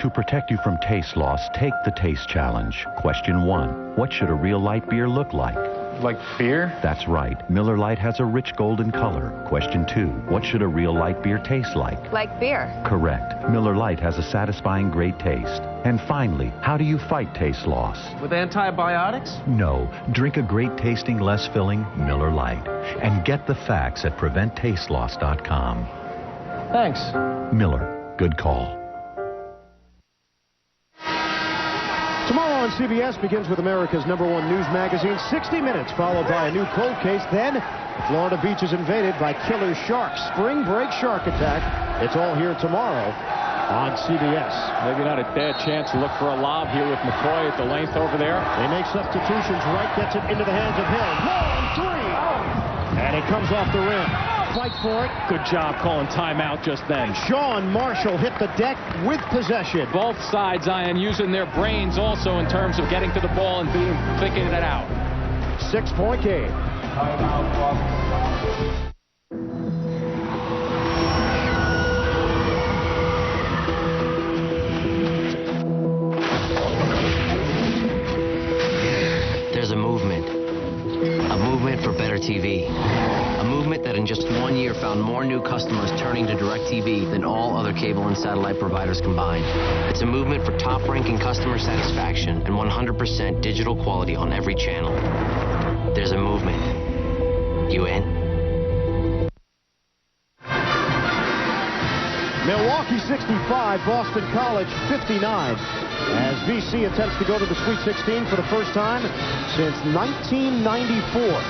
Speaker 12: To protect you from taste loss, take the Taste Challenge. Question 1. What should a real light beer look like?
Speaker 23: Like beer?
Speaker 12: That's right. Miller Lite has a rich golden color. Question 2. What should a real light beer taste like?
Speaker 10: Like beer.
Speaker 12: Correct. Miller Lite has a satisfying great taste. And finally, how do you fight taste loss?
Speaker 23: With antibiotics?
Speaker 12: No. Drink a great tasting, less filling Miller Lite. And get the facts at PreventTasteLoss.com.
Speaker 23: Thanks.
Speaker 12: Miller. Good call.
Speaker 1: Tomorrow on CBS begins with America's #1 news magazine, 60 Minutes, followed by a new cold case. Then, Florida beach is invaded by killer sharks. Spring break shark attack. It's all here tomorrow on CBS.
Speaker 8: Maybe not a bad chance to look for a lob here with McCoy at the length over there.
Speaker 1: They make substitutions. Wright gets it into the hands of Hill. 1, 3. And it comes off the rim. Fight for it.
Speaker 8: Good job calling timeout just then.
Speaker 1: Sean Marshall hit the deck with possession.
Speaker 8: Both sides, Ian, using their brains also in terms of getting to the ball and thinking it out.
Speaker 1: 6-point game.
Speaker 13: There's a movement for better TV. A movement that in just 1 year found more new customers turning to DirecTV than all other cable and satellite providers combined. It's a movement for top-ranking customer satisfaction and 100% digital quality on every channel. There's a movement. You in?
Speaker 1: Milwaukee 65, Boston College 59. As BC attempts to go to the Sweet 16 for the first time since 1994.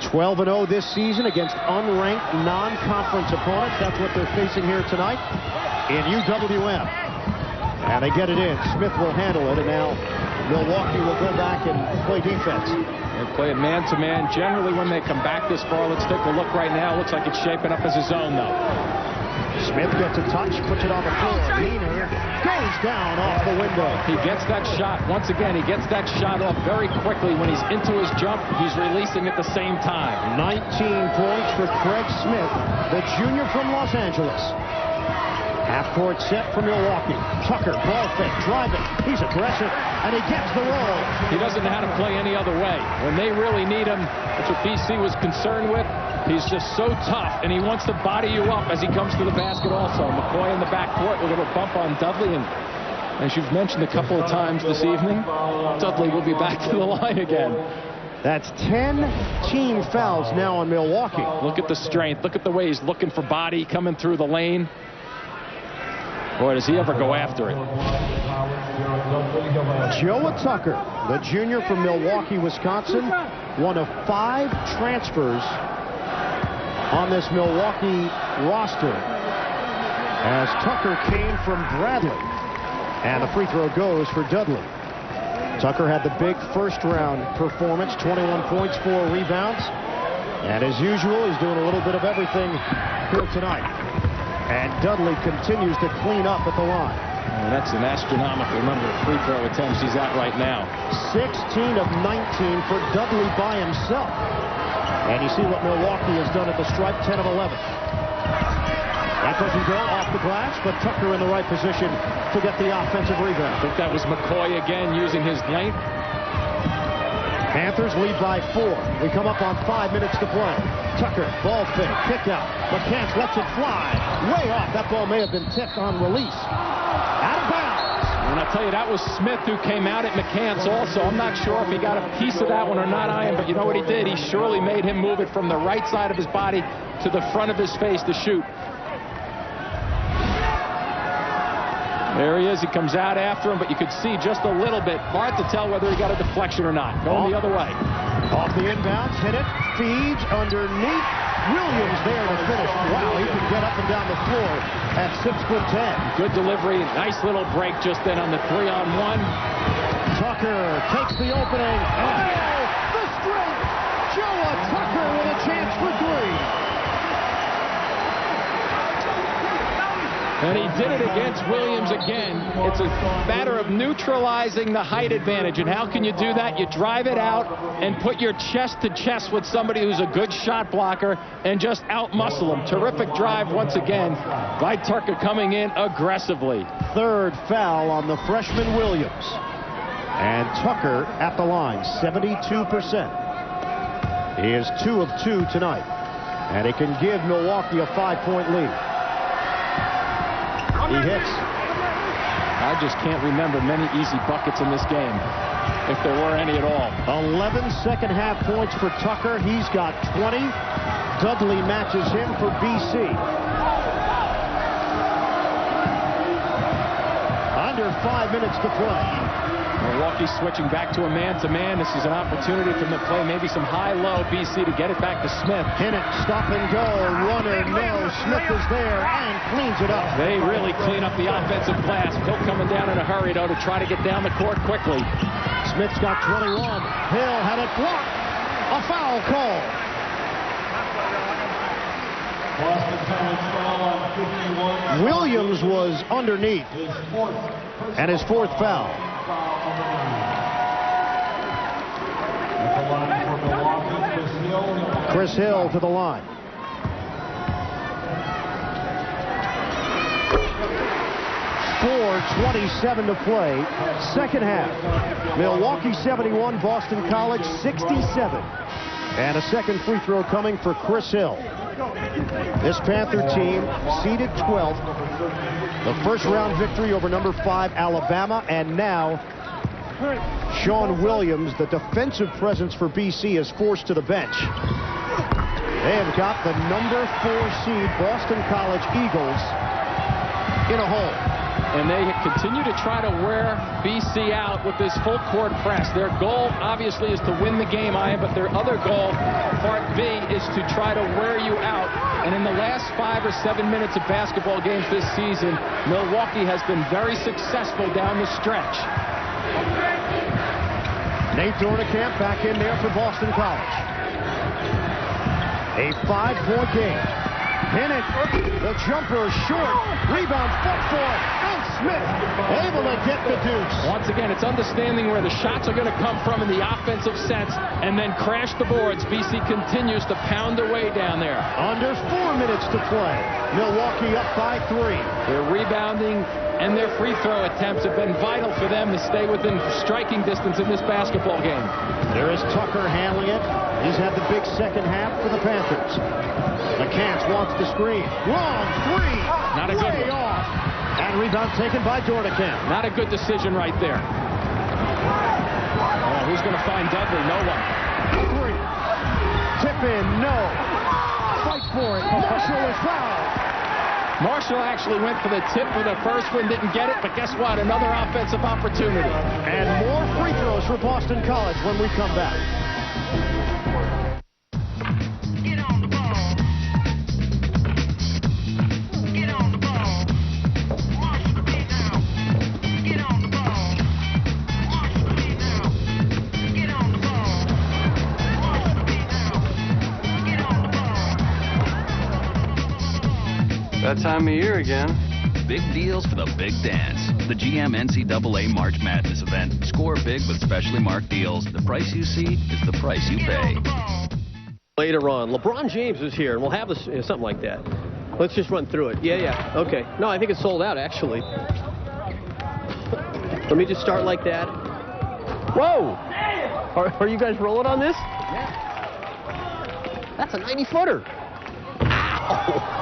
Speaker 1: 12-0 this season against unranked non-conference opponents. That's what they're facing here tonight in UWM. And they get it in. Smith will handle it, and now Milwaukee will go back and play defense.
Speaker 8: They play it man-to-man. Generally, when they come back this far, let's take a look right now. Looks like it's shaping up as a zone, though.
Speaker 1: Smith gets a touch, puts it on the floor. Leaner goes down off the window.
Speaker 8: He gets that shot. Once again, he gets that shot off very quickly. When he's into his jump, he's releasing at the same time.
Speaker 1: 19 points for Craig Smith, the junior from Los Angeles. Half-court set for Milwaukee. Tucker, ball fake, driving. He's aggressive, and he gets the roll.
Speaker 8: He doesn't know how to play any other way. When they really need him, that's what BC was concerned with. He's just so tough, and he wants to body you up as he comes to the basket also. McCoy in the backcourt, a little bump on Dudley, and as you've mentioned a couple of times this evening, Dudley will be back to the line again.
Speaker 1: That's 10 team fouls now on Milwaukee.
Speaker 8: Look at the strength. Look at the way he's looking for body coming through the lane. Boy, does he ever go after it.
Speaker 1: Joe Tucker, the junior from Milwaukee, Wisconsin, one of 5 transfers on this Milwaukee roster, as Tucker came from Bradley. And the free throw goes for Dudley. Tucker had the big first-round performance, 21 points, 4 rebounds. And as usual, he's doing a little bit of everything here tonight. And Dudley continues to clean up at the line.
Speaker 8: That's an astronomical number of free throw attempts he's at right now.
Speaker 1: 16 of 19 for Dudley by himself. And you see what Milwaukee has done at the stripe, 10 of 11. That doesn't go off the glass, but Tucker in the right position to get the offensive rebound.
Speaker 8: I think that was McCoy again using his length.
Speaker 1: Panthers lead by 4. We come up on 5 minutes to play. Tucker, ball fake, kick out. McCants lets it fly. Way off. That ball may have been tipped on release. Out of bounds.
Speaker 8: And I'll tell you, that was Smith who came out at McCants also. I'm not sure if he got a piece of that one or not, Ian, but you know what he did? He surely made him move it from the right side of his body to the front of his face to shoot. There he is. He comes out after him, but you could see just a little bit. Hard to tell whether he got a deflection or not. Going the other way.
Speaker 1: Off the inbounds, hit it, feeds underneath. Williams there to finish. Wow, he can get up and down the floor at 6'10".
Speaker 8: Good delivery. Nice little break just then on the 3-on-1.
Speaker 1: Tucker takes the opening. Oh, the strength.
Speaker 8: And he did it against Williams again. It's a matter of neutralizing the height advantage. And how can you do that? You drive it out and put your chest to chest with somebody who's a good shot blocker and just out-muscle him. Terrific drive once again by Tucker, coming in aggressively.
Speaker 1: Third foul on the freshman Williams. And Tucker at the line, 72%. He is 2 of 2 tonight. And it can give Milwaukee a 5-point lead. He hits.
Speaker 8: I just can't remember many easy buckets in this game, if there were any at all.
Speaker 1: 11 second-half points for Tucker. He's got 20. Dudley matches him for BC. Under 5 minutes to play.
Speaker 8: Milwaukee switching back to a man-to-man. This is an opportunity for them to play maybe some high-low BC to get it back to Smith.
Speaker 1: Hinnant, stop and go. Runner, no. Smith is there and cleans it up.
Speaker 8: They really clean up the offensive glass. Hill coming down in a hurry, though, to try to get down the court quickly.
Speaker 1: Smith's got 21. Hill had it blocked. A foul call. Williams was underneath. And his fourth foul. Chris Hill to the line. .4:27 to play. Second half. Milwaukee 71, Boston College 67. And a second free throw coming for Chris Hill. This Panther team seeded 12th. The first round victory over number 5 Alabama, and now Sean Williams, the defensive presence for BC, is forced to the bench. They have got the number 4 seed Boston College Eagles in a hole.
Speaker 8: And they continue to try to wear BC out with this full court press. Their goal, obviously, is to win the game, but their other goal, part B, is to try to wear you out. And in the last 5 or 7 minutes of basketball games this season, Milwaukee has been very successful down the stretch.
Speaker 1: Nate Dornekamp back in there for Boston College. A 5-point game. Hinnant, the jumper is short. Rebound, foot for it. And Smith able to get the deuce.
Speaker 8: Once again, it's understanding where the shots are going to come from in the offensive sense and then crash the boards. BC continues to pound away down there.
Speaker 1: Under 4 minutes to play. Milwaukee up by 3.
Speaker 8: Their rebounding and their free throw attempts have been vital for them to stay within striking distance in this basketball game.
Speaker 1: There is Tucker handling it. He's had the big second half for the Panthers. McCants wants the screen. Long 3.
Speaker 8: Not a good
Speaker 1: way off. And rebound taken by Dornekamp.
Speaker 8: Not a good decision right there. Oh, who's going to find Dudley? No one.
Speaker 1: 3. Tip in. No. Fight for it. Marshall is fouled.
Speaker 8: Marshall actually went for the tip for the first one, didn't get it, but guess what? Another offensive opportunity.
Speaker 1: And more free throws for Boston College when we come back.
Speaker 3: That time of year again.
Speaker 2: Big deals for the big dance. The GM NCAA March Madness event. Score big with specially marked deals. The price you see is the price you pay.
Speaker 7: Later on, LeBron James is here, and we'll have this, something like that. Let's just run through it. Yeah. Okay. No, I think it's sold out, actually. Let me just start like that. Whoa! Are you guys rolling on this? Yeah. That's a 90-footer. Ow!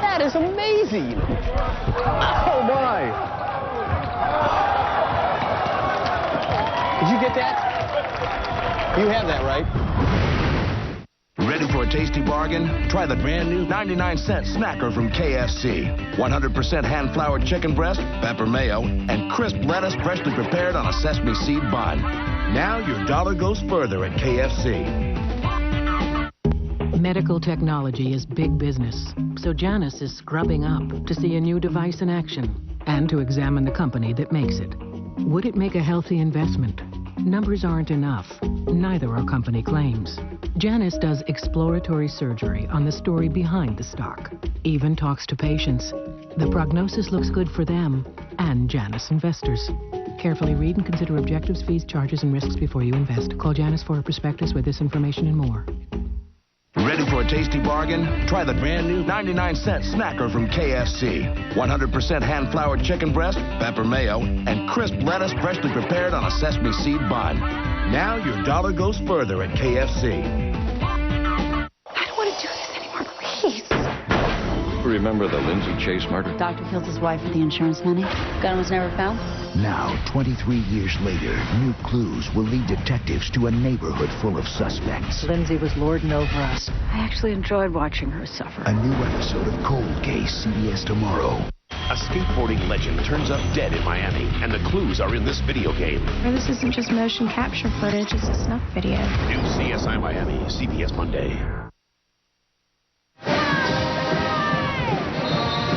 Speaker 7: That is amazing. Oh, my. Did you get that? You have that, right?
Speaker 4: Ready for a tasty bargain? Try the brand new 99-cent snacker from KFC. 100% hand-floured chicken breast, pepper mayo, and crisp lettuce freshly prepared on a sesame seed bun. Now your dollar goes further at KFC.
Speaker 15: Medical technology is big business, so Janice is scrubbing up to see a new device in action and to examine the company that makes it. Would it make a healthy investment? Numbers aren't enough. Neither are company claims. Janice does exploratory surgery on the story behind the stock, even talks to patients, The prognosis looks good for them and Janus investors. Carefully read and consider objectives, fees, charges, and risks before you invest. Call Janus for a prospectus with this information and more.
Speaker 4: Ready for a tasty bargain? Try the brand new 99-cent snacker from KFC. 100% hand-floured chicken breast, pepper mayo, and crisp lettuce freshly prepared on a sesame seed bun. Now your dollar goes further at KFC.
Speaker 10: I don't want to do this anymore, please.
Speaker 5: Remember the Lindsay Chase murder?
Speaker 10: Doctor killed his wife with the insurance money. Gun was never found.
Speaker 18: Now, 23 years later, new clues will lead detectives to a neighborhood full of suspects.
Speaker 10: Lindsay was lording over us. I actually enjoyed watching her suffer.
Speaker 18: A new episode of Cold Case, CBS tomorrow.
Speaker 21: A skateboarding legend turns up dead in Miami, and the clues are in this video game.
Speaker 24: Or this isn't just motion capture footage, it's a snuff video.
Speaker 21: New CSI Miami, CBS Monday.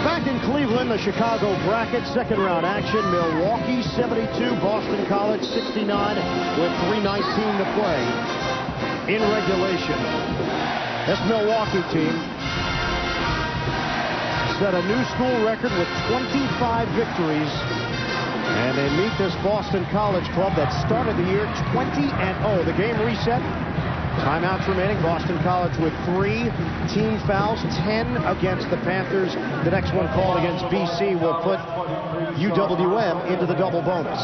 Speaker 1: Back in Cleveland, the Chicago bracket, second round action. Milwaukee 72, Boston College 69 with 3:19 to play in regulation. This Milwaukee team set a new school record with 25 victories. And they meet this Boston College club that started the year 20-0. The game reset. Timeouts remaining. Boston College with 3 team fouls, 10 against the Panthers. The next one called against BC will put UWM into the double bonus.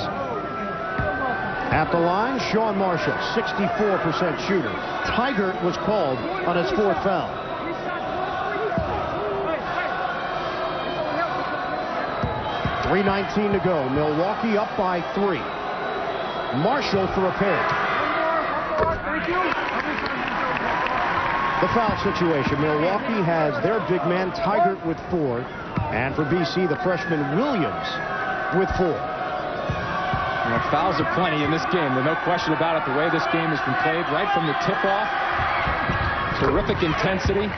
Speaker 1: At the line, Sean Marshall, 64% shooter. Tigert was called on his 4th foul. .319 to go. Milwaukee up by 3. Marshall for a pair. The foul situation. Milwaukee has their big man Tigert with 4. And for BC, the freshman Williams with 4.
Speaker 8: Well, fouls are plenty in this game. There's no question about it. The way this game has been played right from the tip-off. Terrific intensity.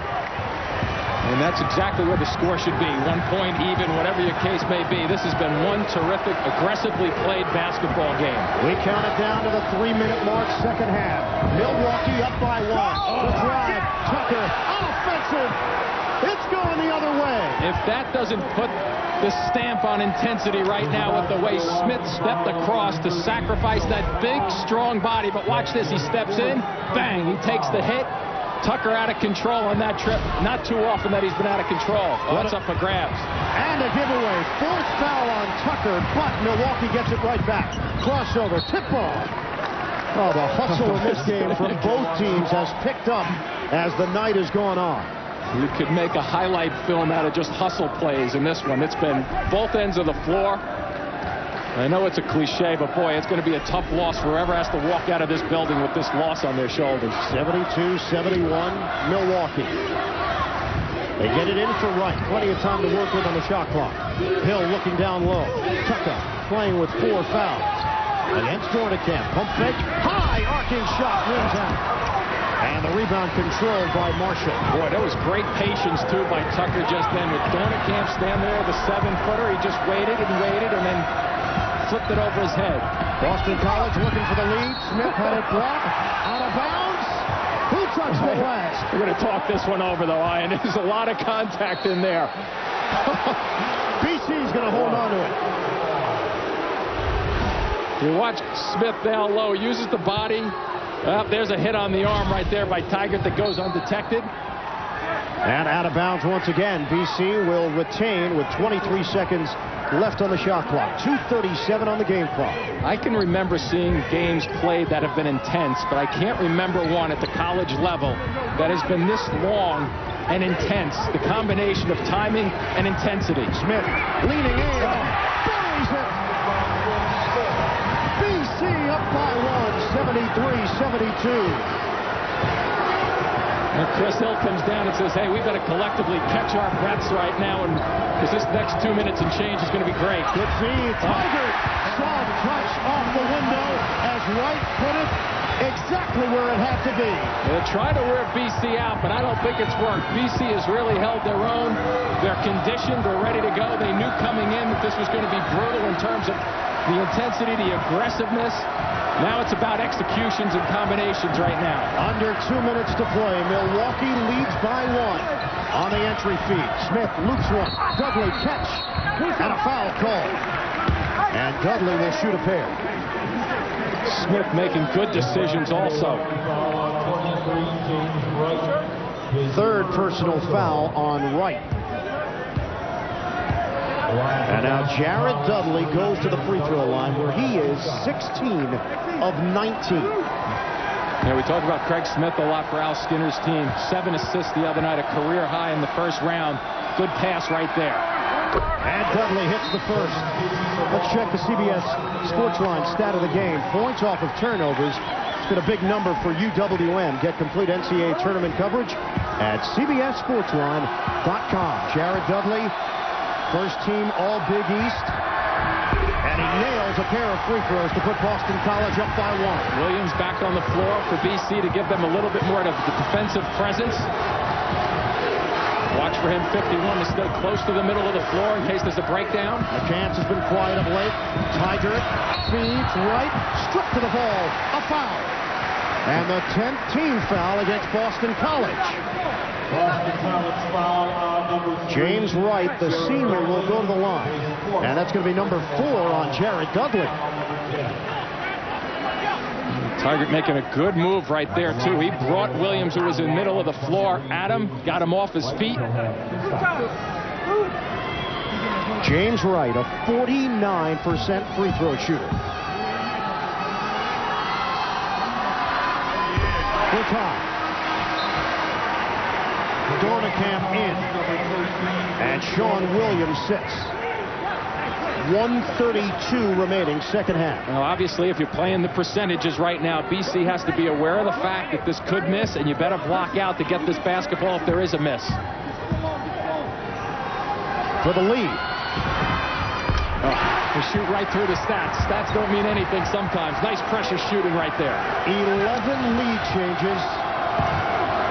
Speaker 8: And that's exactly where the score should be. 1 point, even, whatever your case may be. This has been one terrific, aggressively played basketball game.
Speaker 1: We count it down to the 3-minute mark, second half. Milwaukee up by 1. The drive. Tucker, offensive. It's going the other way.
Speaker 8: If that doesn't put the stamp on intensity right now with the way Smith stepped across to sacrifice that big, strong body. But watch this. He steps in. Bang. He takes the hit. Tucker out of control on that trip. Not too often that he's been out of control. What's up for grabs?
Speaker 1: And a giveaway. 4th foul on Tucker, but Milwaukee gets it right back. Crossover, tip ball. Oh, the hustle in this game from both teams has picked up as the night has gone on.
Speaker 8: You could make a highlight film out of just hustle plays in this one. It's been both ends of the floor. I know it's a cliche, but boy, it's going to be a tough loss for whoever has to walk out of this building with this loss on their shoulders.
Speaker 1: 72-71, Milwaukee. They get it in for Wright. Plenty of time to work with on the shot clock. Hill looking down low. Tucker playing with 4 fouls. Against Dornicamp. Pump fake. High arcing shot. Wins out. And the rebound controlled by Marshall.
Speaker 8: Boy, that was great patience, too, by Tucker just then. With Dornicamp stand there, the 7-footer, he just waited and then flipped it over his head.
Speaker 1: Boston College looking for the lead. Smith had it blocked. Out of bounds. Who touched the last?
Speaker 8: We're going to talk this one over, though, Ian. There's a lot of contact in there.
Speaker 1: BC's going to hold on to it.
Speaker 8: You watch Smith down low. Uses the body. There's a hit on the arm right there by Tigert that goes undetected.
Speaker 1: And out of bounds once again. BC will retain with 23 seconds left on the shot clock. 2:37 on the game clock.
Speaker 8: I can remember seeing games played that have been intense, but I can't remember one at the college level that has been this long and intense. The combination of timing and intensity.
Speaker 1: Smith leaning in. Buries it. BC up by 1, 73-72.
Speaker 8: And Chris Hill comes down and says, hey, we've got to collectively catch our breaths right now, and because this next 2 minutes and change is going to be great.
Speaker 1: Good feed. Tigert. Soft touch off the window as Wright put it exactly where it had to be.
Speaker 8: They're trying to wear BC out, but I don't think it's worked. BC has really held their own. They're conditioned. They're ready to go. They knew coming in that this was going to be brutal in terms of the intensity, the aggressiveness. Now it's about executions and combinations right now.
Speaker 1: Under 2 minutes to play. Milwaukee leads by 1. on the entry feed. Smith loops one. Dudley catch. And a foul call. And Dudley will shoot a pair.
Speaker 8: Smith making good decisions also.
Speaker 1: Third personal foul on Wright. And now Jared Dudley goes to the free throw line where he is 16 of 19.
Speaker 8: Yeah, we talk about Craig Smith a lot for Al Skinner's team. 7 assists the other night, a career high in the first round. Good pass right there.
Speaker 1: And Dudley hits the first. Let's check the CBS Sportsline stat of the game. Points off of turnovers. It's been a big number for UWM. Get complete NCAA tournament coverage at CBSSportsline.com. Jared Dudley, first team All Big East. And he nails a pair of free throws to put Boston College up by 1.
Speaker 8: Williams back on the floor for BC to give them a little bit more of the defensive presence. Watch for him, 51, to stay close to the middle of the floor in case there's a breakdown.
Speaker 1: The chance has been quiet of late. Tiger feeds right, stripped to the ball, a foul. And the 10th team foul against Boston College. James Wright, the senior, will go to the line. And that's going to be number 4 on Jared Dudley.
Speaker 8: Tiger making a good move right there, too. He brought Williams, who was in the middle of the floor, at him, got him off his feet.
Speaker 1: James Wright, a 49% free throw shooter. Full time. Dornicamp in. And Sean Williams sits. 1:32 remaining, second half.
Speaker 8: Well, obviously, if you're playing the percentages right now, BC has to be aware of the fact that this could miss, and you better block out to get this basketball if there is a miss.
Speaker 1: For the lead.
Speaker 8: They shoot right through the stats. Stats don't mean anything sometimes. Nice pressure shooting right there.
Speaker 1: 11 lead changes.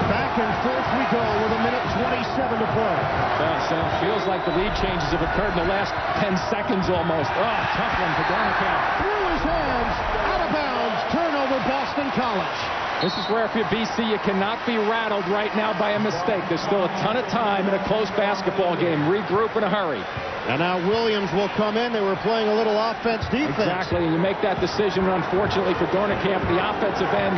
Speaker 1: Back and forth we go with 1:27 to play.
Speaker 8: Yeah, so it feels like the lead changes have occurred in the last 10 seconds almost. Oh, tough one for Dornicamp.
Speaker 1: Through his hands, out of bounds, turnover, Boston College.
Speaker 8: This is where if you're BC, you cannot be rattled right now by a mistake. There's still a ton of time in a close basketball game. Regroup in a hurry.
Speaker 1: And now Williams will come in. They were playing a little offense-defense.
Speaker 8: Exactly, and you make that decision, and unfortunately for Dornicamp, the offensive end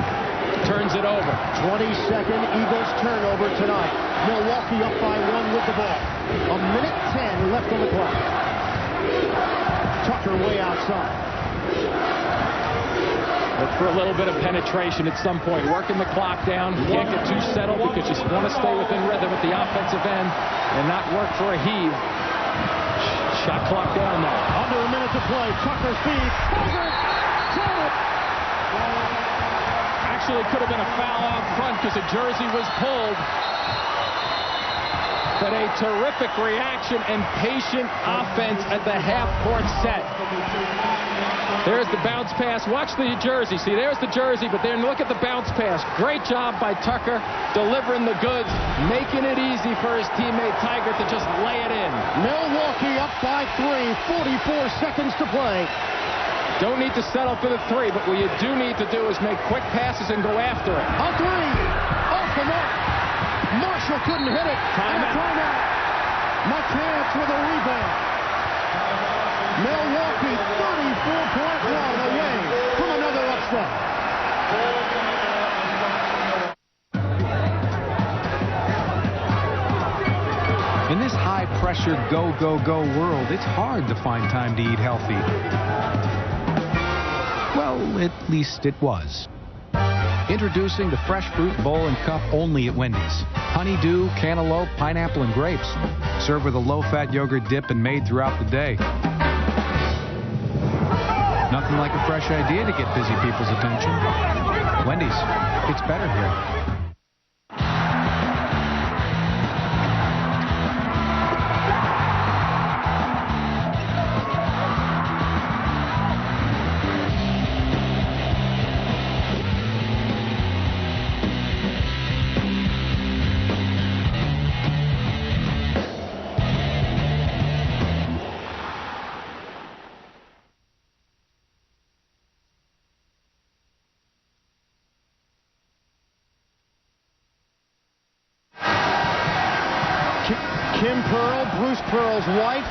Speaker 8: turns it over.
Speaker 1: 22nd Eagles turnover tonight. Milwaukee up by 1 with the ball. 1:10 left on the clock. Tucker way outside.
Speaker 8: Look for a little bit of penetration at some point. Working the clock down. You can't get too settled because you want to stay within rhythm at the offensive end and not work for a heave. Shot clock down now.
Speaker 1: Under a minute to play. Tucker feeds.
Speaker 8: Actually could have been a foul out front because the jersey was pulled. But a terrific reaction and patient offense at the half-court set. There's the bounce pass. Watch the jersey. See, there's the jersey, but then look at the bounce pass. Great job by Tucker delivering the goods, making it easy for his teammate Tiger to just lay it in.
Speaker 1: Milwaukee up by 3, 44 seconds to play.
Speaker 8: Don't need to settle for the 3, but what you do need to do is make quick passes and go after it.
Speaker 1: A 3, off the mark. Marshall couldn't hit it. Timeout. McCants with a rebound. Milwaukee 34-point run away from another upset.
Speaker 14: In this high-pressure go world, it's hard to find time to eat healthy. Well, at least it was. Introducing the Fresh Fruit Bowl and Cup only at Wendy's. Honeydew, cantaloupe, pineapple, and grapes. Served with a low-fat yogurt dip and made throughout the day. Nothing like a fresh idea to get busy people's attention. Wendy's, it's better here.
Speaker 1: Kim Pearl, Bruce Pearl's wife.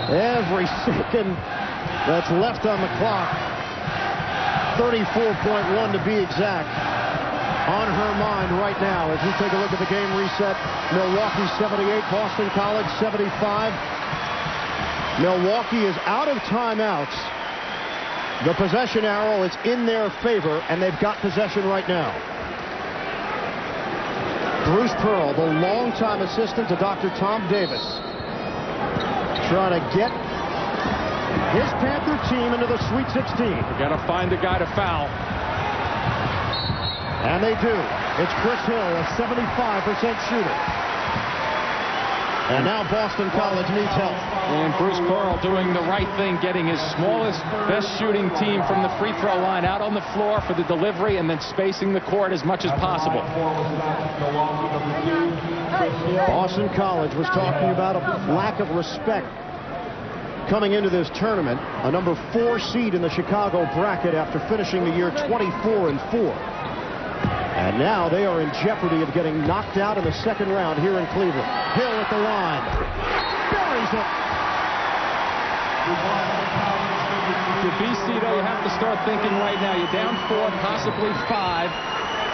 Speaker 1: Every second that's left on the clock, 34.1 to be exact, on her mind right now. As we take a look at the game reset, Milwaukee 78, Boston College 75. Milwaukee is out of timeouts. The possession arrow is in their favor, and they've got possession right now. Bruce Pearl, the longtime assistant to Dr. Tom Davis, trying to get his Panther team into the Sweet 16.
Speaker 8: You got to find a guy to foul.
Speaker 1: And they do. It's Chris Hill, a 75% shooter. And now Boston College needs help.
Speaker 8: And Bruce Pearl doing the right thing, getting his smallest, best shooting team from the free throw line out on the floor for the delivery and then spacing the court as much as possible.
Speaker 1: Boston College was talking about a lack of respect coming into this tournament, a number 4 seed in the Chicago bracket after finishing the year 24-4. And now they are in jeopardy of getting knocked out in the second round here in Cleveland. Hill at the line. Buries it.
Speaker 8: To BC, though, you have to start thinking right now. You're down 4, possibly 5.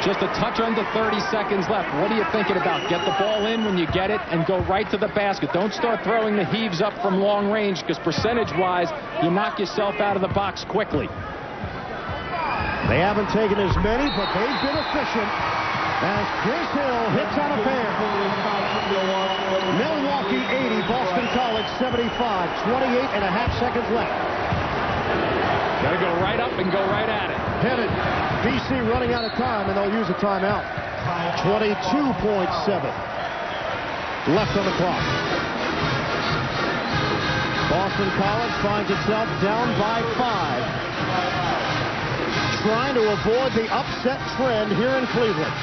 Speaker 8: Just a touch under 30 seconds left. What are you thinking about? Get the ball in when you get it and go right to the basket. Don't start throwing the heaves up from long range, because percentage-wise, you knock yourself out of the box quickly.
Speaker 1: They haven't taken as many, but they've been efficient as Chris Hill hits on a pair. Milwaukee 80, Boston College 75, 28.5 seconds left.
Speaker 8: Got to go right up and go right at it.
Speaker 1: Hit it. BC running out of time, and they'll use a timeout. 22.7 left on the clock. Boston College finds itself down by 5. Trying to avoid the upset trend here in Cleveland.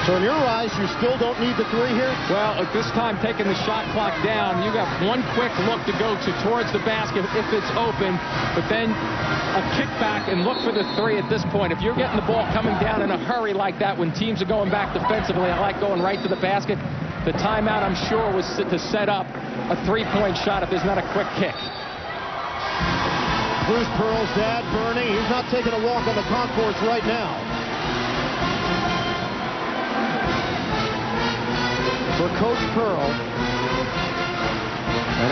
Speaker 1: So in your eyes, you still don't need the 3 here?
Speaker 8: Well, at this time, taking the shot clock down, you got one quick look to go to towards the basket if it's open, but then a kickback and look for the 3 at this point. If you're getting the ball coming down in a hurry like that when teams are going back defensively, I like going right to the basket. The timeout, I'm sure, was to set up a 3-point shot if there's not a quick kick.
Speaker 1: Bruce Pearl's dad, Bernie, he's not taking a walk on the concourse right now. For Coach Pearl, an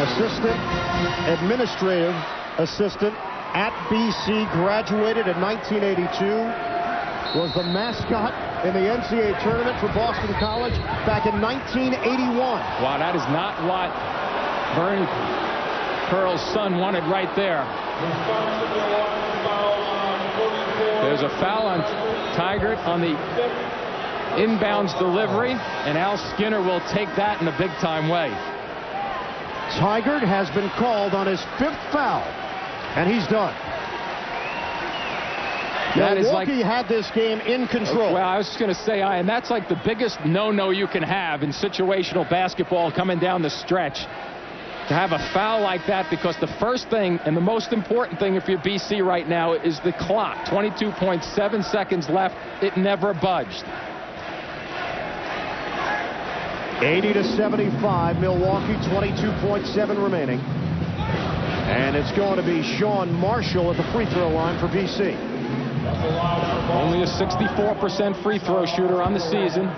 Speaker 1: administrative assistant at BC, graduated in 1982, was the mascot in the NCAA tournament for Boston College back in 1981.
Speaker 8: Wow, that is not what Bernie Pearl's son wanted right there. There's a foul on Tigert on the inbounds delivery, and Al Skinner will take that in a big-time way.
Speaker 1: Tigert has been called on his 5th foul, and he's done. Milwaukee had this game in control.
Speaker 8: Well, I was just going to say, and that's like the biggest no-no you can have in situational basketball coming down the stretch. To have a foul like that, because the first thing and the most important thing if you're BC right now is the clock. 22.7 seconds left. It never budged.
Speaker 1: 80-75, Milwaukee, 22.7 remaining. And it's going to be Sean Marshall at the free throw line for BC.
Speaker 8: Only a 64% free throw shooter on the season.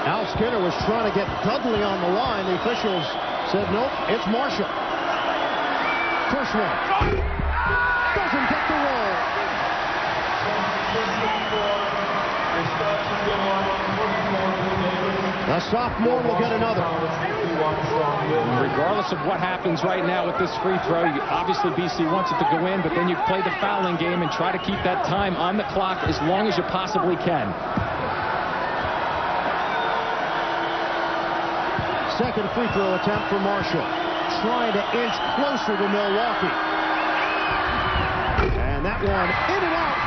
Speaker 1: Al Skinner was trying to get Dudley on the line. The officials said, nope, it's Marshall. First one. Doesn't get the roll. The sophomore will get another.
Speaker 8: Regardless of what happens right now with this free throw, obviously BC wants it to go in, but then you play the fouling game and try to keep that time on the clock as long as you possibly can.
Speaker 1: Second free throw attempt for Marshall. Trying to inch closer to Milwaukee. And that one in and out.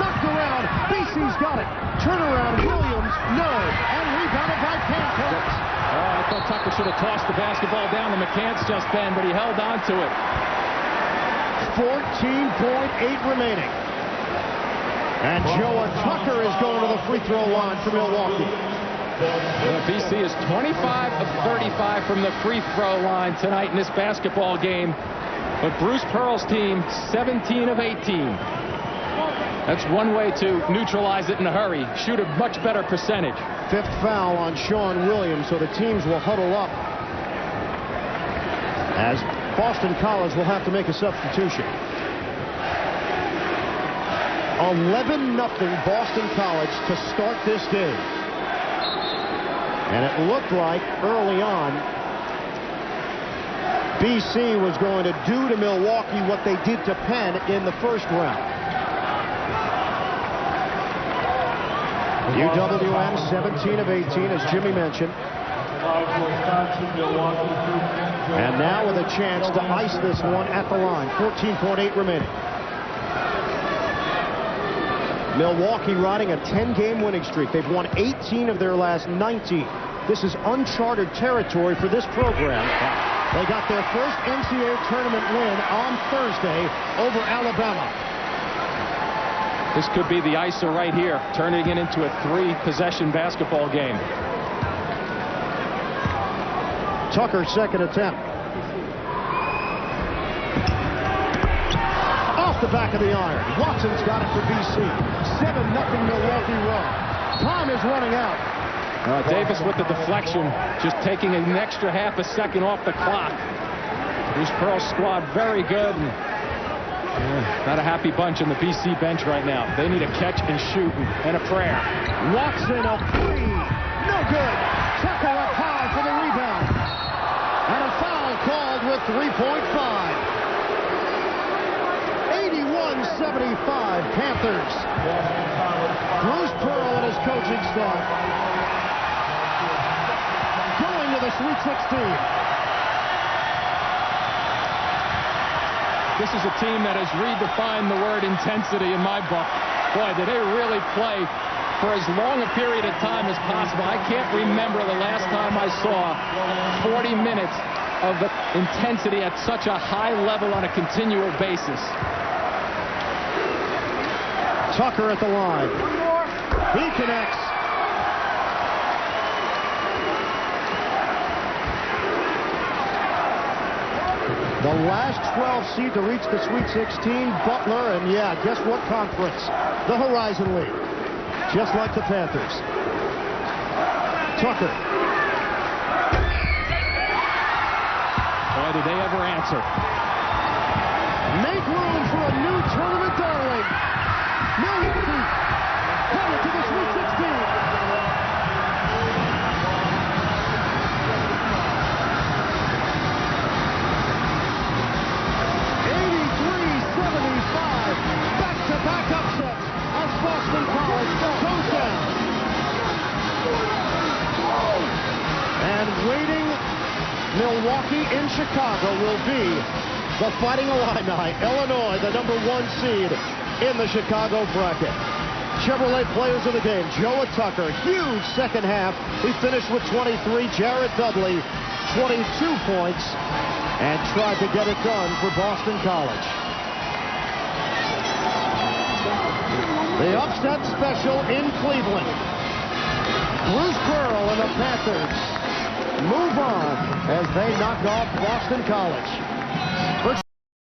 Speaker 1: Knocked around. BC's got it. Turnaround. Williams, no. And rebounded by Pancakes.
Speaker 8: Oh, I thought Tucker should have tossed the basketball down to McCants just then, but he held on to it.
Speaker 1: 14.8 remaining. And Joe Tucker is going to the free throw line for Milwaukee.
Speaker 8: BC is 25 of 35 from the free throw line tonight in this basketball game. But Bruce Pearl's team, 17 of 18. That's one way to neutralize it in a hurry. Shoot a much better percentage.
Speaker 1: 5th foul on Sean Williams, so the teams will huddle up as Boston College will have to make a substitution. 11-0 Boston College to start this game. And it looked like early on BC was going to do to Milwaukee what they did to Penn in the first round. UWM 17 of 18, as Jimmy mentioned. And now with a chance to ice this one at the line. 14.8 remaining. Milwaukee riding a 10-game winning streak. They've won 18 of their last 19. This is uncharted territory for this program. They got their first NCAA tournament win on Thursday over Alabama.
Speaker 8: This could be the icer right here, turning it into a 3-possession basketball game.
Speaker 1: Tucker's second attempt. Off the back of the iron. Watson's got it for BC. 7-0 Milwaukee run. Time is running out.
Speaker 8: Davis with the deflection, just taking an extra half a second off the clock. Bruce Pearl's squad very good. Not a happy bunch on the BC bench right now. They need a catch and shoot and a prayer.
Speaker 1: Watson a three. No good. Tucker up high for the rebound. And a foul called with 3.5. 81-75 Panthers. Bruce Pearl and his coaching staff going to the Sweet 16.
Speaker 8: This is a team that has redefined the word intensity in my book. Boy, did they really play for as long a period of time as possible. I can't remember the last time I saw 40 minutes of the intensity at such a high level on a continual basis.
Speaker 1: Tucker at the line. He connects. The last 12 seed to reach the Sweet 16, Butler, and yeah, guess what conference? The Horizon League. Just like the Panthers. Tucker.
Speaker 8: Boy, did they ever answer.
Speaker 1: Make room for a new tournament darling. Milwaukee headed to the Sweet 16. Back upsets as Boston College goes down. And waiting Milwaukee in Chicago will be the Fighting Illini, Illinois, the #1 seed in the Chicago bracket. Chevrolet players of the game, Joe Tucker, huge second half. He finished with 23. Jared Dudley, 22 points, and tried to get it done for Boston College. The upset special in Cleveland. Bruce Pearl and the Panthers move on as they knock off Boston College.